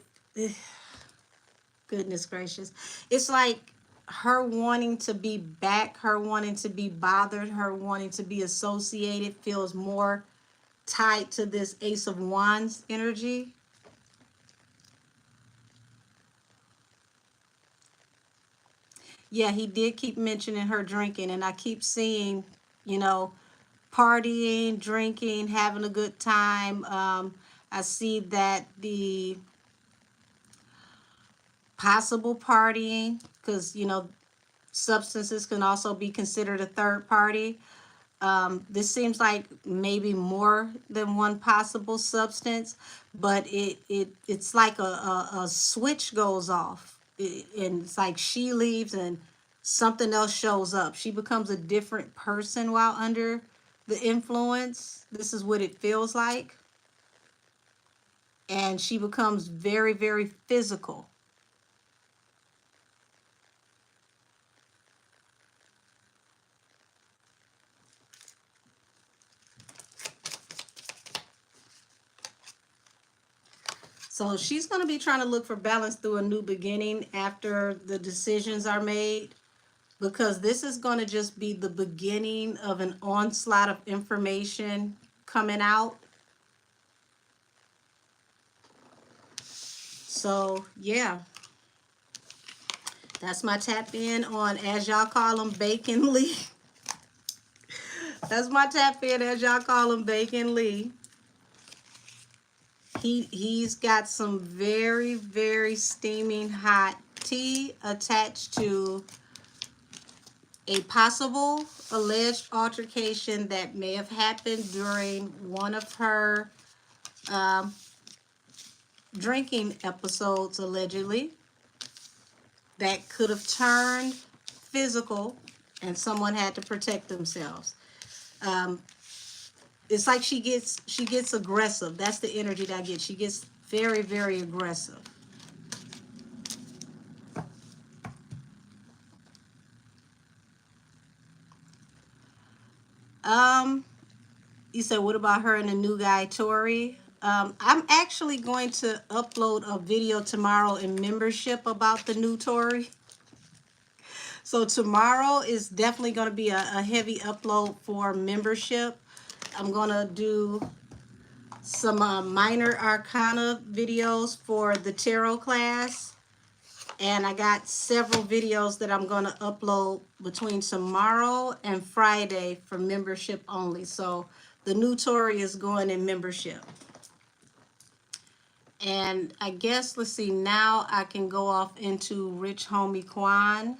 goodness gracious. It's like her wanting to be back, her wanting to be bothered, her wanting to be associated feels more tied to this Ace of Wands energy. Yeah, he did keep mentioning her drinking, and I keep seeing, you know, partying, drinking, having a good time. I see that the possible partying, because, you know, substances can also be considered a third party. This seems like maybe more than one possible substance, but it's like a switch goes off. And it's like she leaves and something else shows up. She becomes a different person while under the influence. This is what it feels like. And she becomes very, very physical. So she's going to be trying to look for balance through a new beginning after the decisions are made, because this is going to just be the beginning of an onslaught of information coming out. So, yeah. That's my tap in on, as y'all call him, Bacon Lee. That's my tap in, as y'all call him, Bacon Lee. He's got some very, very steaming hot tea attached to a possible alleged altercation that may have happened during one of her drinking episodes, allegedly, that could have turned physical and someone had to protect themselves. It's like she gets aggressive. That's the energy that I get. She gets very, very aggressive. You said, what about her and the new guy, Tori? I'm actually going to upload a video tomorrow in membership about the new Tori. So tomorrow is definitely going to be a heavy upload for membership. I'm going to do some minor arcana videos for the tarot class. And I got several videos that I'm going to upload between tomorrow and Friday for membership only. So the new Tori is going in membership. And I guess, let's see, now I can go off into Rich Homie Quan.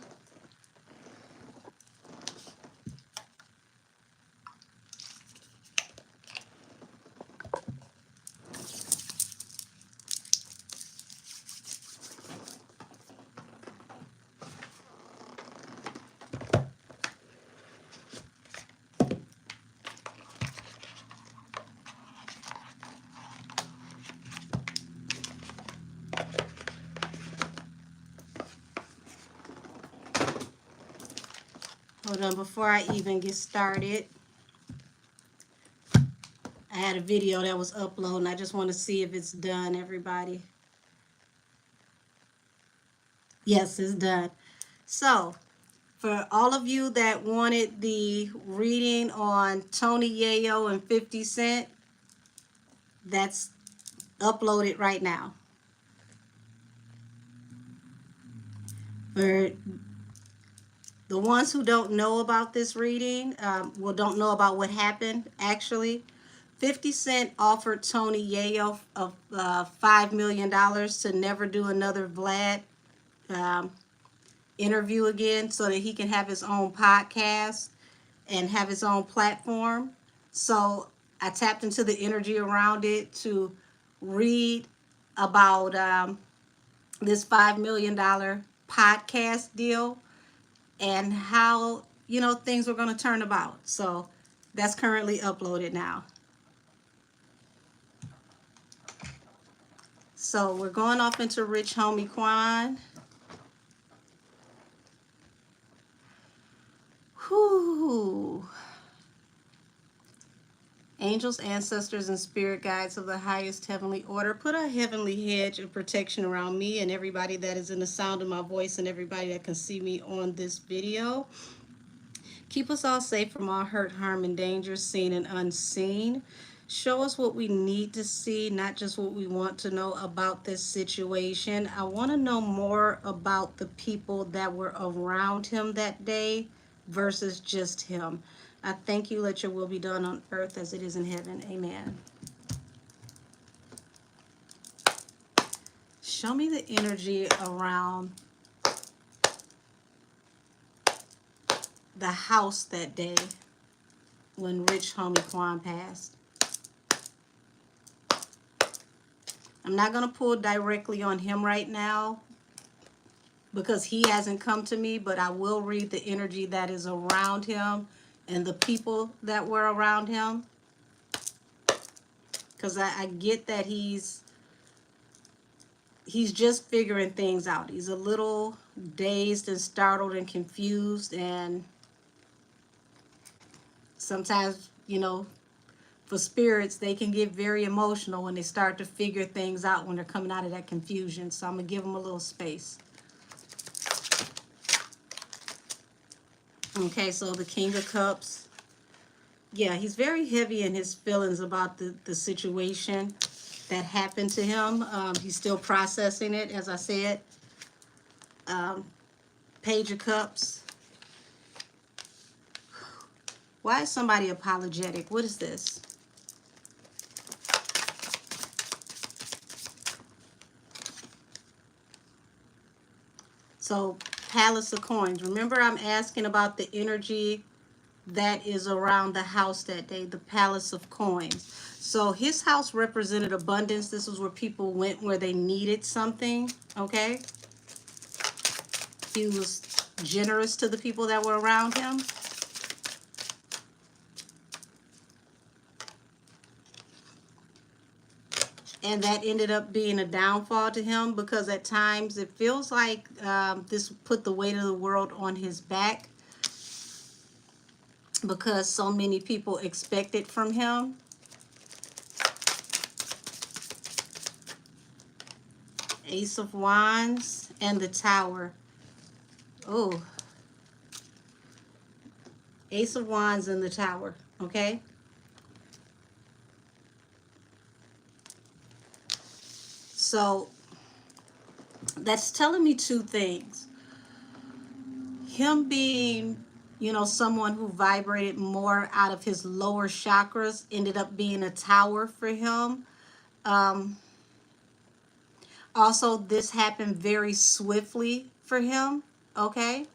Hold on, before I even get started, I had a video that was uploading. I just want to see if it's done, everybody. Yes, it's done. So, for all of you that wanted the reading on Tony Yayo and 50 Cent, that's uploaded right now. For the ones who don't know about this reading, don't know about what happened, actually, 50 Cent offered Tony Yayo of $5 million to never do another Vlad interview again so that he can have his own podcast and have his own platform. So I tapped into the energy around it to read about this $5 million podcast deal and how, you know, things were going to turn about. So that's currently uploaded now. So we're going off into Rich Homie Quan. Whew. Angels, ancestors, and spirit guides of the highest heavenly order, put a heavenly hedge of protection around me and everybody that is in the sound of my voice and everybody that can see me on this video. Keep us all safe from all hurt, harm, and danger, seen and unseen. Show us what we need to see, not just what we want to know about this situation. I want to know more about the people that were around him that day versus just him. I thank you. Let your will be done on earth as it is in heaven. Amen. Show me the energy around the house that day when Rich Homie Quan passed. I'm not going to pull directly on him right now because he hasn't come to me, but I will read the energy that is around him and the people that were around him. Because I get that he's just figuring things out. He's a little dazed and startled and confused, and sometimes, you know, for spirits, they can get very emotional when they start to figure things out when they're coming out of that confusion. So I'm going to give them a little space. Okay, so the King of Cups. Yeah, he's very heavy in his feelings about the situation that happened to him. He's still processing it, as I said. Page of Cups. Why is somebody apologetic? What is this? So, Palace of Coins. Remember, I'm asking about the energy that is around the house that day, the Palace of Coins. So his house represented abundance. This is where people went where they needed something, okay? He was generous to the people that were around him. And that ended up being a downfall to him because at times it feels like this put the weight of the world on his back because so many people expect it from him. Ace of Wands and the Tower. Oh. Ace of Wands and the Tower, okay? So that's telling me two things. Him being, you know, someone who vibrated more out of his lower chakras ended up being a tower for him. Also, this happened very swiftly for him, okay?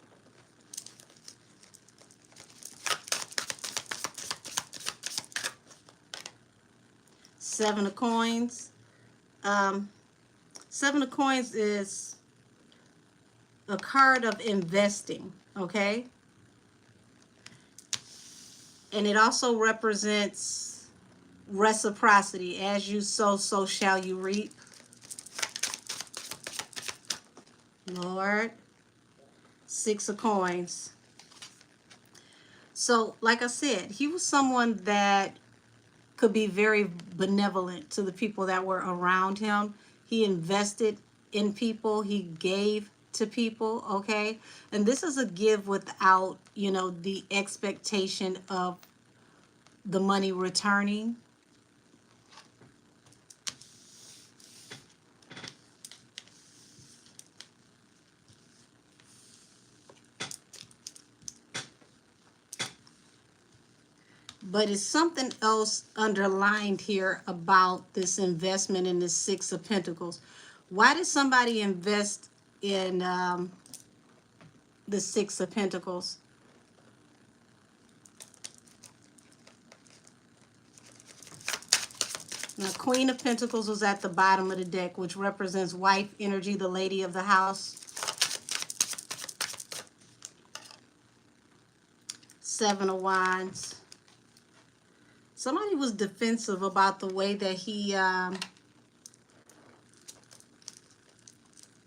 Seven of Coins. Seven of Coins is a card of investing, okay? And it also represents reciprocity. As you sow, so shall you reap. Lord. Six of Coins. So, like I said, he was someone that could be very benevolent to the people that were around him. He invested in people, he gave to people, okay? And this is a give without, you know, the expectation of the money returning. But it's something else underlined here about this investment in this Six of Pentacles. Why did somebody invest in the Six of Pentacles? Now, Queen of Pentacles was at the bottom of the deck, which represents wife energy, the lady of the house. Seven of Wands. Somebody was defensive about the way that he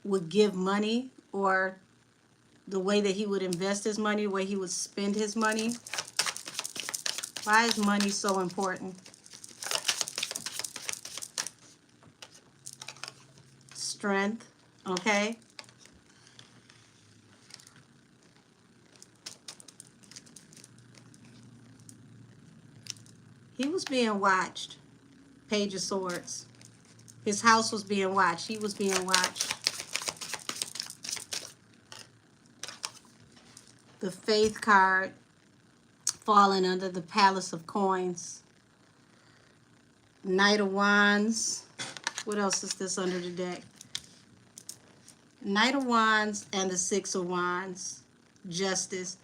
would give money, or the way that he would invest his money, the way he would spend his money. Why is money so important? Strength, okay? He was being watched. Page of Swords. His house was being watched. He was being watched. The Faith card falling under the Palace of Coins. Knight of Wands. What else is this under the deck? Knight of Wands and the Six of Wands. Justice.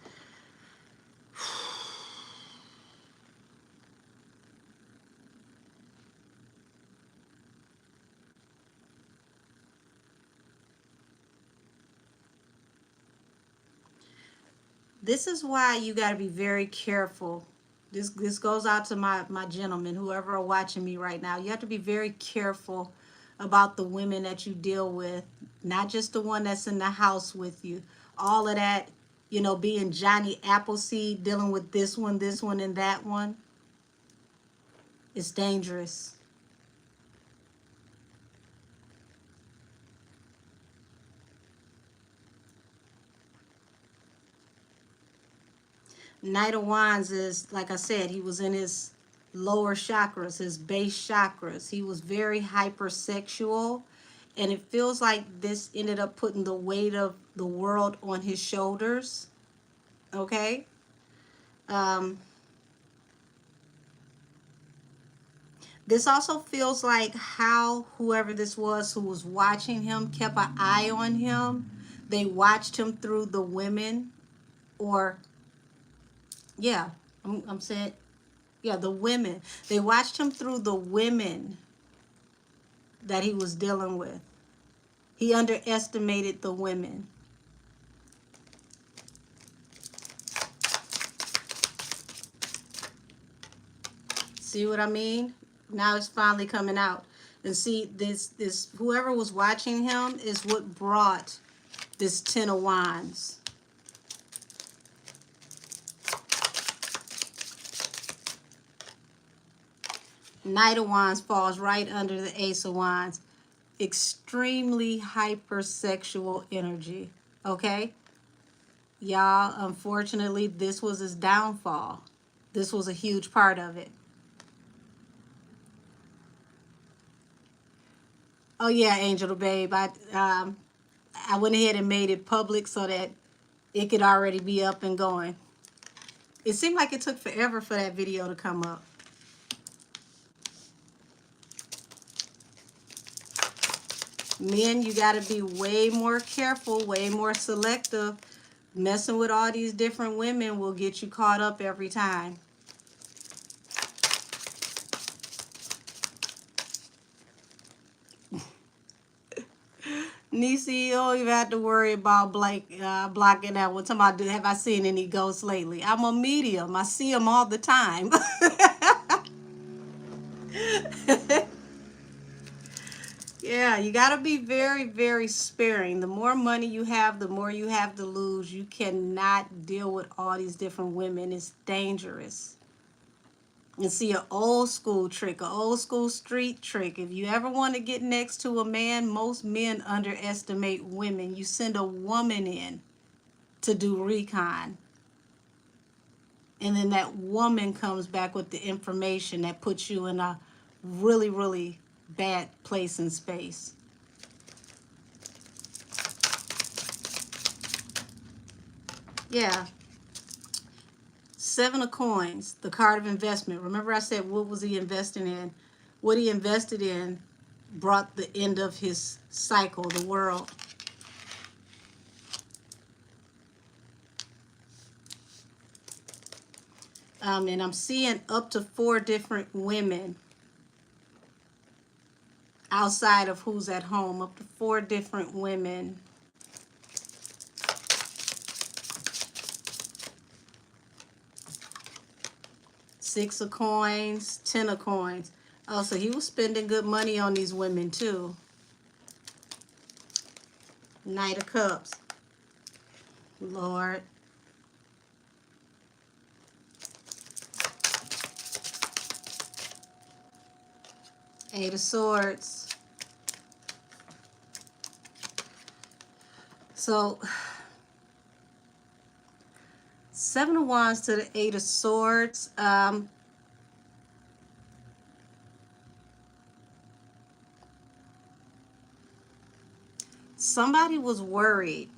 This is why you got to be very careful. This goes out to my gentlemen, whoever are watching me right now. You have to be very careful about the women that you deal with, not just the one that's in the house with you. All of that, you know, being Johnny Appleseed, dealing with this one, and that one. It's dangerous. Knight of Wands is, like I said, he was in his lower chakras, his base chakras. He was very hypersexual, and it feels like this ended up putting the weight of the world on his shoulders, okay? This also feels like how whoever this was who was watching him kept an eye on him. They watched him through the women, or yeah, I'm saying, yeah, the women. They watched him through the women that he was dealing with. He underestimated the women. See what I mean? Now it's finally coming out. And see, this whoever was watching him is what brought this Ten of Wands. Knight of Wands falls right under the Ace of Wands. Extremely hypersexual energy, okay? Y'all, unfortunately, this was his downfall. This was a huge part of it. Oh yeah, Angel the Babe. I went ahead and made it public so that it could already be up and going. It seemed like it took forever for that video to come up. Men, you got to be way more careful, way more selective. Messing with all these different women will get you caught up every time. Nisi, you don't even have to worry about blocking that one. Talking about, have I seen any ghosts lately? I'm a medium. I see them all the time. Yeah, you got to be very, very sparing. The more money you have, the more you have to lose. You cannot deal with all these different women. It's dangerous. And see, an old school trick, an old school street trick. If you ever want to get next to a man, most men underestimate women. You send a woman in to do recon. And then that woman comes back with the information that puts you in a really, really bad place and space. Yeah. Seven of Coins, the card of investment. Remember I said what was he investing in? What he invested in brought the end of his cycle, the world. And I'm seeing up to 4 different women outside of who's at home. Up to 4 different women. Six of Coins, 10 of Coins. Oh, so he was spending good money on these women too. Knight of Cups. Lord. Eight of Swords. So, Seven of Wands to the Eight of Swords. Somebody was worried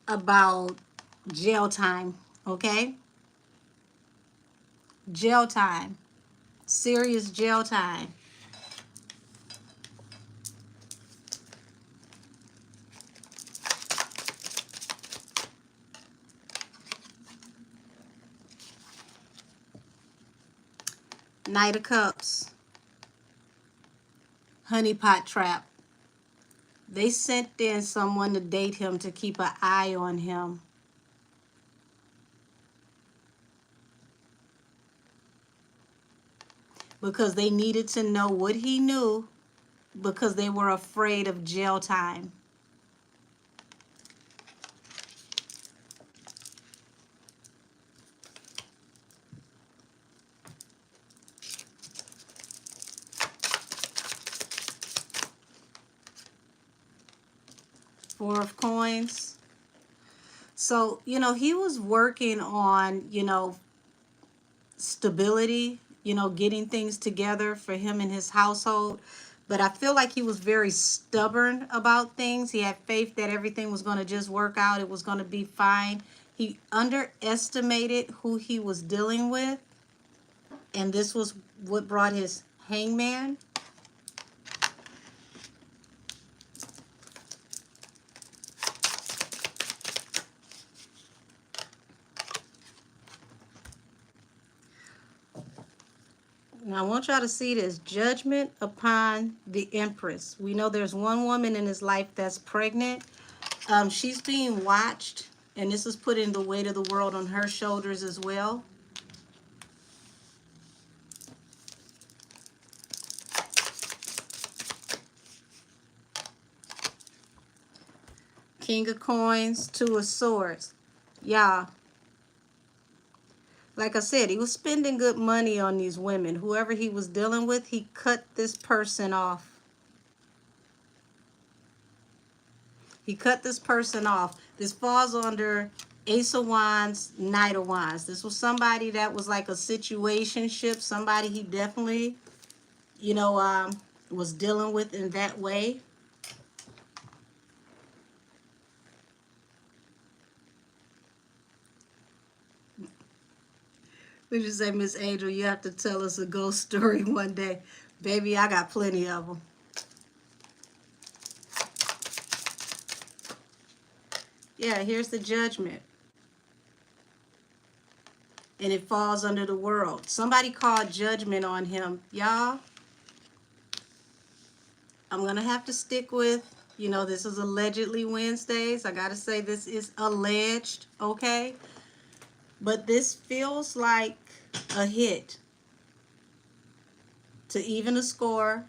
about jail time, okay? Jail time. Serious jail time. Knight of Cups. Honeypot trap. They sent in someone to date him to keep an eye on him. Because they needed to know what he knew because they were afraid of jail time. Four of Coins. So, he was working on, stability, getting things together for him and his household. But I feel like he was very stubborn about things. He had faith that everything was going to just work out. It was going to be fine. He underestimated who he was dealing with. And this was what brought his Hangman. Now, I want y'all to see this. Judgment upon the Empress. We know there's one woman in his life that's pregnant. She's being watched, and this is putting the weight of the world on her shoulders as well. King of Coins, Two of Swords. Y'all, like I said, he was spending good money on these women. Whoever he was dealing with, he cut this person off. He cut this person off. This falls under Ace of Wands, Knight of Wands. This was somebody that was like a situationship. Somebody he definitely, was dealing with in that way. We just say, Miss Angel, you have to tell us a ghost story one day. Baby, I got plenty of them. Yeah, here's the Judgment. And it falls under the World. Somebody called judgment on him. Y'all, I'm going to have to stick with, this is allegedly Wednesdays. I got to say this is alleged, okay? But this feels like a hit. to even the score,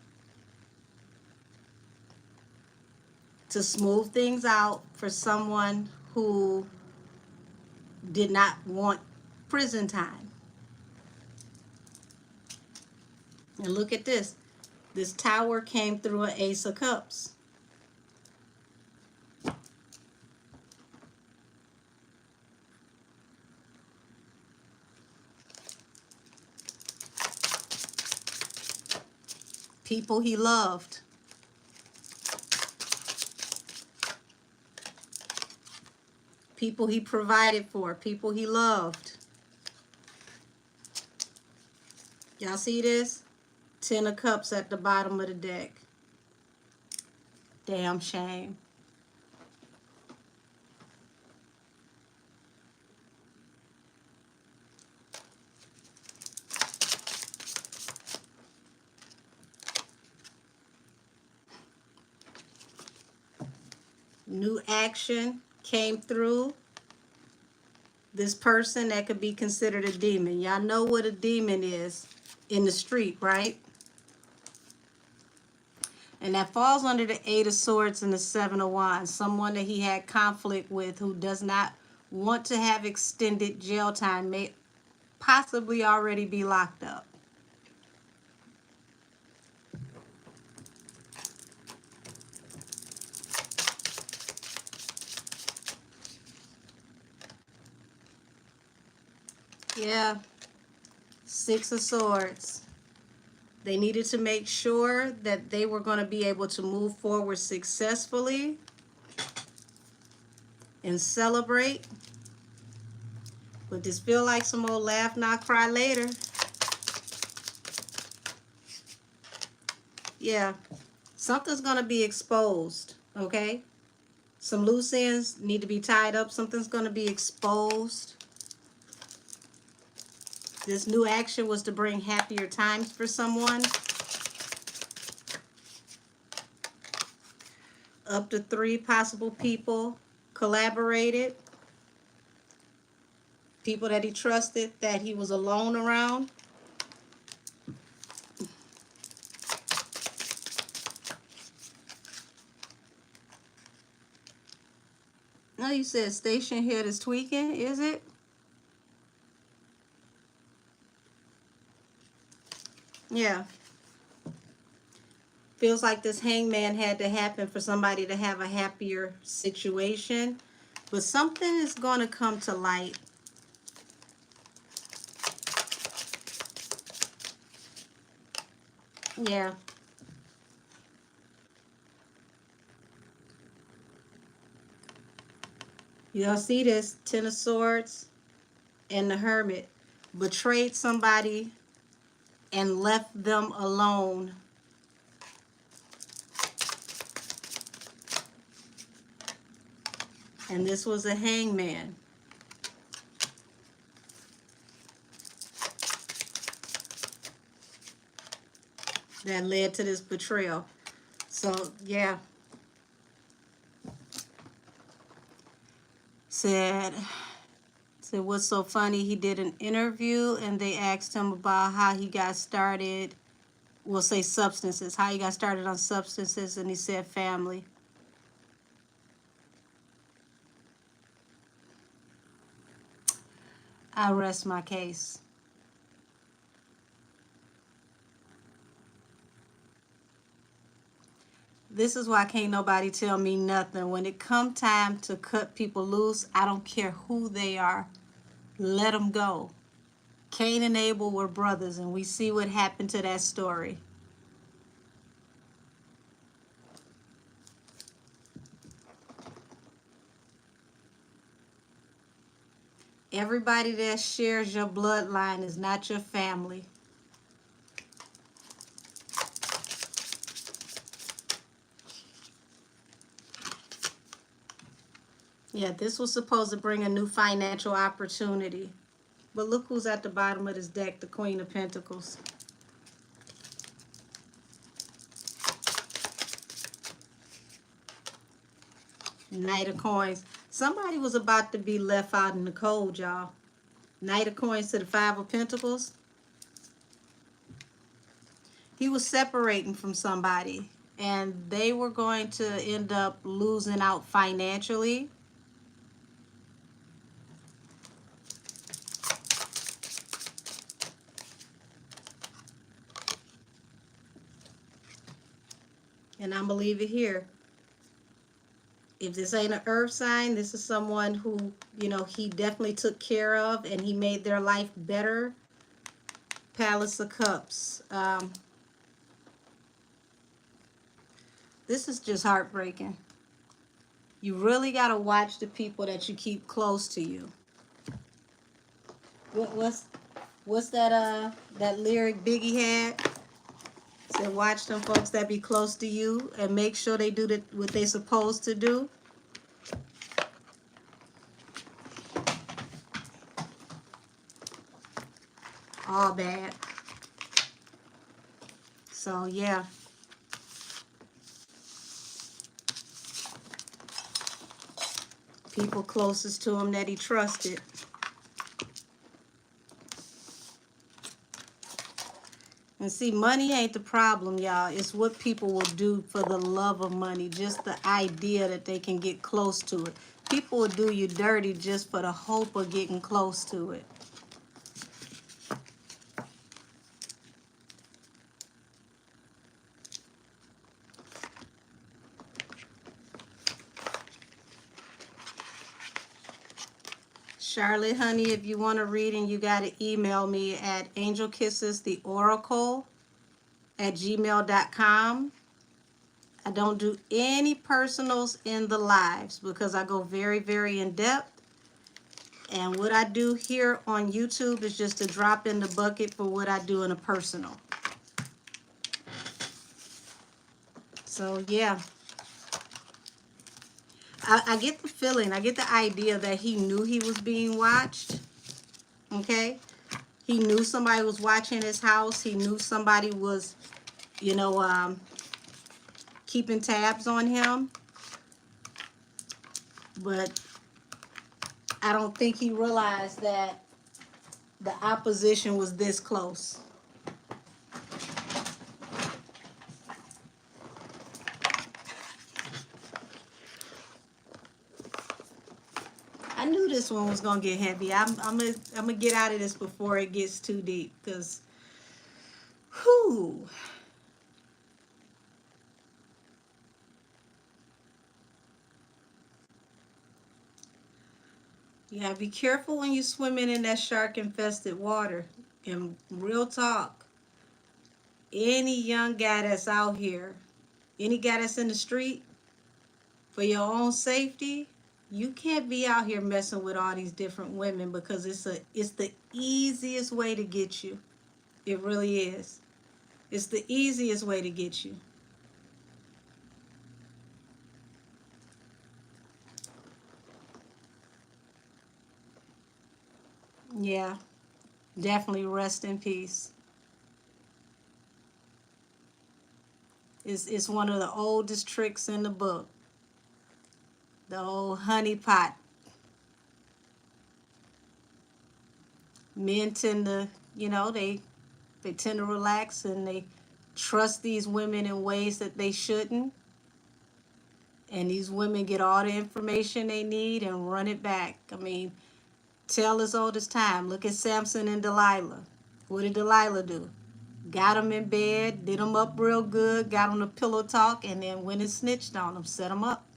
to smooth things out for someone who did not want prison time. And look at this. This tower came through an Ace of Cups. People he loved. People he provided for. People he loved. Y'all see this? 10 of Cups at the bottom of the deck. Damn shame. New action came through. This person that could be considered a demon. Y'all know what a demon is in the street, right? And that falls under the 8 of Swords and the 7 of Wands. Someone that he had conflict with who does not want to have extended jail time, may possibly already be locked up. Yeah, 6 of Swords. They needed to make sure that they were going to be able to move forward successfully and celebrate. But this feel like some old laugh, not cry later. Yeah, something's going to be exposed, okay? Some loose ends need to be tied up. Something's going to be exposed. This new action was to bring happier times for someone. Up to 3 possible people collaborated. People that he trusted, that he was alone around. No, you said Stationhead is tweaking, is it? Yeah. Feels like this hangman had to happen for somebody to have a happier situation. But something is going to come to light. Yeah. Y'all see this? 10 of Swords and the Hermit. Betrayed somebody and left them alone. And this was a hangman. That led to this betrayal. So, yeah. Said, what's so funny? He did an interview and they asked him about how he got started. We'll say substances. How he got started on substances, and he said family. I rest my case. This is why can't nobody tell me nothing. When it come time to cut people loose, I don't care who they are. Let them go. Cain and Abel were brothers, and we see what happened to that story. Everybody that shares your bloodline is not your family. Yeah, this was supposed to bring a new financial opportunity. But look who's at the bottom of this deck, the Queen of Pentacles. Knight of Coins. Somebody was about to be left out in the cold, y'all. Knight of Coins to the 5 of Pentacles. He was separating from somebody, and they were going to end up losing out financially. And I'm gonna leave it here. If this ain't an earth sign, this is someone who, he definitely took care of and he made their life better. Palace of Cups. This is just heartbreaking. You really got to watch the people that you keep close to you. What's that lyric Biggie had? Said, watch them folks that be close to you and make sure they do what they supposed to do. All bad. So yeah. People closest to him that he trusted. And see, money ain't the problem, y'all. It's what people will do for the love of money. Just the idea that they can get close to it. People will do you dirty just for the hope of getting close to it. Charlotte, honey, if you want to read, and you got to email me at angelkissestheoracle@gmail.com. I don't do any personals in the lives because I go very, very in depth. And what I do here on YouTube is just a drop in the bucket for what I do in a personal. So, yeah. I get the feeling, I get the idea that he knew he was being watched. Okay? He knew somebody was watching his house. He knew somebody was, keeping tabs on him. But I don't think he realized that the opposition was this close. I knew this one was gonna get heavy. I'm gonna get out of this before it gets too deep, because, whew. You gotta be careful when you're swimming in that shark-infested water. And real talk, any young guy that's out here, any guy that's in the street, for your own safety, you can't be out here messing with all these different women, because it's the easiest way to get you. It really is. It's the easiest way to get you. Yeah, definitely rest in peace. It's one of the oldest tricks in the book. The old honey pot. Men tend to, they tend to relax and they trust these women in ways that they shouldn't. And these women get all the information they need and run it back. I mean, tell as old as time. Look at Samson and Delilah. What did Delilah do? Got him in bed, did him up real good, got him to pillow talk, and then went and snitched on him, set him up.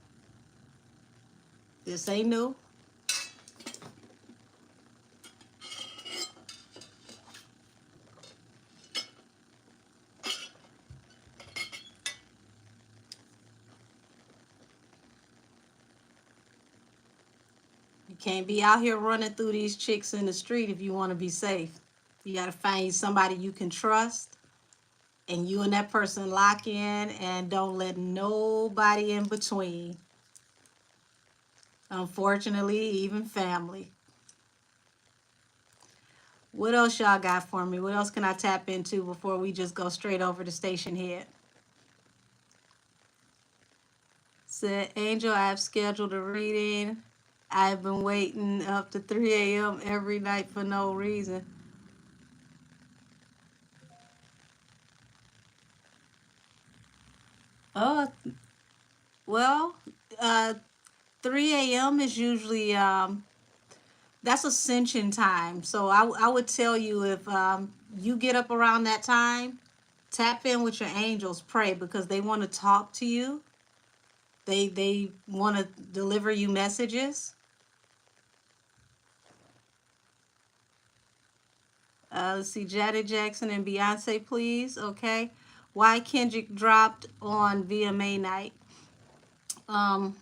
This ain't new. You can't be out here running through these chicks in the street if you want to be safe. You got to find somebody you can trust, and you and that person lock in and don't let nobody in between. Unfortunately, even family. What else y'all got for me? What else can I tap into before we just go straight over to Stationhead? Said, Angel, I've scheduled a reading. I've been waiting up to 3 a.m. every night for no reason. Uh, well, uh, 3 a.m. is usually that's ascension time. So I would tell you if you get up around that time, tap in with your angels, pray because they want to talk to you. They want to deliver you messages. Let's see, Janet Jackson and Beyonce, please. Okay. Why Kendrick dropped on VMA night? Um,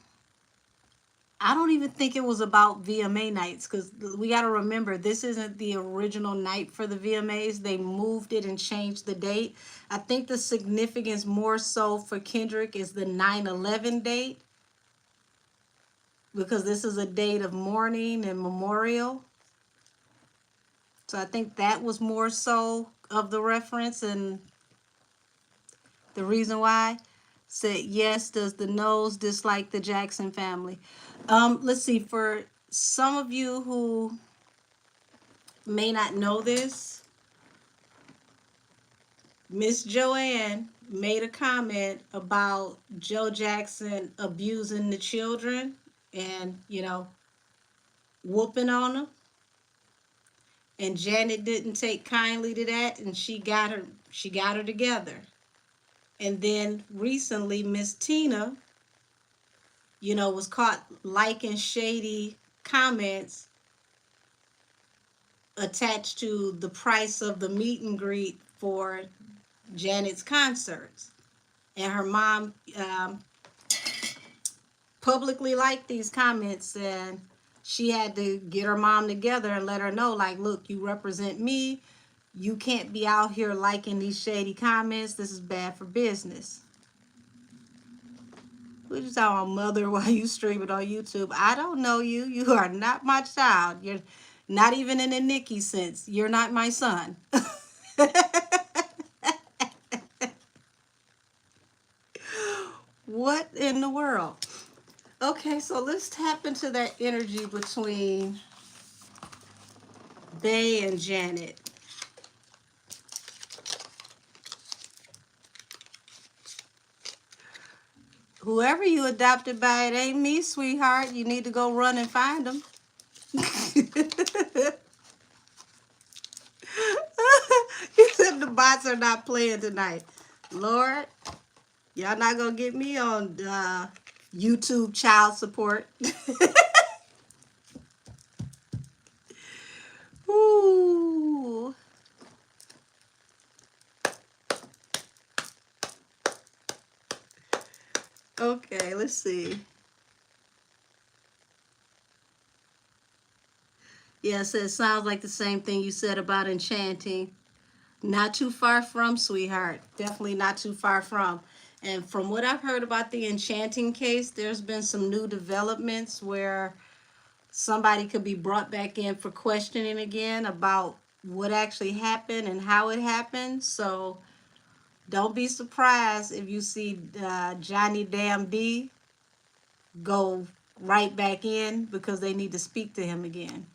I don't even think it was about VMA nights because we got to remember this isn't the original night for the VMAs. They moved it and changed the date. I think the significance more so for Kendrick is the 9/11 date because this is a date of mourning and memorial. So I think that was more so of the reference and the reason why. Said yes, does the nose dislike the Jackson family? Let's see, for some of you who may not know this, Miss Joanne made a comment about Joe Jackson abusing the children and, whooping on them. And Janet didn't take kindly to that and she got her together. And then recently Miss Tina, was caught liking shady comments attached to the price of the meet and greet for Janet's concerts. And her mom publicly liked these comments, and she had to get her mom together and let her know, like, look, you represent me. You can't be out here liking these shady comments. This is bad for business. What you talking about, mother, while you stream it on YouTube? I don't know you. You are not my child. You're not even in a Nikki sense. You're not my son. What in the world? Okay, so let's tap into that energy between Bay and Janet. Whoever you adopted by, it ain't me, sweetheart. You need to go run and find them. You said the bots are not playing tonight. Lord, y'all not gonna get me on YouTube child support. Ooh. Okay, let's see. Yes, it sounds like the same thing you said about enchanting. Not too far from, sweetheart. Definitely not too far from. And from what I've heard about the enchanting case, there's been some new developments where somebody could be brought back in for questioning again about what actually happened and how it happened. So don't be surprised if you see Johnny Damn D go right back in because they need to speak to him again.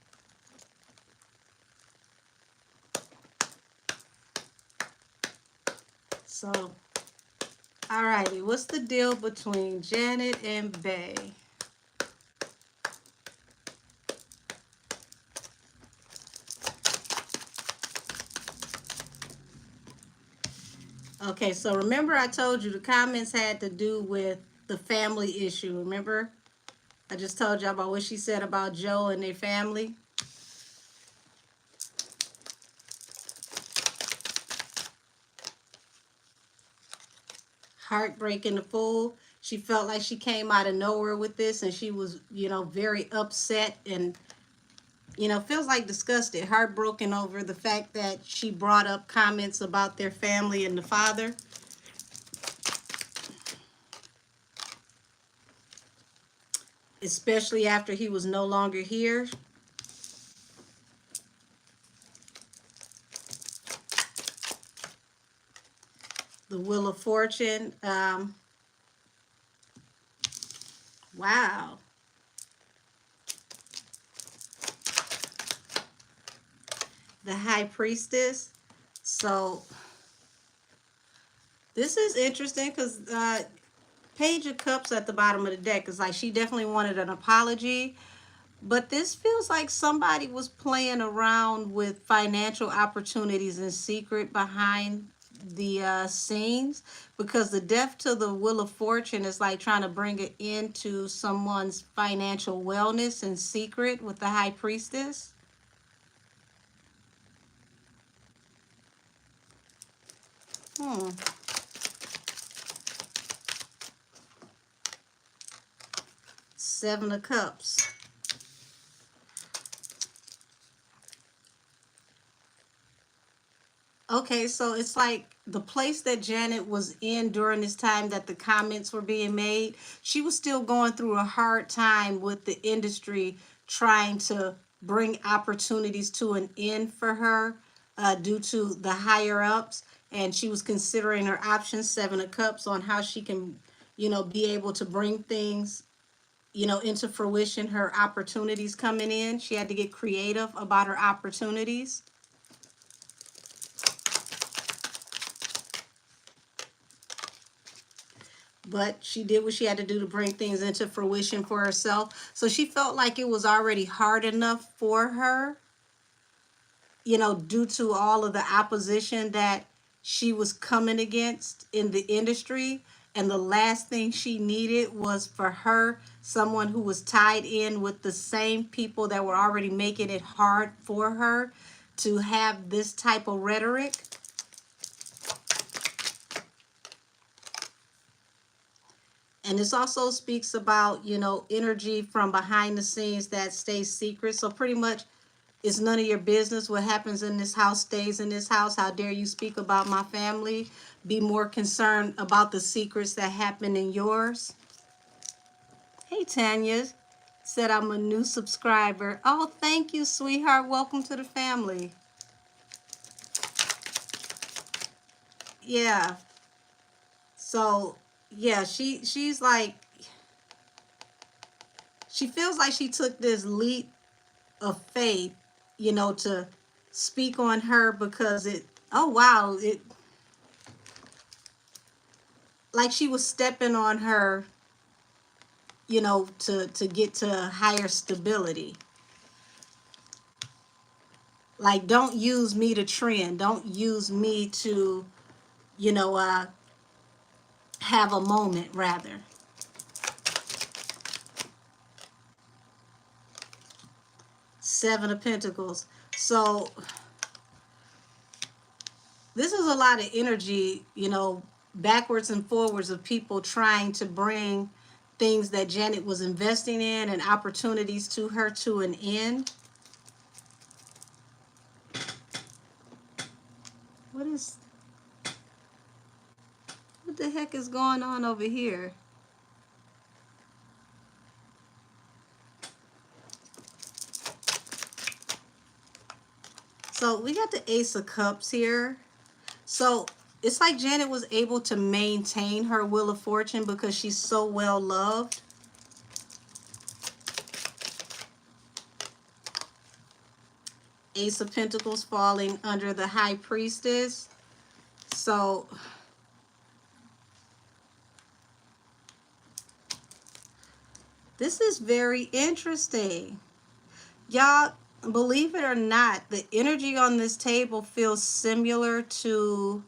So, alrighty, what's the deal between Janet and Bay? Okay, so remember I told you the comments had to do with the family issue. Remember? I just told you about what she said about Joe and their family. Heartbreaking the fool. She felt like she came out of nowhere with this and she was, very upset and, feels like disgusted, heartbroken over the fact that she brought up comments about their family and the father. Especially after he was no longer here. The Wheel of Fortune. Wow. The High Priestess. So this is interesting because Page of Cups at the bottom of the deck is like she definitely wanted an apology. But this feels like somebody was playing around with financial opportunities in secret behind the scenes, because the death to the Wheel of Fortune is like trying to bring it into someone's financial wellness in secret with the High Priestess. Hmm. Seven of Cups. Okay, so it's like the place that Janet was in during this time that the comments were being made, she was still going through a hard time with the industry trying to bring opportunities to an end for her due to the higher ups. And she was considering her options, Seven of Cups, on how she can, be able to bring things, into fruition, her opportunities coming in. She had to get creative about her opportunities. But she did what she had to do to bring things into fruition for herself. So she felt like it was already hard enough for her, due to all of the opposition that she was coming against in the industry. And the last thing she needed was for her, someone who was tied in with the same people that were already making it hard for her, to have this type of rhetoric. And this also speaks about, energy from behind the scenes that stays secret. So pretty much it's none of your business. What happens in this house stays in this house. How dare you speak about my family? Be more concerned about the secrets that happen in yours. Hey, Tanya. Said I'm a new subscriber. Oh, thank you, sweetheart. Welcome to the family. Yeah. So, yeah, she's like, she feels like she took this leap of faith, to speak on her, because oh wow, it like she was stepping on her, to get to higher stability. Like, don't use me to trend. Don't use me to, have a moment, rather. Seven of Pentacles. So this is a lot of energy, backwards and forwards of people trying to bring things that Janet was investing in and opportunities to her to an end. What the heck is going on over here? So we got the Ace of Cups here. So it's like Janet was able to maintain her Wheel of Fortune because she's so well loved. Ace of Pentacles falling under the High Priestess. So this is very interesting. Y'all, believe it or not, the energy on this table feels similar to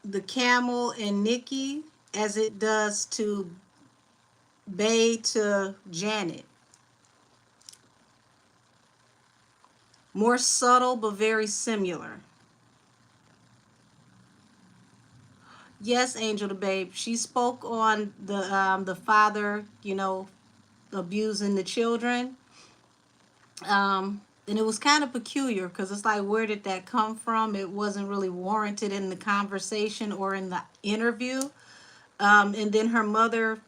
the Camel and Nikki as it does to Bay to Janet. More subtle, but very similar. Yes, Angel the Babe. She spoke on the father, abusing the children. And it was kind of peculiar because it's like, where did that come from? It wasn't really warranted in the conversation or in the interview. And then her mother,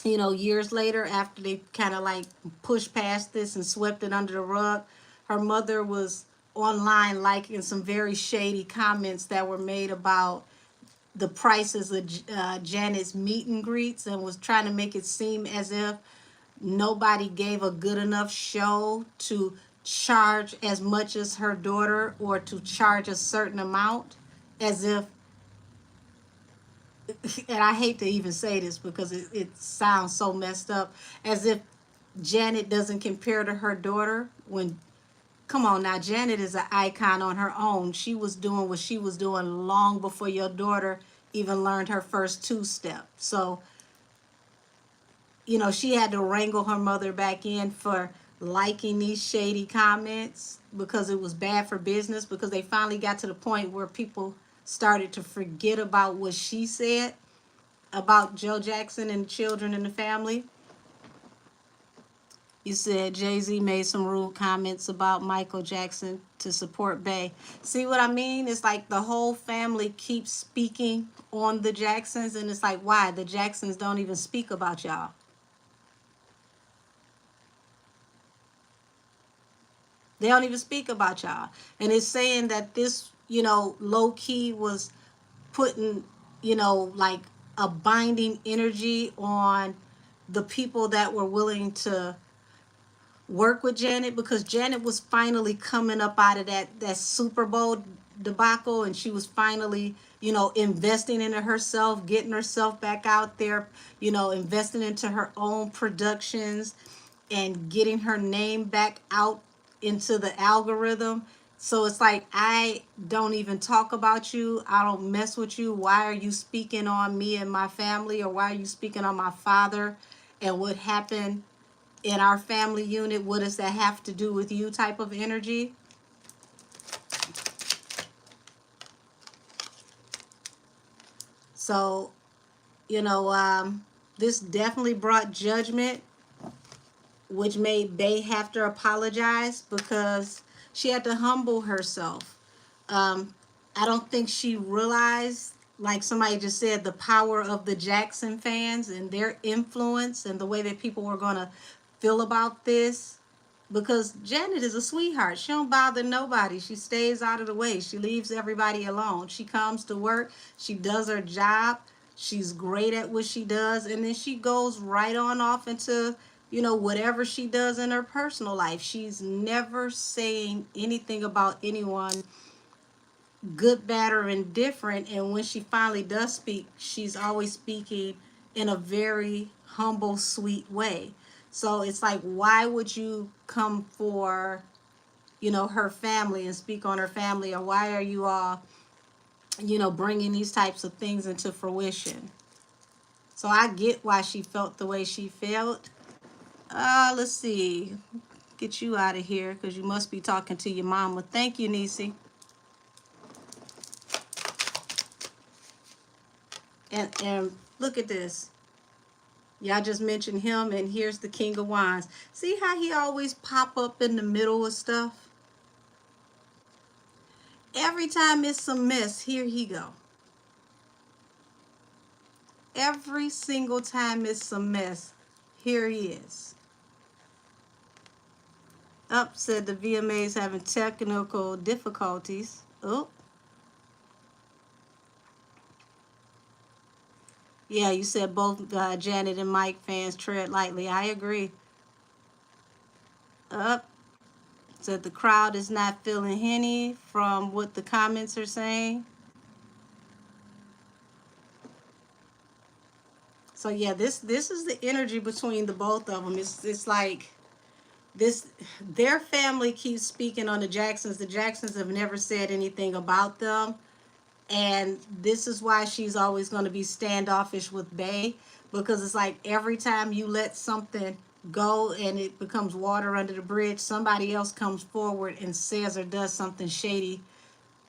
years later, after they kind of like pushed past this and swept it under the rug, her mother was online liking some very shady comments that were made about the prices of Janet's meet and greets, and was trying to make it seem as if nobody gave a good enough show to charge as much as her daughter, or to charge a certain amount, as if and I hate to even say this because it sounds so messed up, as if Janet doesn't compare to her daughter. When, come on now, Janet is an icon on her own. She was doing what she was doing long before your daughter even learned her first two-step. So, you know, she had to wrangle her mother back in for liking these shady comments because it was bad for business, because they finally got to the point where people started to forget about what she said about Joe Jackson and children in the family. You said Jay-Z made some rude comments about Michael Jackson to support Bey. See what I mean? It's like the whole family keeps speaking on the Jacksons, and it's like, why? The Jacksons don't even speak about y'all. They don't even speak about y'all. And it's saying that this, you know, low key was putting, you know, like a binding energy on the people that were willing to work with Janet, because Janet was finally coming up out of that Super Bowl debacle, and she was finally, you know, investing into herself, getting herself back out there, you know, investing into her own productions and getting her name back out into the algorithm. So it's like, I don't even talk about you. I don't mess with you. Why are you speaking on me and my family? Or why are you speaking on my father and what happened in our family unit? What does that have to do with you type of energy? So, you know, this definitely brought judgment, which made Bey have to apologize because she had to humble herself. I don't think she realized, like somebody just said, the power of the Jackson fans and their influence and the way that people were going to feel about this. Because Janet is a sweetheart. She don't bother nobody. She stays out of the way. She leaves everybody alone. She comes to work. She does her job. She's great at what she does. And then she goes right on off into, you know, whatever she does in her personal life. She's never saying anything about anyone, good, bad, or indifferent. And when she finally does speak, she's always speaking in a very humble, sweet way. So it's like, why would you come for, you know, her family and speak on her family? Or why are you all, you know, bringing these types of things into fruition? So I get why she felt the way she felt. Let's see. Get you out of here because you must be talking to your mama. Thank you, Nisi. And look at this. Y'all just mentioned him, and here's the King of Wands. See how he always pop up in the middle of stuff? Every time it's a mess, here he go. Every single time it's a mess, here he is. Up, said the VMAs having technical difficulties. Oh. Yeah, you said both Janet and Mike fans tread lightly. I agree. Up. Said the crowd is not feeling Henny from what the comments are saying. So yeah, this is the energy between the both of them. It's like this, their family keeps speaking on the Jacksons. The Jacksons have never said anything about them. And this is why she's always going to be standoffish with Bey, because it's like every time you let something go and it becomes water under the bridge, somebody else comes forward and says or does something shady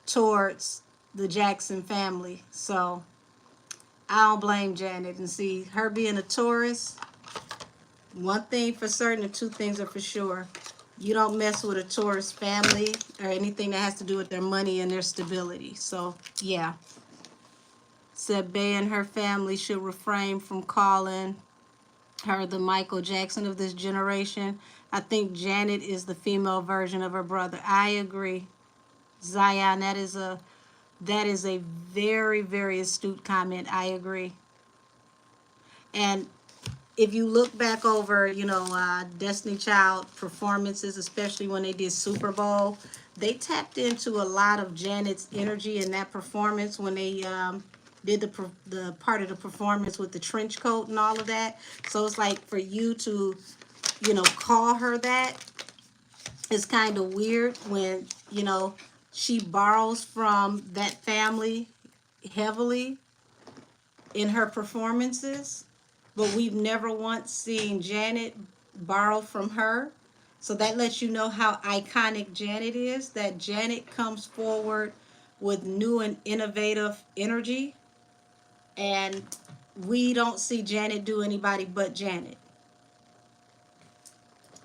towards the Jackson family. So I don't blame Janet. And see, her being a Taurus, one thing for certain and two things are for sure. You don't mess with a Taurus family or anything that has to do with their money and their stability. So, yeah. Said Bey and her family should refrain from calling her the Michael Jackson of this generation. I think Janet is the female version of her brother. I agree. Zion, that is a very, very astute comment. I agree. And if you look back over, you know, Destiny Child performances, especially when they did Super Bowl, they tapped into a lot of Janet's energy in that performance when they did the part of the performance with the trench coat and all of that. So it's like for you to, you know, call her that is kind of weird when, you know, she borrows from that family heavily in her performances, but we've never once seen Janet borrow from her. So that lets you know how iconic Janet is, that Janet comes forward with new and innovative energy, and we don't see Janet do anybody but Janet.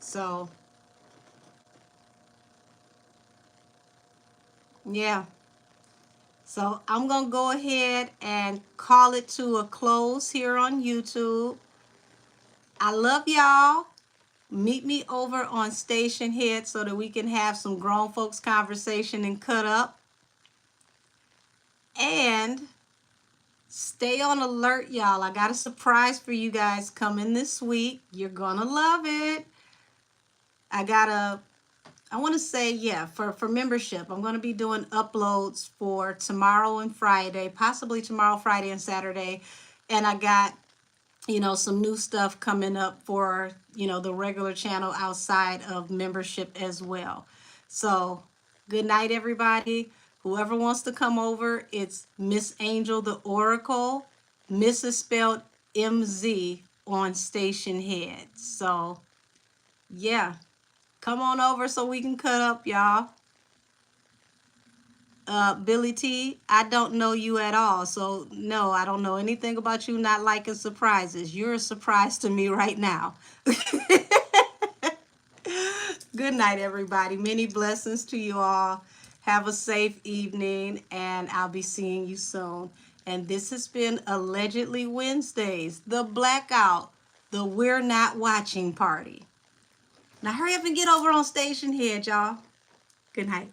So, yeah. So I'm going to go ahead and call it to a close here on YouTube. I love y'all. Meet me over on Stationhead so that we can have some grown folks conversation and cut up. And stay on alert, y'all. I got a surprise for you guys coming this week. You're gonna love it. I want to say, yeah, for membership, I'm going to be doing uploads for tomorrow and Friday, possibly tomorrow, Friday, and Saturday. And I got, you know, some new stuff coming up for, you know, the regular channel outside of membership as well. So good night, everybody. Whoever wants to come over, it's Miss Angel the Oracle. Miss is spelled MZ on Stationhead. So yeah, come on over so we can cut up, y'all. Billy T, I don't know you at all. So no, I don't know anything about you not liking surprises. You're a surprise to me right now. Good night, everybody. Many blessings to you all. Have a safe evening, and I'll be seeing you soon. And this has been Allegedly Wednesdays, the Blackout, the We're Not Watching party. Now hurry up and get over on Stationhead, y'all. Good night.